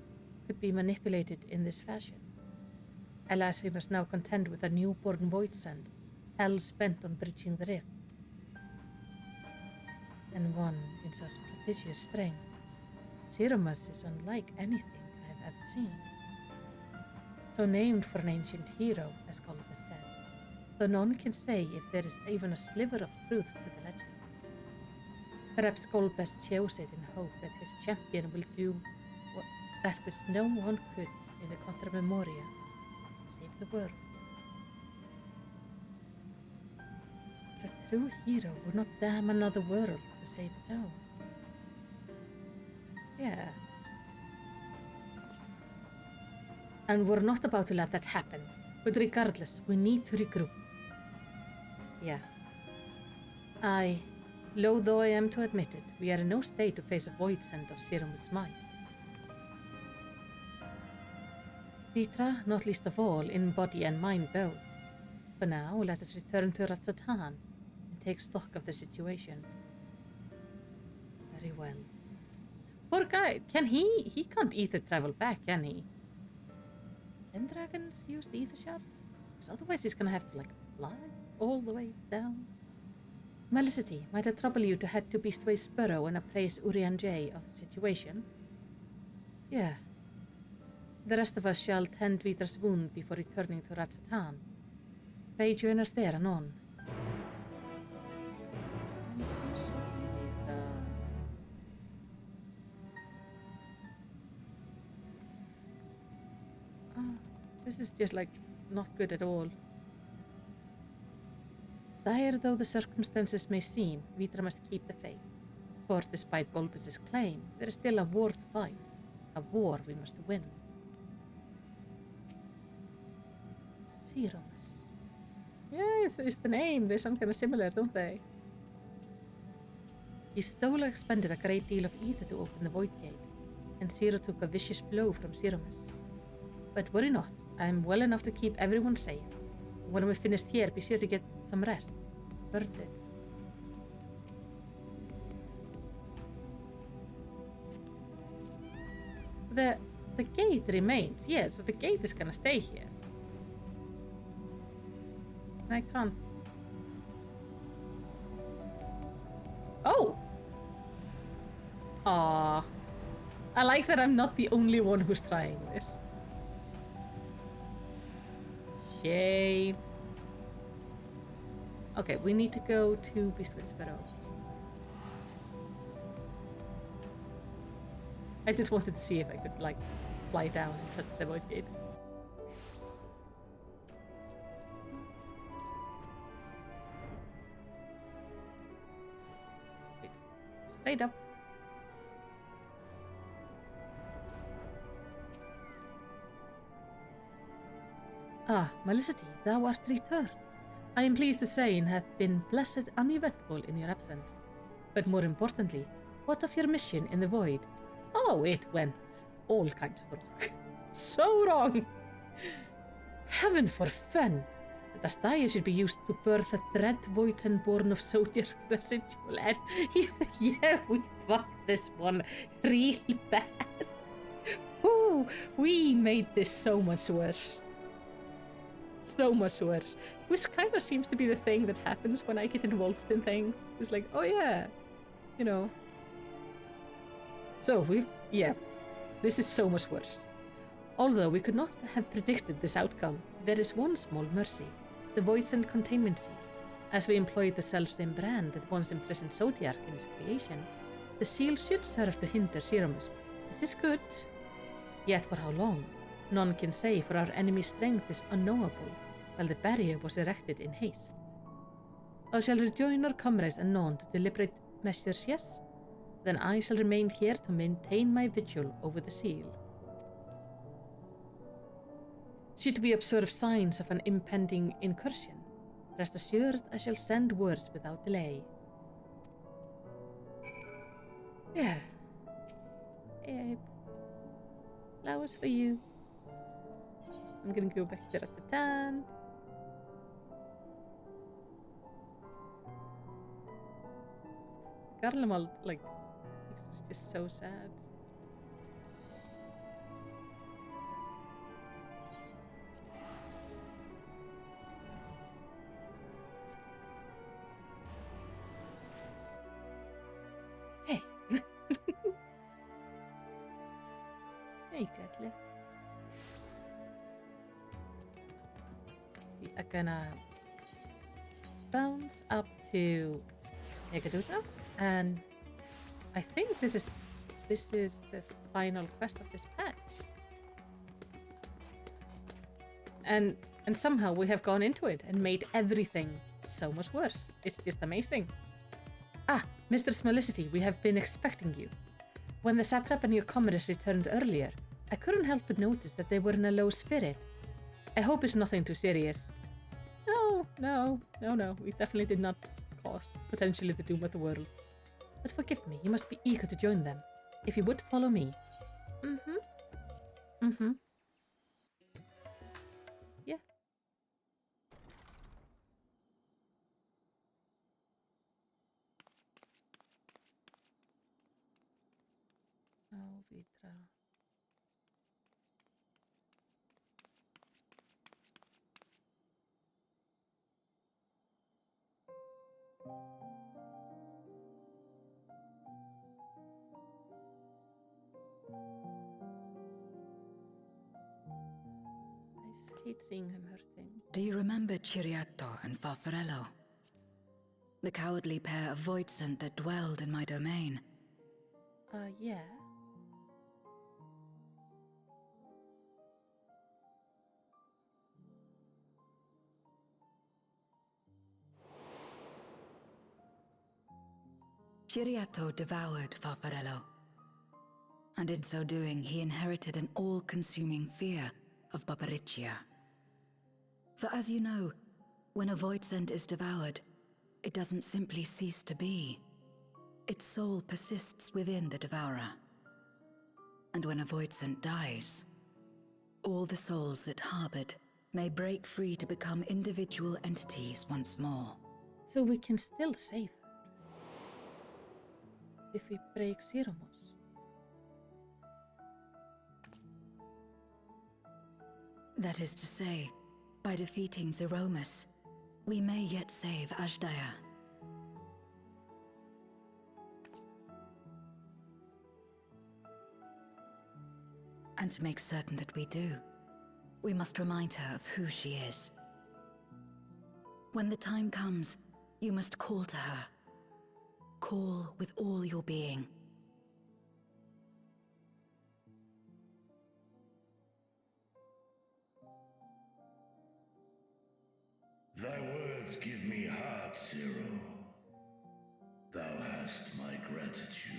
could be manipulated in this fashion. Alas, we must now contend with a newborn void sand, hell-bent on bridging the rift. And one in such prodigious strength. Zeromus is unlike anything I have ever seen. So named for an ancient hero, as Golbez said, though none can say if there is even a sliver of truth to the legends. Perhaps Golbez chose it in hope that his champion will do that which no one could in the Contra Memoria, save the world. But a true hero would not damn another world to save his own. Yeah. And we're not about to let that happen. But regardless, we need to regroup. Yeah. Low though I am to admit it, we are in no state to face a void sent of Sirumus' might. Vitra, not least of all, in body and mind both. For now, let us return to Ratsatan and take stock of the situation. Very well. Poor guy, can he can't ether travel back, can he? Can dragons use the ether shards? Because otherwise he's gonna have to, like, fly all the way down. Melicity, might it trouble you to head to Beastway's Burrow and appraise Urian J of the situation? Yeah. The rest of us shall tend Vitra's wound before returning to Ratsatan. Pray join us there anon. I'm so sorry, Vitra. This is just, like, not good at all. Dire though the circumstances may seem, Vitra must keep the faith. For despite Golbez's claim, there is still a war to fight. A war we must win. Sirumus. Yes, it's the name. They sound kind of similar, don't they? Istola expended a great deal of ether to open the Void Gate, and Zero took a vicious blow from Sirumus. But worry not, I am well enough to keep everyone safe. When we're finished here, be sure to get some rest. Earned it. The gate remains. Yeah, so the gate is gonna stay here. And I can't. Oh! Aww. I like that I'm not the only one who's trying this. Shame. Okay, we need to go to Beastway's Burrow. I just wanted to see if I could, like, fly down and touch the Void Gate. Wait. Straight up. Ah, Melicity, thou art returned. I am pleased to say it hath been blessed uneventful in your absence. But more importantly, what of your mission in the Void? Oh, it went all kinds of wrong. So wrong! Heaven forfend that Astaya should be used to birth a dread voids and born of Zodiac residual, and yeah, we fucked this one real bad. Ooh, we made this so much worse. So much worse. Which kind of seems to be the thing that happens when I get involved in things. It's like, oh yeah, you know. So yeah, this is so much worse. Although we could not have predicted this outcome, there is one small mercy, the Voids and Containment Seal. As we employed the self-same brand that once imprisoned Zodiac in its creation, the seal should serve to hinder Sirumus. This is good. Yet for how long? None can say, for our enemy's strength is unknowable, while the barrier was erected in haste. I shall rejoin our comrades anon to deliberate measures, yes? Then I shall remain here to maintain my vigil over the seal. Should we observe signs of an impending incursion, rest assured I shall send words without delay. Yeah. Hey, Abe. Flowers for you. I'm gonna go back to Ratsatan. Garlemald, like, it's just so sad. Hey. Hey, Katla. We are gonna bounce up to Negaduta, and I think this is the final quest of this patch. And somehow we have gone into it and made everything so much worse. It's just amazing. Ah, Mr. Melicity, we have been expecting you. When the satrap and your comrades returned earlier, I couldn't help but notice that they were in a low spirit. I hope it's nothing too serious. No. We definitely did not cause potentially the doom of the world. But forgive me, you must be eager to join them. If you would follow me. Yeah. Oh, Vitra. I just hate seeing him hurting. Do you remember Chiriato and Farfarello? The cowardly pair of Voidsent that dwelled in my domain. Yeah. Chiriato devoured Farfarello. And in so doing, he inherited an all-consuming fear of Barbariccia. For as you know, when a Voidsent is devoured, it doesn't simply cease to be. Its soul persists within the devourer. And when a Voidsent dies, all the souls that harbored may break free to become individual entities once more. So we can still save her. If we break Zeromos. That is to say, by defeating Zeromus, we may yet save Ashdaya. And to make certain that we do, we must remind her of who she is. When the time comes, you must call to her. Call with all your being. Thy words give me heart, Zero. Thou hast my gratitude.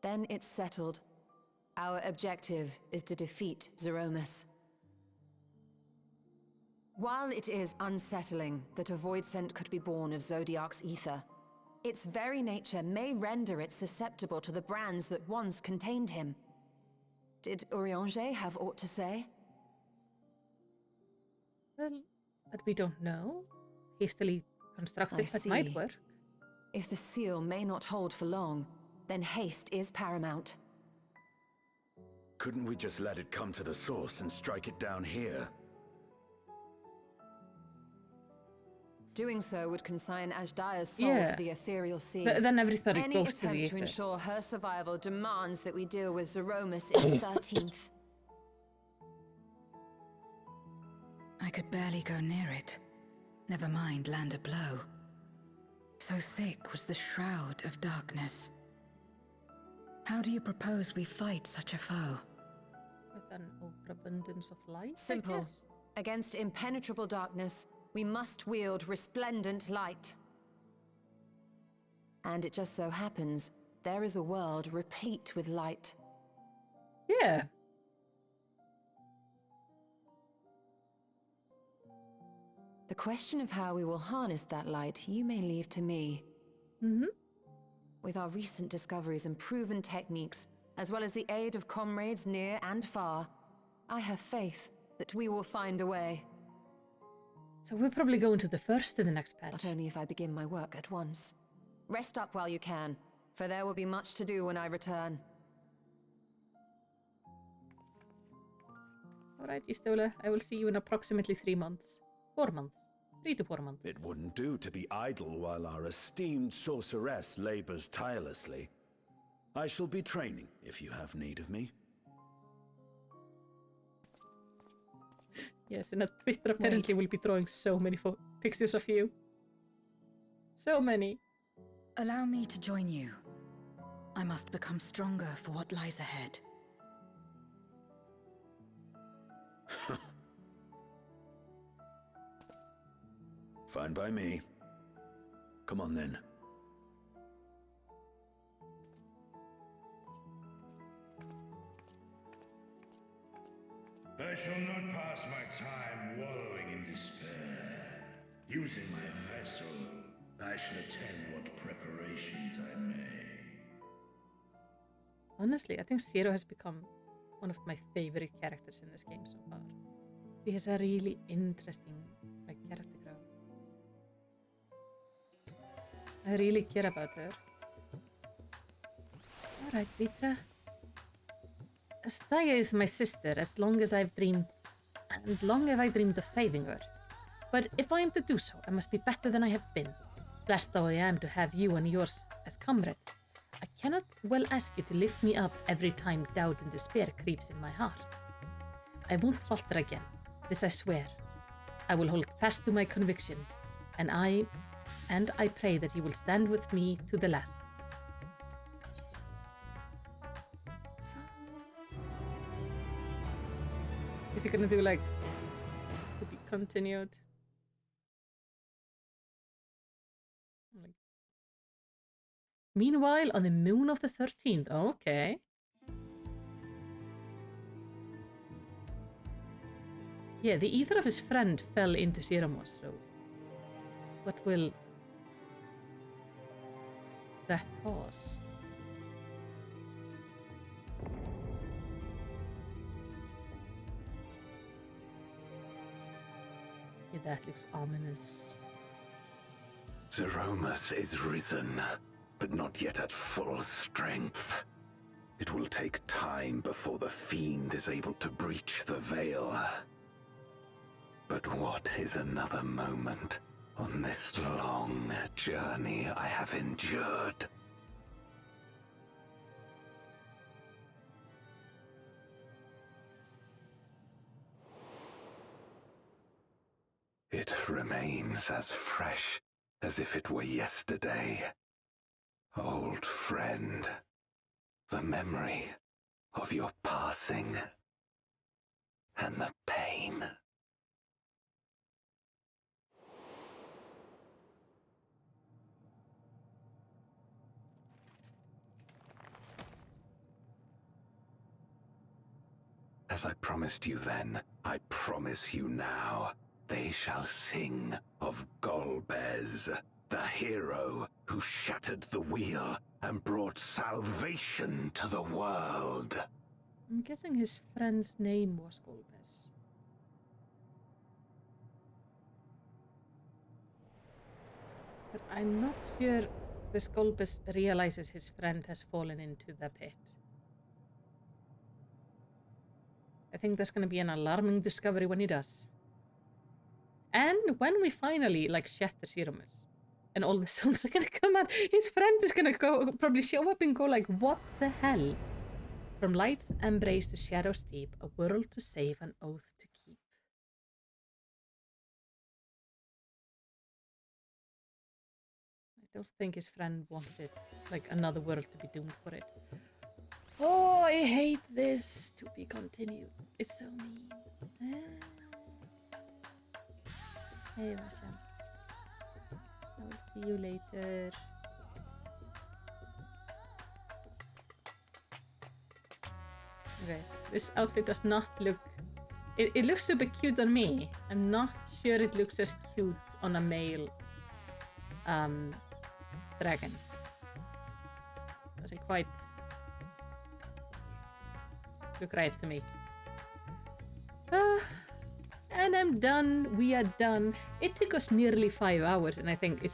Then it's settled. Our objective is to defeat Zeromus. While it is unsettling that a Voidsent could be born of Zodiac's ether, its very nature may render it susceptible to the brands that once contained him. Did Urianger have aught to say? Well, that we don't know. Hastily constructed, but might work. If the seal may not hold for long, then haste is paramount. Couldn't we just let it come to the source and strike it down here? Doing so would consign Ashdaya's soul to the ethereal sea. Then everything Any goes to the attempt to ether. ensure her survival demands that we deal with Zeromus in the 13th. I could barely go near it. Never mind land a blow. So thick was the shroud of darkness. How do you propose we fight such a foe? With an overabundance of light? Simple. Against impenetrable darkness, we must wield resplendent light. And it just so happens, there is a world replete with light. Yeah. The question of how we will harness that light, you may leave to me. With our recent discoveries and proven techniques, as well as the aid of comrades near and far, I have faith that we will find a way. So we're probably going to the first in the next patch. But only if I begin my work at once. Rest up while you can, for there will be much to do when I return. Alright, Istola, I will see you in approximately 3 months. 4 months. 3 to 4 months. It wouldn't do to be idle while our esteemed sorceress labors tirelessly. I shall be training if you have need of me. Yes, and at Twitter apparently will be throwing so many pictures of you. So many. Allow me to join you. I must become stronger for what lies ahead. Fine by me. Come on then. I shall not pass my time wallowing in despair. Using my vessel, I shall attend what preparations I may. Honestly, I think Zero has become one of my favorite characters in this game so far. She has a really interesting character growth. I really care about her. Alright, Vitra. Astaya is my sister as long as I've dreamed, and long have I dreamed of saving her. But if I am to do so, I must be better than I have been. Blessed though I am to have you and yours as comrades, I cannot well ask you to lift me up every time doubt and despair creeps in my heart. I won't falter again, this I swear. I will hold fast to my conviction, and I pray that you will stand with me to the last. Is he gonna do to be continued? Meanwhile, on the moon of the 13th. Okay. Yeah, the ether of his friend fell into Zeramos, so what will that cause? Yeah, that looks ominous. Zeromus is risen, but not yet at full strength. It will take time before the fiend is able to breach the veil. But what is another moment on this long journey I have endured? It remains as fresh as if it were yesterday. Old friend, the memory of your passing and the pain. As I promised you then, I promise you now, they shall sing of Golbez, the hero who shattered the wheel and brought salvation to the world. I'm guessing his friend's name was Golbez. But I'm not sure this Golbez realizes his friend has fallen into the pit. I think that's going to be an alarming discovery when he does. And when we finally, shatter Zeramos, and all the souls are going to come out, his friend is going to probably show up and go what the hell? From light's embrace to shadow's deep, a world to save, an oath to keep. I don't think his friend wanted, another world to be doomed for it. Oh, I hate this. To be continued. It's so mean. Hey, Vashan. I will see you later. Okay, this outfit does not look... It looks super cute on me. I'm not sure it looks as cute on a male dragon. Doesn't quite look right to me. And I'm done. We are done. It took us nearly 5 hours, and I think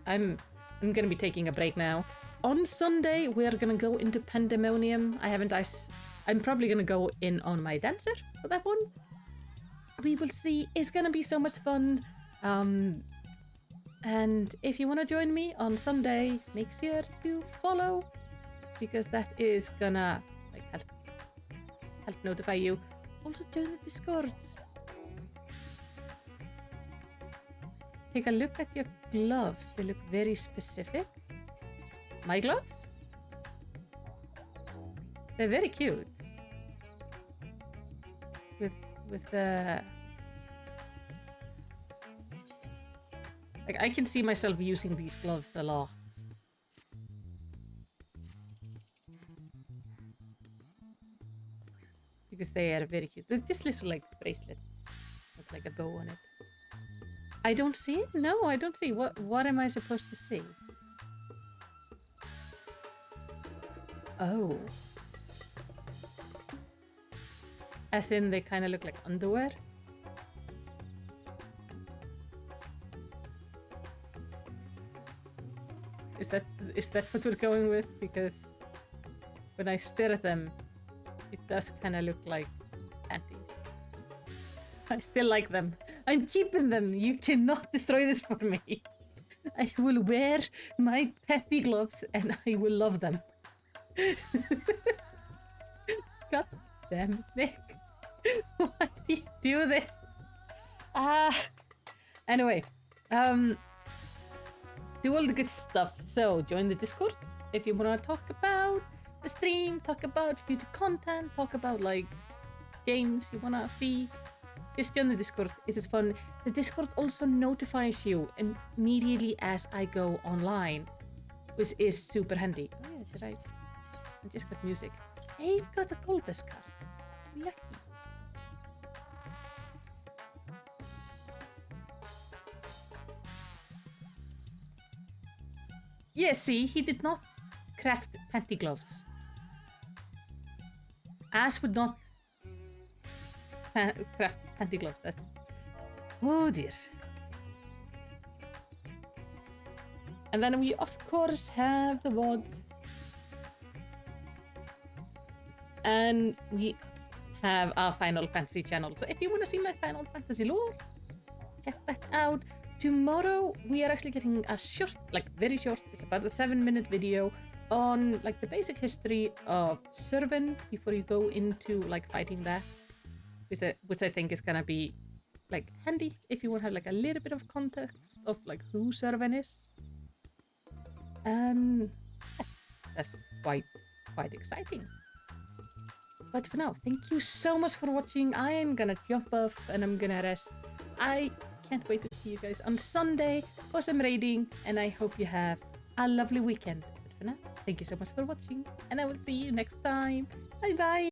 I'm gonna be taking a break now. On Sunday, we're gonna go into Pandemonium. I'm probably gonna go in on my dancer for that one. We will see. It's gonna be so much fun. And if you want to join me on Sunday, make sure to follow, because that is gonna help notify you. Also join the Discords. Take a look at your gloves. They look very specific. My gloves? They're very cute. With with the... Like, I can see myself using these gloves a lot. Because they are very cute. They're just little, like, bracelets with, like, a bow on it. I don't see it? No, I don't see. What am I supposed to see? Oh. As in, they kind of look like underwear? Is that what we're going with? Because when I stare at them, it does kind of look like panties. I still like them. I'm keeping them. You cannot destroy this for me. I will wear my panty gloves and I will love them. God damn it, Nick. Why do you do this? Anyway, do all the good stuff. So join the Discord if you want to talk about the stream, talk about future content, talk about like games you want to see. Just join the Discord. It is fun. The Discord also notifies you immediately as I go online, which is super handy. Oh yeah, did I just got music. I got a Goldust card. Lucky. Yeah, see, he did not craft panty gloves. Ash would not craft panty gloves. That's... Oh dear. And then we of course have the VOD. And we have our Final Fantasy channel. So if you want to see my Final Fantasy lore, check that out. Tomorrow we are actually getting a short, like very short, it's about a 7-minute video on like the basic history of Servan before you go into like fighting that. Which I think is gonna be like handy if you want to have like a little bit of context of like who Servan is. That's quite exciting. But for now, thank you so much for watching. I am gonna jump off and I'm gonna rest. I can't wait to see you guys on Sunday for some raiding, and I hope you have a lovely weekend. But for now, thank you so much for watching, and I will see you next time. Bye bye!